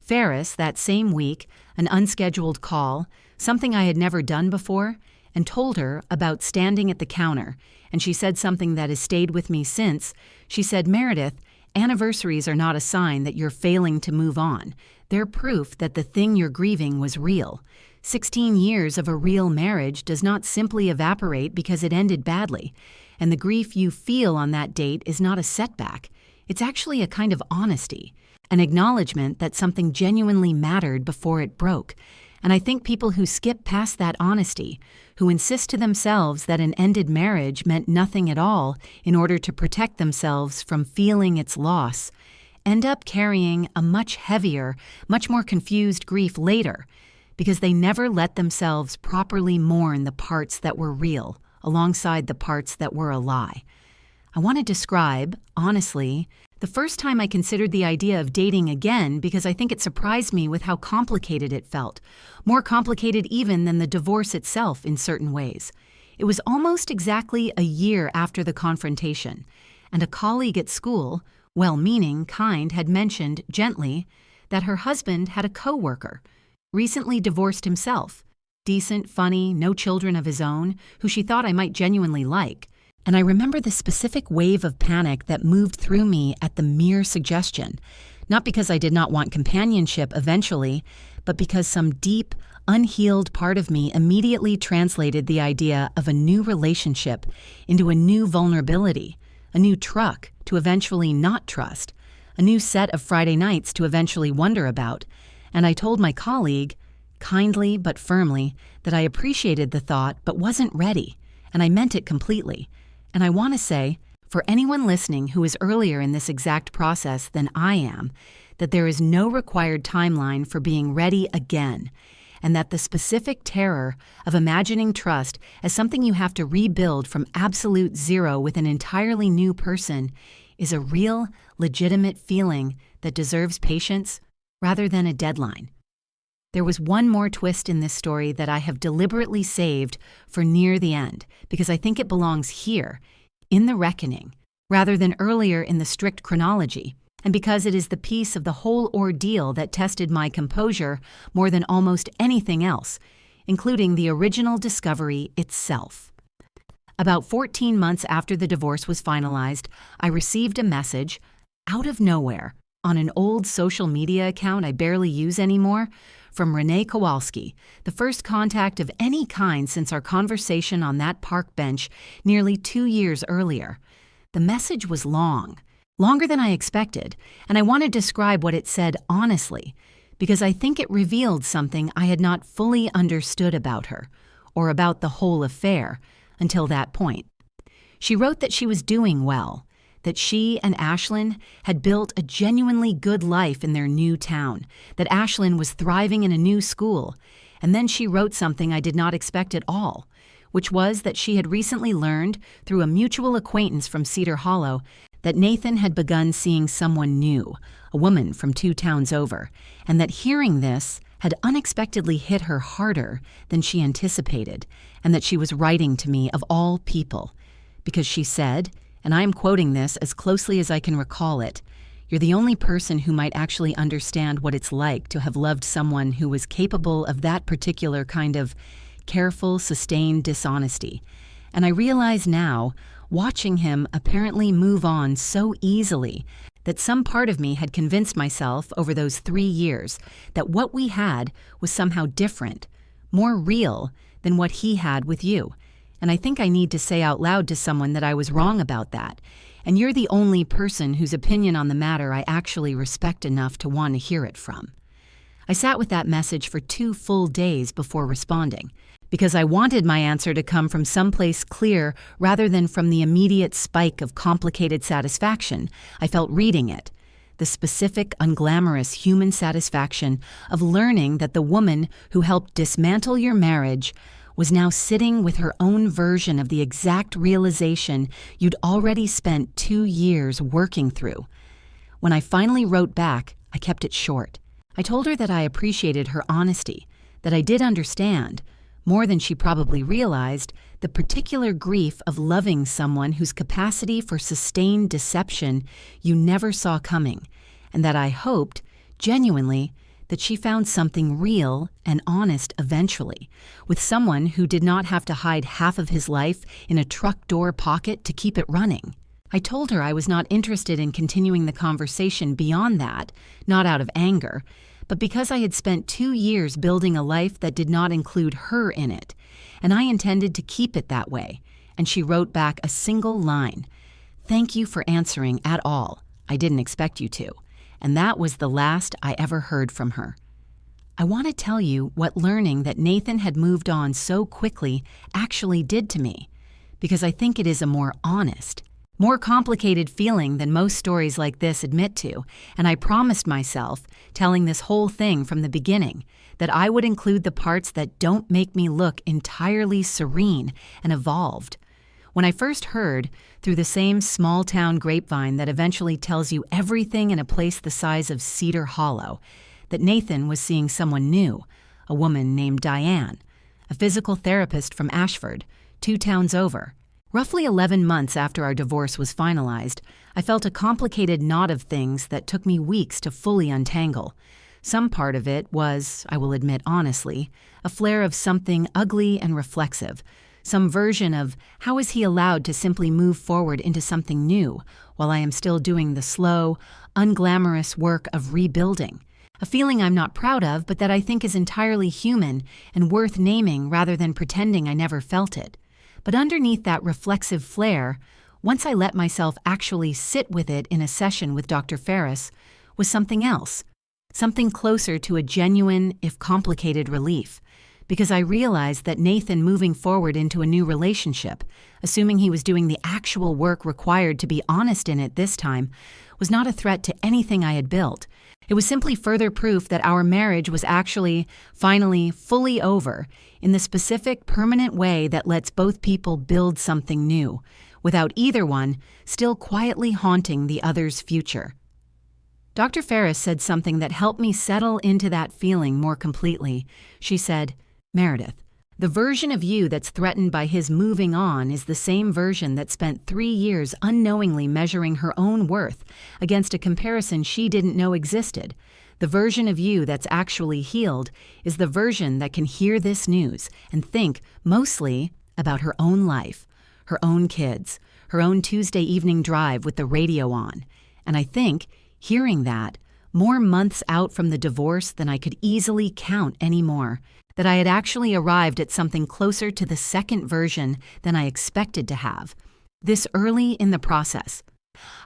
Ferris that same week, an unscheduled call, something I had never done before, and told her about standing at the counter, and she said something that has stayed with me since. She said, "Meredith, anniversaries are not a sign that you're failing to move on. They're proof that the thing you're grieving was real. 16 years of a real marriage does not simply evaporate because it ended badly, and the grief you feel on that date is not a setback. It's actually a kind of honesty, an acknowledgement that something genuinely mattered before it broke. And I think people who skip past that honesty, who insist to themselves that an ended marriage meant nothing at all in order to protect themselves from feeling its loss, end up carrying a much heavier, much more confused grief later, because they never let themselves properly mourn the parts that were real alongside the parts that were a lie. I want to describe, honestly, the first time I considered the idea of dating again because I think it surprised me with how complicated it felt, more complicated even than the divorce itself in certain ways. It was almost exactly a year after the confrontation, and a colleague at school, well-meaning, kind, had mentioned, gently, that her husband had a coworker, recently divorced himself, decent, funny, no children of his own, who she thought I might genuinely like. And I remember the specific wave of panic that moved through me at the mere suggestion, not because I did not want companionship eventually, but because some deep, unhealed part of me immediately translated the idea of a new relationship into a new vulnerability, a new truck to eventually not trust, a new set of Friday nights to eventually wonder about. And I told my colleague, kindly but firmly, that I appreciated the thought but wasn't ready, and I meant it completely. And I want to say, for anyone listening who is earlier in this exact process than I am, that there is no required timeline for being ready again, and that the specific terror of imagining trust as something you have to rebuild from absolute zero with an entirely new person is a real, legitimate feeling that deserves patience rather than a deadline. There was one more twist in this story that I have deliberately saved for near the end, because I think it belongs here, in the reckoning, rather than earlier in the strict chronology, and because it is the piece of the whole ordeal that tested my composure more than almost anything else, including the original discovery itself. About 14 months after the divorce was finalized, I received a message, out of nowhere, on an old social media account I barely use anymore, from Renee Kowalski, the first contact of any kind since our conversation on that park bench nearly 2 years earlier. The message was long, longer than I expected, and I want to describe what it said honestly, because I think it revealed something I had not fully understood about her, or about the whole affair, until that point. She wrote that she was doing well, that she and Ashlyn had built a genuinely good life in their new town, that Ashlyn was thriving in a new school, and then she wrote something I did not expect at all, which was that she had recently learned, through a mutual acquaintance from Cedar Hollow, that Nathan had begun seeing someone new, a woman from 2 towns over, and that hearing this had unexpectedly hit her harder than she anticipated, and that she was writing to me of all people, because she said, and I am quoting this as closely as I can recall it, "You're the only person who might actually understand what it's like to have loved someone who was capable of that particular kind of careful, sustained dishonesty." And I realize now, watching him apparently move on so easily, that some part of me had convinced myself over those 3 years that what we had was somehow different, more real than what he had with you. And I think I need to say out loud to someone that I was wrong about that, and you're the only person whose opinion on the matter I actually respect enough to want to hear it from. I sat with that message for 2 full days before responding, because I wanted my answer to come from someplace clear rather than from the immediate spike of complicated satisfaction I felt reading it, the specific, unglamorous human satisfaction of learning that the woman who helped dismantle your marriage was now sitting with her own version of the exact realization you'd already spent 2 years working through. When I finally wrote back, I kept it short. I told her that I appreciated her honesty, that I did understand, more than she probably realized, the particular grief of loving someone whose capacity for sustained deception you never saw coming, and that I hoped, genuinely, that she found something real and honest eventually, with someone who did not have to hide half of his life in a truck door pocket to keep it running. I told her I was not interested in continuing the conversation beyond that, not out of anger, but because I had spent 2 years building a life that did not include her in it, and I intended to keep it that way. And she wrote back a single line, "Thank you for answering at all. I didn't expect you to." And that was the last I ever heard from her. I want to tell you what learning that Nathan had moved on so quickly actually did to me, because I think it is a more honest, more complicated feeling than most stories like this admit to, and I promised myself, telling this whole thing from the beginning, that I would include the parts that don't make me look entirely serene and evolved. When I first heard, through the same small-town grapevine that eventually tells you everything in a place the size of Cedar Hollow, that Nathan was seeing someone new, a woman named Diane, a physical therapist from Ashford, 2 towns over. Roughly 11 months after our divorce was finalized, I felt a complicated knot of things that took me weeks to fully untangle. Some part of it was, I will admit honestly, a flare of something ugly and reflexive, some version of how is he allowed to simply move forward into something new while I am still doing the slow, unglamorous work of rebuilding. A feeling I'm not proud of, but that I think is entirely human and worth naming rather than pretending I never felt it. But underneath that reflexive flare, once I let myself actually sit with it in a session with Dr. Ferris, was something else, something closer to a genuine, if complicated, relief. Because I realized that Nathan moving forward into a new relationship, assuming he was doing the actual work required to be honest in it this time, was not a threat to anything I had built. It was simply further proof that our marriage was actually, finally, fully over, in the specific, permanent way that lets both people build something new, without either one still quietly haunting the other's future. Dr. Ferris said something that helped me settle into that feeling more completely. She said, "Meredith, the version of you that's threatened by his moving on is the same version that spent 3 years unknowingly measuring her own worth against a comparison she didn't know existed. The version of you that's actually healed is the version that can hear this news and think mostly about her own life, her own kids, her own Tuesday evening drive with the radio on. And I think, hearing that, more months out from the divorce than I could easily count anymore, that I had actually arrived at something closer to the second version than I expected to have, this early in the process.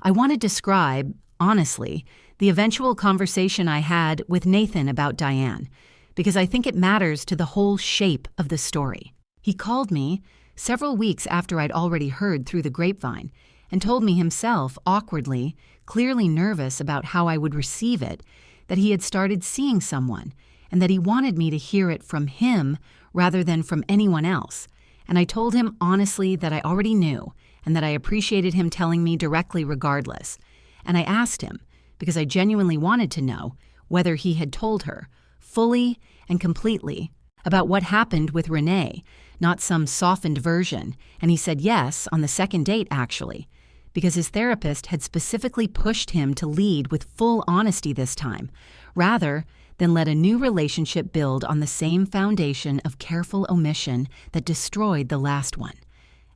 I want to describe, honestly, the eventual conversation I had with Nathan about Diane, because I think it matters to the whole shape of the story. He called me several weeks after I'd already heard through the grapevine and told me himself, awkwardly, clearly nervous about how I would receive it, that he had started seeing someone and that he wanted me to hear it from him rather than from anyone else. And I told him honestly that I already knew and that I appreciated him telling me directly regardless. And I asked him, because I genuinely wanted to know, whether he had told her, fully and completely, about what happened with Renee, not some softened version, and he said yes on the second date actually, because his therapist had specifically pushed him to lead with full honesty this time, rather than let a new relationship build on the same foundation of careful omission that destroyed the last one.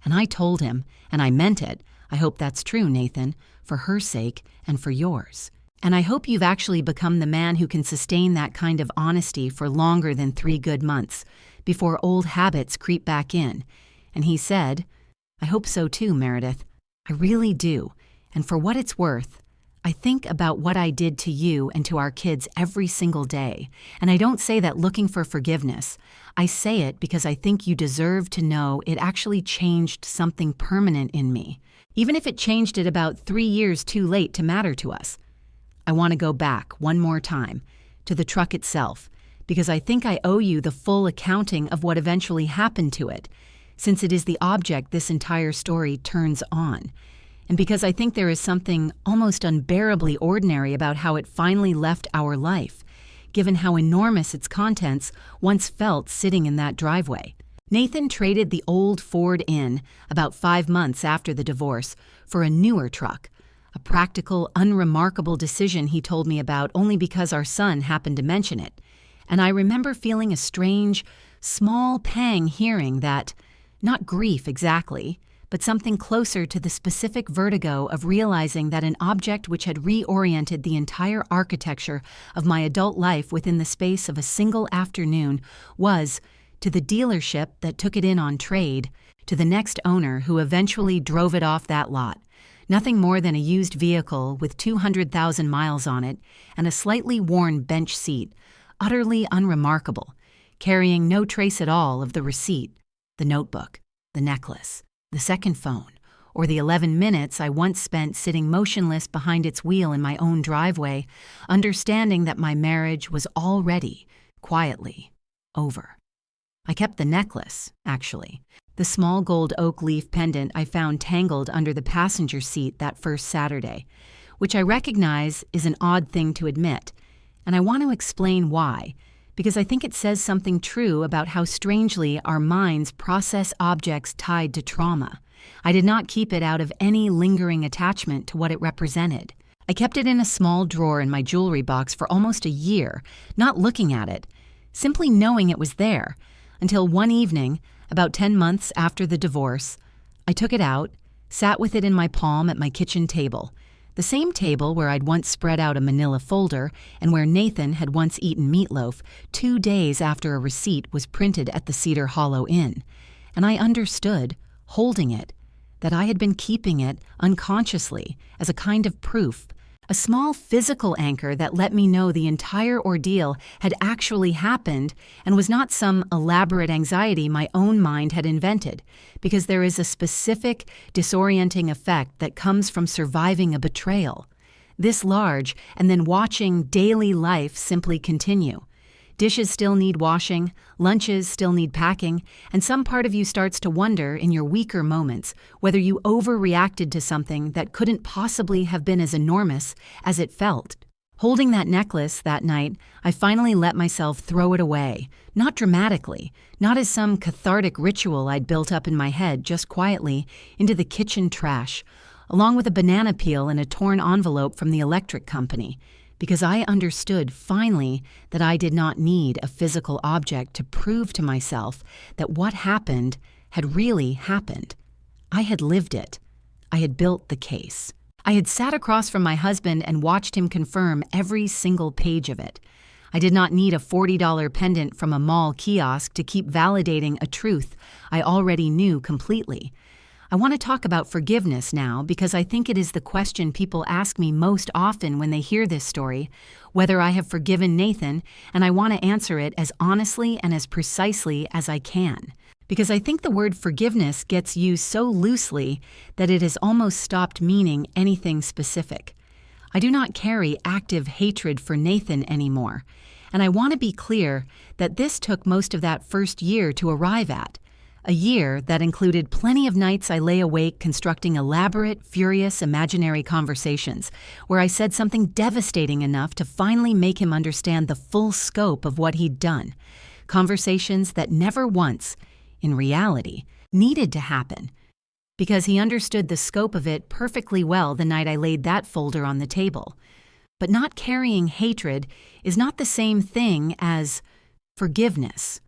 And I told him, and I meant it, I hope that's true, Nathan, for her sake and for yours. And I hope you've actually become the man who can sustain that kind of honesty for longer than 3 good months, before old habits creep back in. And he said, I hope so too, Meredith. I really do. And for what it's worth, I think about what I did to you and to our kids every single day. And I don't say that looking for forgiveness. I say it because I think you deserve to know it actually changed something permanent in me, even if it changed it about 3 years too late to matter to us. I want to go back one more time to the truck itself, because I think I owe you the full accounting of what eventually happened to it, since it is the object this entire story turns on, and because I think there is something almost unbearably ordinary about how it finally left our life, given how enormous its contents once felt sitting in that driveway. Nathan traded the old Ford in about 5 months after the divorce for a newer truck, a practical, unremarkable decision he told me about only because our son happened to mention it. And I remember feeling a strange, small pang hearing that, not grief exactly, but something closer to the specific vertigo of realizing that an object which had reoriented the entire architecture of my adult life within the space of a single afternoon was, to the dealership that took it in on trade, to the next owner who eventually drove it off that lot, nothing more than a used vehicle with 200,000 miles on it and a slightly worn bench seat, utterly unremarkable, carrying no trace at all of the receipt, the notebook, the necklace, the second phone, or the 11 minutes I once spent sitting motionless behind its wheel in my own driveway, understanding that my marriage was already, quietly, over. I kept the necklace, actually, the small gold oak leaf pendant I found tangled under the passenger seat that first Saturday, which I recognize is an odd thing to admit, and I want to explain why, because I think it says something true about how strangely our minds process objects tied to trauma. I did not keep it out of any lingering attachment to what it represented. I kept it in a small drawer in my jewelry box for almost a year, not looking at it, simply knowing it was there, until one evening, about 10 months after the divorce, I took it out, sat with it in my palm at my kitchen table, the same table where I'd once spread out a manila folder and where Nathan had once eaten meatloaf 2 days after a receipt was printed at the Cedar Hollow Inn. And I understood, holding it, that I had been keeping it unconsciously as a kind of proof, a small physical anchor that let me know the entire ordeal had actually happened and was not some elaborate anxiety my own mind had invented, because there is a specific, disorienting effect that comes from surviving a betrayal, this large, and then watching daily life simply continue. Dishes still need washing, lunches still need packing, and some part of you starts to wonder in your weaker moments whether you overreacted to something that couldn't possibly have been as enormous as it felt. Holding that necklace that night, I finally let myself throw it away, not dramatically, not as some cathartic ritual I'd built up in my head, just quietly, into the kitchen trash, along with a banana peel and a torn envelope from the electric company, because I understood finally that I did not need a physical object to prove to myself that what happened had really happened. I had lived it. I had built the case. I had sat across from my husband and watched him confirm every single page of it. I did not need a $40 pendant from a mall kiosk to keep validating a truth I already knew completely. I want to talk about forgiveness now because I think it is the question people ask me most often when they hear this story, whether I have forgiven Nathan, and I want to answer it as honestly and as precisely as I can. Because I think the word forgiveness gets used so loosely that it has almost stopped meaning anything specific. I do not carry active hatred for Nathan anymore, and I want to be clear that this took most of that first year to arrive at. A year that included plenty of nights I lay awake constructing elaborate, furious, imaginary conversations, where I said something devastating enough to finally make him understand the full scope of what he'd done. Conversations that never once, in reality, needed to happen, because he understood the scope of it perfectly well the night I laid that folder on the table. But not carrying hatred is not the same thing as forgiveness.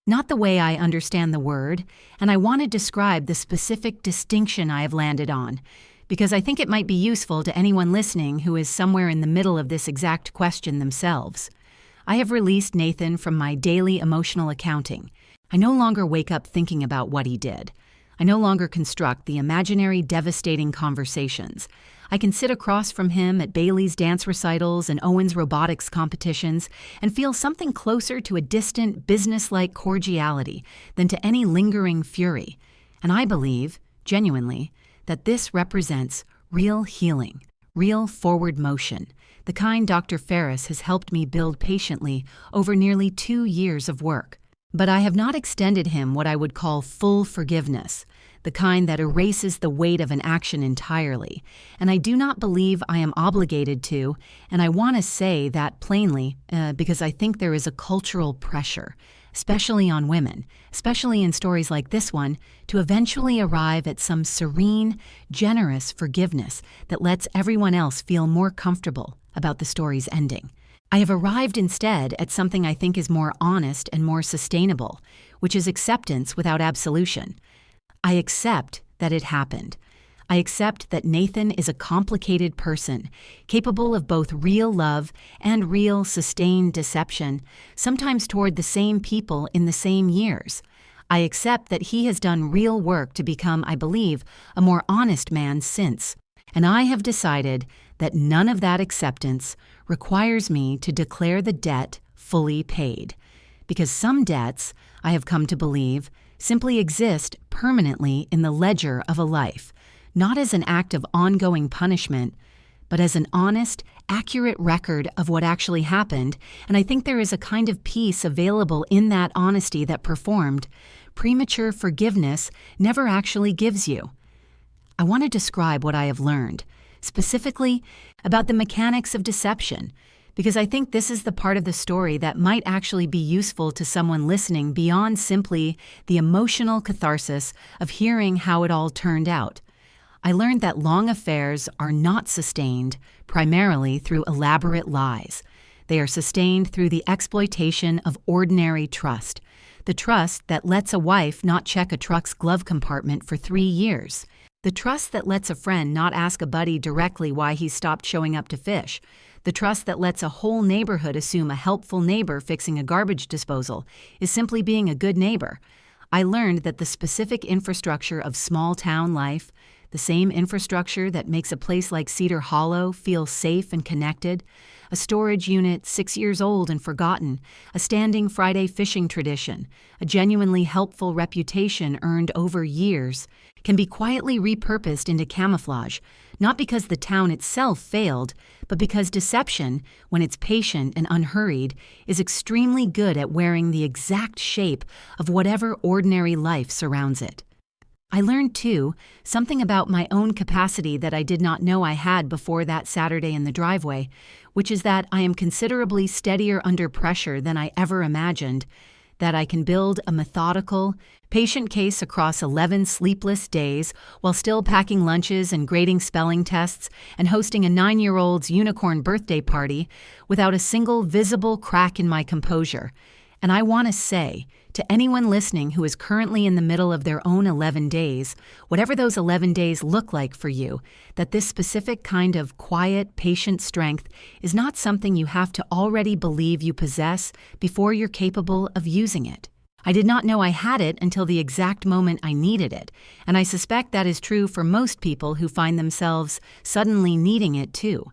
Not the way I understand the word, and I want to describe the specific distinction I have landed on, because I think it might be useful to anyone listening who is somewhere in the middle of this exact question themselves. I have released Nathan from my daily emotional accounting. I no longer wake up thinking about what he did. I no longer construct the imaginary devastating conversations. I can sit across from him at Bailey's dance recitals and Owen's robotics competitions and feel something closer to a distant, business-like cordiality than to any lingering fury. And I believe, genuinely, that this represents real healing, real forward motion, the kind Dr. Ferris has helped me build patiently over nearly 2 years of work. But I have not extended him what I would call full forgiveness, the kind that erases the weight of an action entirely, and I do not believe I am obligated to, and I want to say that plainly because I think there is a cultural pressure, especially on women, especially in stories like this one, to eventually arrive at some serene, generous forgiveness that lets everyone else feel more comfortable about the story's ending. I have arrived instead at something I think is more honest and more sustainable, which is acceptance without absolution. I accept that it happened. I accept that Nathan is a complicated person, capable of both real love and real sustained deception, sometimes toward the same people in the same years. I accept that he has done real work to become, I believe, a more honest man since. And I have decided that none of that acceptance requires me to declare the debt fully paid. Because some debts, I have come to believe, simply exist permanently in the ledger of a life, not as an act of ongoing punishment, but as an honest, accurate record of what actually happened, and I think there is a kind of peace available in that honesty that premature forgiveness never actually gives you. I want to describe what I have learned, specifically about the mechanics of deception, because I think this is the part of the story that might actually be useful to someone listening beyond simply the emotional catharsis of hearing how it all turned out. I learned that long affairs are not sustained primarily through elaborate lies. They are sustained through the exploitation of ordinary trust, the trust that lets a wife not check a truck's glove compartment for 3 years, the trust that lets a friend not ask a buddy directly why he stopped showing up to fish, the trust that lets a whole neighborhood assume a helpful neighbor fixing a garbage disposal is simply being a good neighbor. I learned that the specific infrastructure of small-town life, the same infrastructure that makes a place like Cedar Hollow feel safe and connected, a storage unit 6 years old and forgotten, a standing Friday fishing tradition, a genuinely helpful reputation earned over years, can be quietly repurposed into camouflage, not because the town itself failed, but because deception, when it's patient and unhurried, is extremely good at wearing the exact shape of whatever ordinary life surrounds it. I learned, too, something about my own capacity that I did not know I had before that Saturday in the driveway, which is that I am considerably steadier under pressure than I ever imagined, that I can build a methodical, patient case across 11 sleepless days while still packing lunches and grading spelling tests and hosting a 9-year-old's unicorn birthday party without a single visible crack in my composure. And I want to say, to anyone listening who is currently in the middle of their own 11 days, whatever those 11 days look like for you, that this specific kind of quiet, patient strength is not something you have to already believe you possess before you're capable of using it. I did not know I had it until the exact moment I needed it, and I suspect that is true for most people who find themselves suddenly needing it too.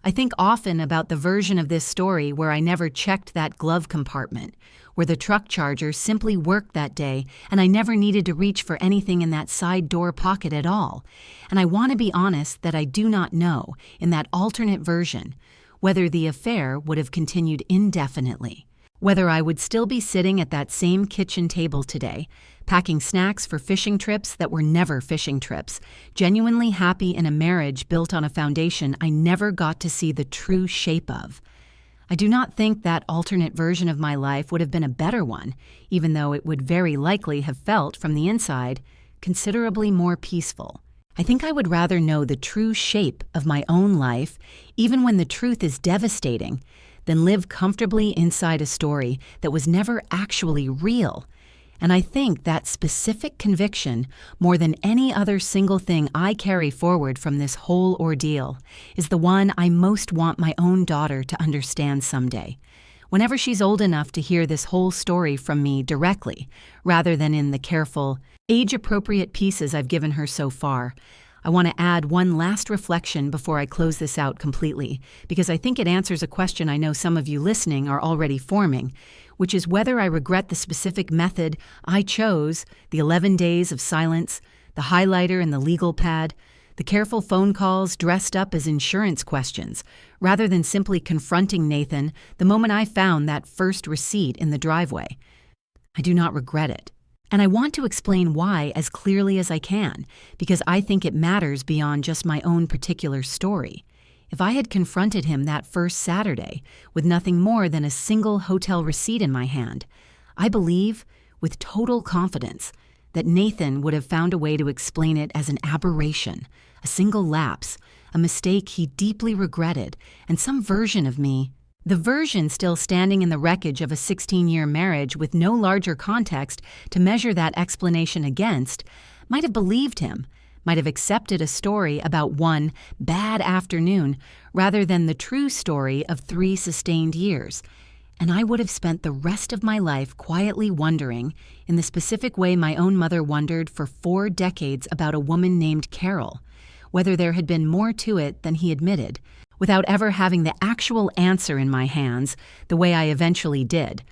I think often about the version of this story where I never checked that glove compartment, where the truck charger simply worked that day and I never needed to reach for anything in that side door pocket at all. And I want to be honest that I do not know, in that alternate version, whether the affair would have continued indefinitely, whether I would still be sitting at that same kitchen table today, packing snacks for fishing trips that were never fishing trips, genuinely happy in a marriage built on a foundation I never got to see the true shape of. I do not think that alternate version of my life would have been a better one, even though it would very likely have felt, from the inside, considerably more peaceful. I think I would rather know the true shape of my own life, even when the truth is devastating, than live comfortably inside a story that was never actually real. And I think that specific conviction, more than any other single thing I carry forward from this whole ordeal, is the one I most want my own daughter to understand someday, whenever she's old enough to hear this whole story from me directly, rather than in the careful, age-appropriate pieces I've given her so far. I want to add one last reflection before I close this out completely, because I think it answers a question I know some of you listening are already forming, which is whether I regret the specific method I chose, the 11 days of silence, the highlighter and the legal pad, the careful phone calls dressed up as insurance questions, rather than simply confronting Nathan the moment I found that first receipt in the driveway. I do not regret it. And I want to explain why as clearly as I can, because I think it matters beyond just my own particular story. If I had confronted him that first Saturday with nothing more than a single hotel receipt in my hand, I believe, with total confidence, that Nathan would have found a way to explain it as an aberration, a single lapse, a mistake he deeply regretted, and some version of me, the version still standing in the wreckage of a 16-year marriage with no larger context to measure that explanation against, might have believed him, might have accepted a story about one bad afternoon rather than the true story of 3 sustained years. And I would have spent the rest of my life quietly wondering, in the specific way my own mother wondered for 4 decades about a woman named Carol, whether there had been more to it than he admitted, without ever having the actual answer in my hands the way I eventually did.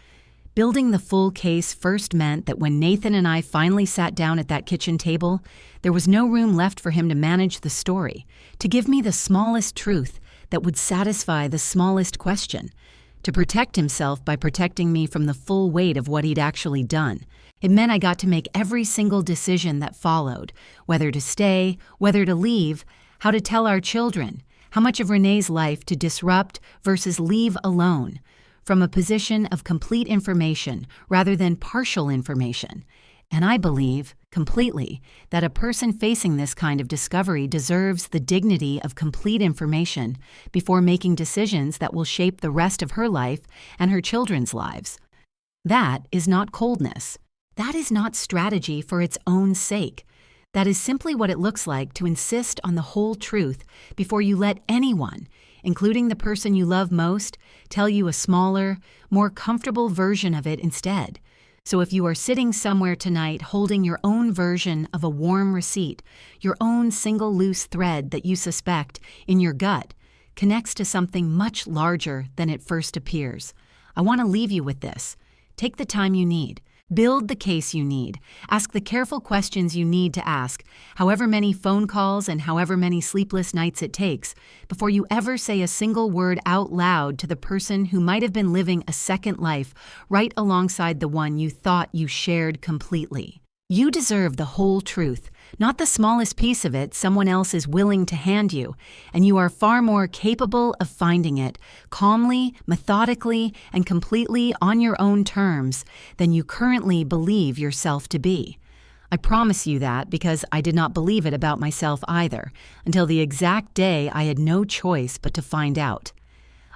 Building the full case first meant that when Nathan and I finally sat down at that kitchen table, there was no room left for him to manage the story, to give me the smallest truth that would satisfy the smallest question, to protect himself by protecting me from the full weight of what he'd actually done. It meant I got to make every single decision that followed, whether to stay, whether to leave, how to tell our children, how much of Renee's life to disrupt versus leave alone, from a position of complete information rather than partial information. And I believe, completely, that a person facing this kind of discovery deserves the dignity of complete information before making decisions that will shape the rest of her life and her children's lives. That is not coldness. That is not strategy for its own sake. That is simply what it looks like to insist on the whole truth before you let anyone, including the person you love most, tell you a smaller, more comfortable version of it instead. So if you are sitting somewhere tonight holding your own version of a warm receipt, your own single loose thread that you suspect, in your gut, connects to something much larger than it first appears, I want to leave you with this. Take the time you need. Build the case you need. Ask the careful questions you need to ask, however many phone calls and however many sleepless nights it takes, before you ever say a single word out loud to the person who might have been living a second life right alongside the one you thought you shared completely. You deserve the whole truth, not the smallest piece of it someone else is willing to hand you, and you are far more capable of finding it, calmly, methodically, and completely on your own terms than you currently believe yourself to be. I promise you that because I did not believe it about myself either, until the exact day I had no choice but to find out.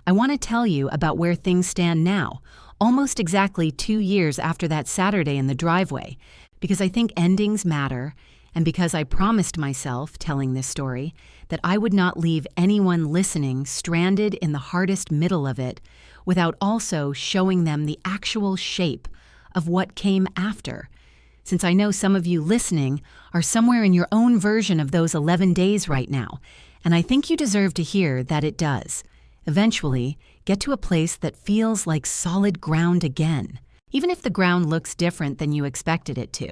I want to tell you about where things stand now, almost exactly 2 years after that Saturday in the driveway, because I think endings matter, and because I promised myself, telling this story, that I would not leave anyone listening stranded in the hardest middle of it without also showing them the actual shape of what came after. Since I know some of you listening are somewhere in your own version of those 11 days right now, and I think you deserve to hear that it does. Eventually, get to a place that feels like solid ground again, even if the ground looks different than you expected it to.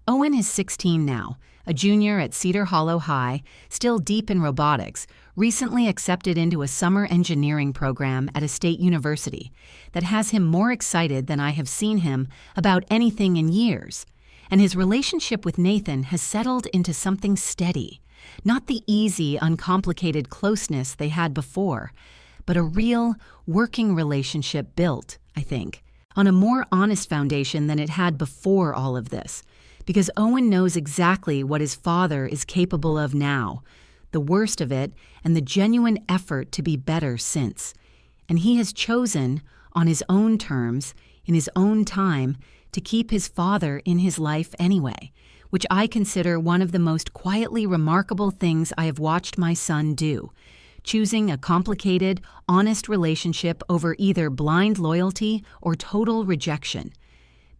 Owen is 16 now, a junior at Cedar Hollow High, still deep in robotics, recently accepted into a summer engineering program at a state university that has him more excited than I have seen him about anything in years. And his relationship with Nathan has settled into something steady, not the easy, uncomplicated closeness they had before, but a real, working relationship built, I think, on a more honest foundation than it had before all of this. Because Owen knows exactly what his father is capable of now, the worst of it, and the genuine effort to be better since. And he has chosen, on his own terms, in his own time, to keep his father in his life anyway, which I consider one of the most quietly remarkable things I have watched my son do, choosing a complicated, honest relationship over either blind loyalty or total rejection.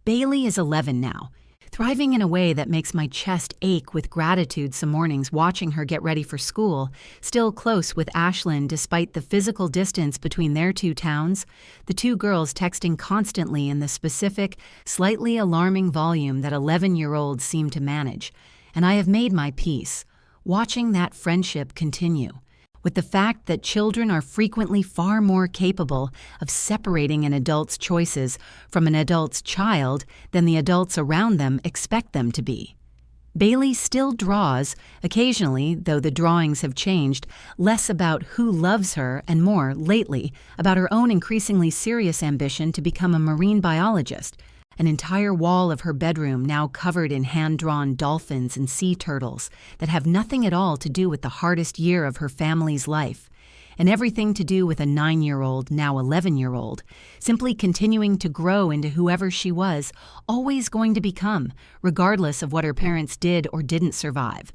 Bailey is 11 now, thriving in a way that makes my chest ache with gratitude some mornings watching her get ready for school, still close with Ashlyn despite the physical distance between their two towns, the two girls texting constantly in the specific, slightly alarming volume that 11-year-olds seem to manage. And I have made my peace, watching that friendship continue, with the fact that children are frequently far more capable of separating an adult's choices from an adult's child than the adults around them expect them to be. Bailey still draws, occasionally, though the drawings have changed, less about who loves her and more, lately, about her own increasingly serious ambition to become a marine biologist, an entire wall of her bedroom now covered in hand-drawn dolphins and sea turtles that have nothing at all to do with the hardest year of her family's life, and everything to do with a 9-year-old, now 11-year-old, simply continuing to grow into whoever she was, always going to become, regardless of what her parents did or didn't survive.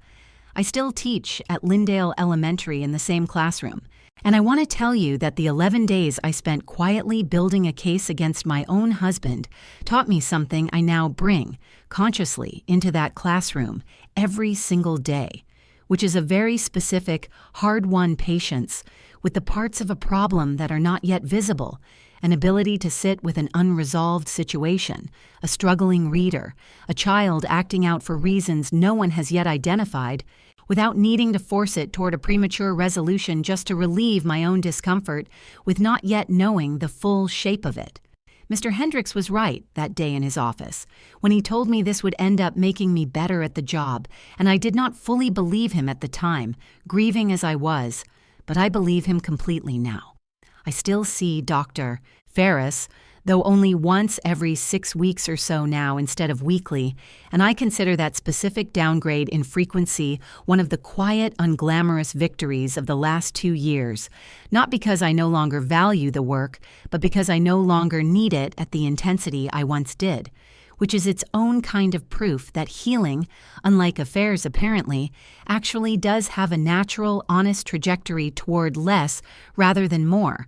I still teach at Lyndale Elementary in the same classroom, and I want to tell you that the 11 days I spent quietly building a case against my own husband taught me something I now bring, consciously, into that classroom every single day, which is a very specific, hard-won patience with the parts of a problem that are not yet visible, an ability to sit with an unresolved situation, a struggling reader, a child acting out for reasons no one has yet identified, without needing to force it toward a premature resolution just to relieve my own discomfort with not yet knowing the full shape of it. Mr. Hendricks was right that day in his office when he told me this would end up making me better at the job, and I did not fully believe him at the time, grieving as I was, but I believe him completely now. I still see Dr. Ferris, though only once every 6 weeks or so now instead of weekly, and I consider that specific downgrade in frequency one of the quiet, unglamorous victories of the last 2 years, not because I no longer value the work, but because I no longer need it at the intensity I once did, which is its own kind of proof that healing, unlike affairs apparently, actually does have a natural, honest trajectory toward less rather than more.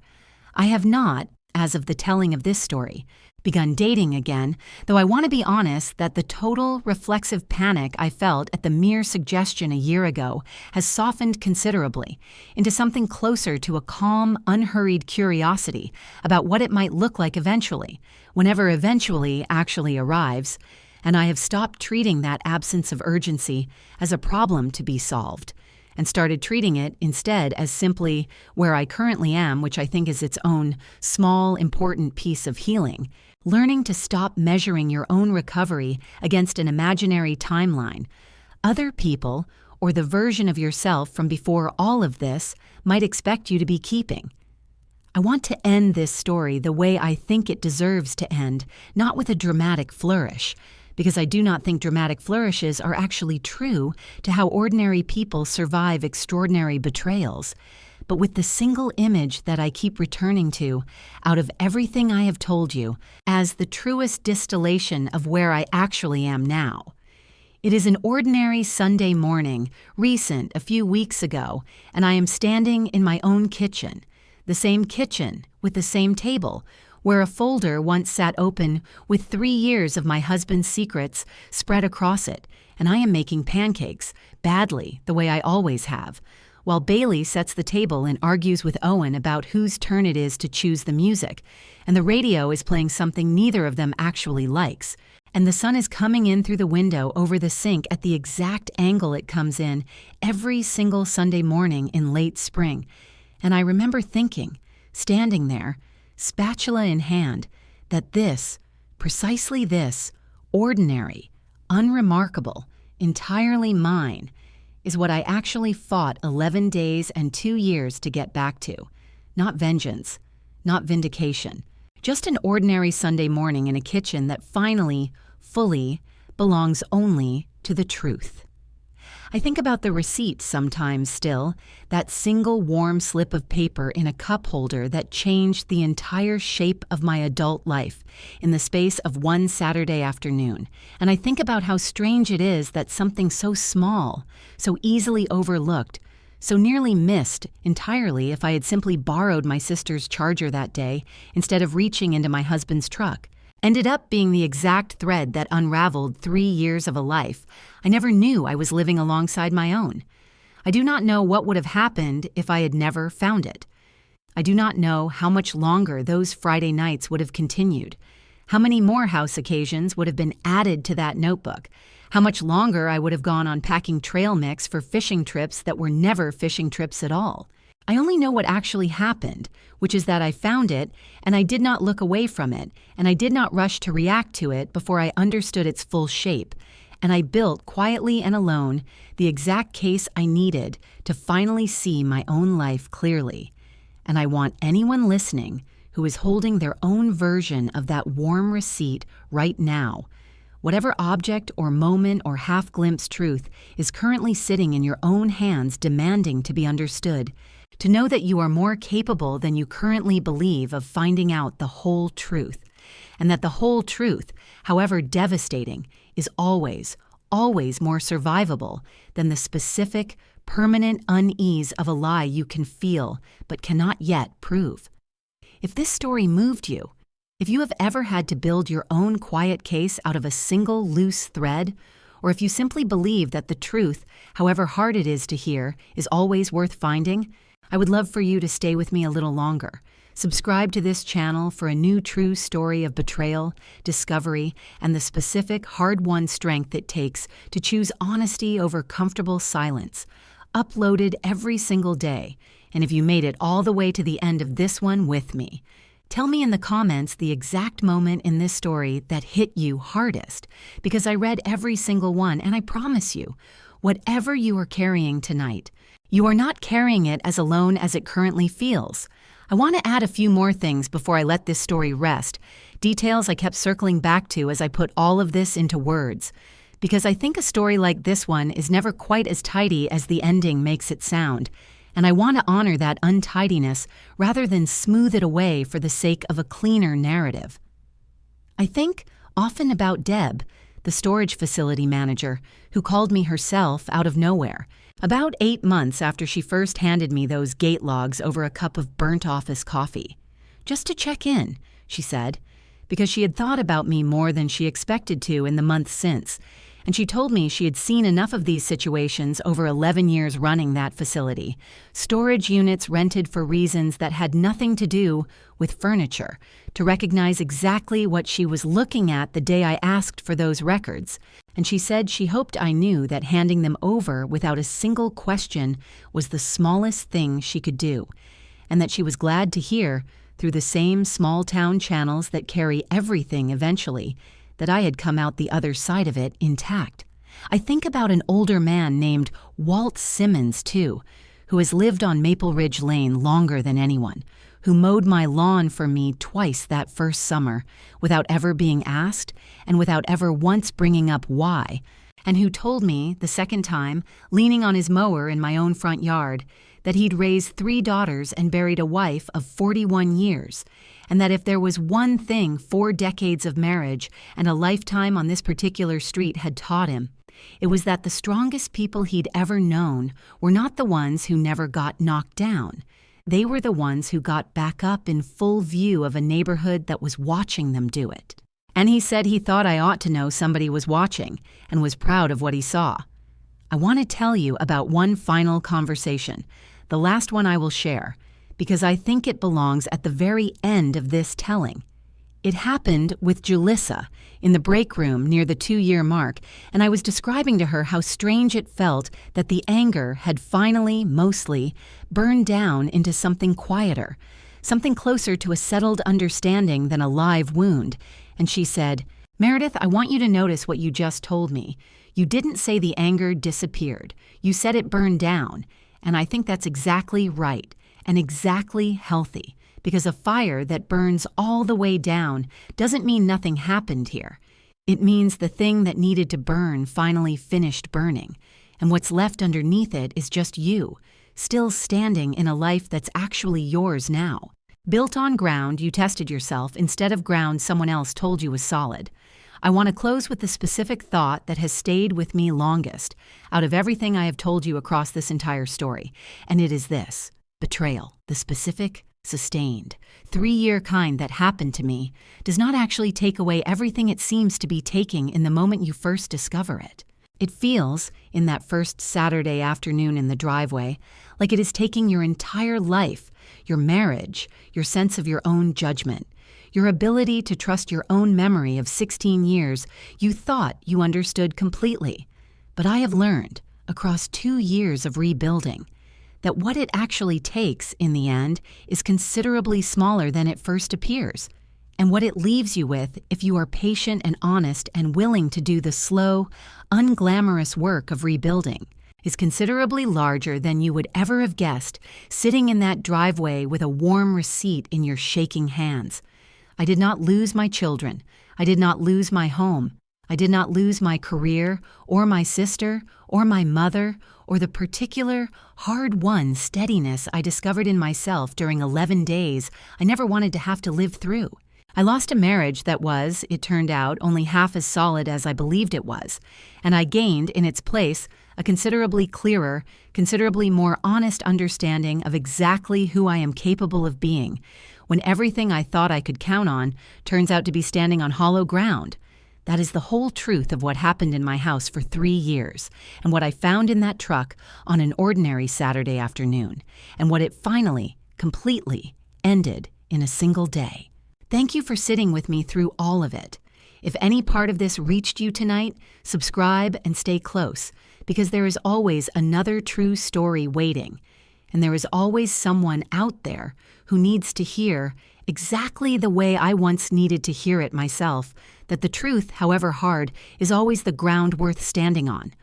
I have not, as of the telling of this story, begun dating again, though I want to be honest that the total reflexive panic I felt at the mere suggestion a year ago has softened considerably into something closer to a calm, unhurried curiosity about what it might look like eventually, whenever eventually actually arrives, and I have stopped treating that absence of urgency as a problem to be solved, and started treating it instead as simply where I currently am, which I think is its own small, important piece of healing, learning to stop measuring your own recovery against an imaginary timeline. Other people, or the version of yourself from before all of this, might expect you to be keeping. I want to end this story the way I think it deserves to end, not with a dramatic flourish, because I do not think dramatic flourishes are actually true to how ordinary people survive extraordinary betrayals, but with the single image that I keep returning to out of everything I have told you as the truest distillation of where I actually am now. It is an ordinary Sunday morning, recent a few weeks ago, and I am standing in my own kitchen, the same kitchen with the same table, where a folder once sat open with 3 years of my husband's secrets spread across it, and I am making pancakes, badly, the way I always have, while Bailey sets the table and argues with Owen about whose turn it is to choose the music, and the radio is playing something neither of them actually likes, and the sun is coming in through the window over the sink at the exact angle it comes in every single Sunday morning in late spring, and I remember thinking, standing there, spatula in hand, that this, precisely this, ordinary, unremarkable, entirely mine, is what I actually fought 11 days and 2 years to get back to. Not vengeance, not vindication, just an ordinary Sunday morning in a kitchen that finally, fully, belongs only to the truth. I think about the receipt sometimes still, that single warm slip of paper in a cup holder that changed the entire shape of my adult life in the space of one Saturday afternoon. And I think about how strange it is that something so small, so easily overlooked, so nearly missed entirely if I had simply borrowed my sister's charger that day instead of reaching into my husband's truck, ended up being the exact thread that unraveled 3 years of a life I never knew I was living alongside my own. I do not know what would have happened if I had never found it. I do not know how much longer those Friday nights would have continued, how many more house occasions would have been added to that notebook, how much longer I would have gone on packing trail mix for fishing trips that were never fishing trips at all. I only know what actually happened, which is that I found it, and I did not look away from it, and I did not rush to react to it before I understood its full shape, and I built quietly and alone the exact case I needed to finally see my own life clearly. And I want anyone listening who is holding their own version of that warm receipt right now, whatever object or moment or half-glimpsed truth is currently sitting in your own hands demanding to be understood, to know that you are more capable than you currently believe of finding out the whole truth, and that the whole truth, however devastating, is always, always more survivable than the specific, permanent unease of a lie you can feel but cannot yet prove. If this story moved you, if you have ever had to build your own quiet case out of a single loose thread, or if you simply believe that the truth, however hard it is to hear, is always worth finding, I would love for you to stay with me a little longer. Subscribe to this channel for a new true story of betrayal, discovery, and the specific hard-won strength it takes to choose honesty over comfortable silence. Uploaded every single day. And if you made it all the way to the end of this one with me, tell me in the comments the exact moment in this story that hit you hardest, because I read every single one, and I promise you, whatever you are carrying tonight, you are not carrying it as alone as it currently feels. I want to add a few more things before I let this story rest, details I kept circling back to as I put all of this into words, because I think a story like this one is never quite as tidy as the ending makes it sound, and I want to honor that untidiness rather than smooth it away for the sake of a cleaner narrative. I think often about Deb, the storage facility manager, who called me herself out of nowhere, about 8 months after she first handed me those gate logs over a cup of burnt office coffee. Just to check in, she said, because she had thought about me more than she expected to in the months since, and she told me she had seen enough of these situations over 11 years running that facility, storage units rented for reasons that had nothing to do with furniture, to recognize exactly what she was looking at the day I asked for those records, and she said she hoped I knew that handing them over without a single question was the smallest thing she could do, and that she was glad to hear, through the same small-town channels that carry everything eventually, that I had come out the other side of it intact. I think about an older man named Walt Simmons, too, who has lived on Maple Ridge Lane longer than anyone, who mowed my lawn for me twice that first summer, without ever being asked, and without ever once bringing up why, and who told me, the second time, leaning on his mower in my own front yard, that he'd raised 3 daughters and buried a wife of 41 years, and that if there was one thing 4 decades of marriage and a lifetime on this particular street had taught him, it was that the strongest people he'd ever known were not the ones who never got knocked down. They were the ones who got back up in full view of a neighborhood that was watching them do it. And he said he thought I ought to know somebody was watching and was proud of what he saw. I want to tell you about one final conversation, the last one I will share, because I think it belongs at the very end of this telling. It happened with Julissa in the break room near the 2-year mark, and I was describing to her how strange it felt that the anger had finally, mostly, burned down into something quieter, something closer to a settled understanding than a live wound, and she said, "Meredith, I want you to notice what you just told me. You didn't say the anger disappeared. You said it burned down, and I think that's exactly right. And exactly healthy, because a fire that burns all the way down doesn't mean nothing happened here. It means the thing that needed to burn finally finished burning, and what's left underneath it is just you, still standing in a life that's actually yours now. Built on ground you tested yourself instead of ground someone else told you was solid. I want to close with the specific thought that has stayed with me longest out of everything I have told you across this entire story, and it is this. Betrayal, the specific, sustained, 3-year kind that happened to me, does not actually take away everything it seems to be taking in the moment you first discover it. It feels, in that first Saturday afternoon in the driveway, like it is taking your entire life, your marriage, your sense of your own judgment, your ability to trust your own memory of 16 years you thought you understood completely. But I have learned, across 2 years of rebuilding, that what it actually takes, in the end, is considerably smaller than it first appears, and what it leaves you with if you are patient and honest and willing to do the slow, unglamorous work of rebuilding, is considerably larger than you would ever have guessed sitting in that driveway with a warm receipt in your shaking hands. I did not lose my children. I did not lose my home. I did not lose my career, or my sister, or my mother, or the particular, hard-won steadiness I discovered in myself during 11 days I never wanted to have to live through. I lost a marriage that was, it turned out, only half as solid as I believed it was, and I gained, in its place, a considerably clearer, considerably more honest understanding of exactly who I am capable of being, when everything I thought I could count on turns out to be standing on hollow ground. That is the whole truth of what happened in my house for 3 years, and what I found in that truck on an ordinary Saturday afternoon, and what it finally, completely, ended in a single day. Thank you for sitting with me through all of it. If any part of this reached you tonight, subscribe and stay close, because there is always another true story waiting, and there is always someone out there who needs to hear exactly the way I once needed to hear it myself, that the truth, however hard, is always the ground worth standing on.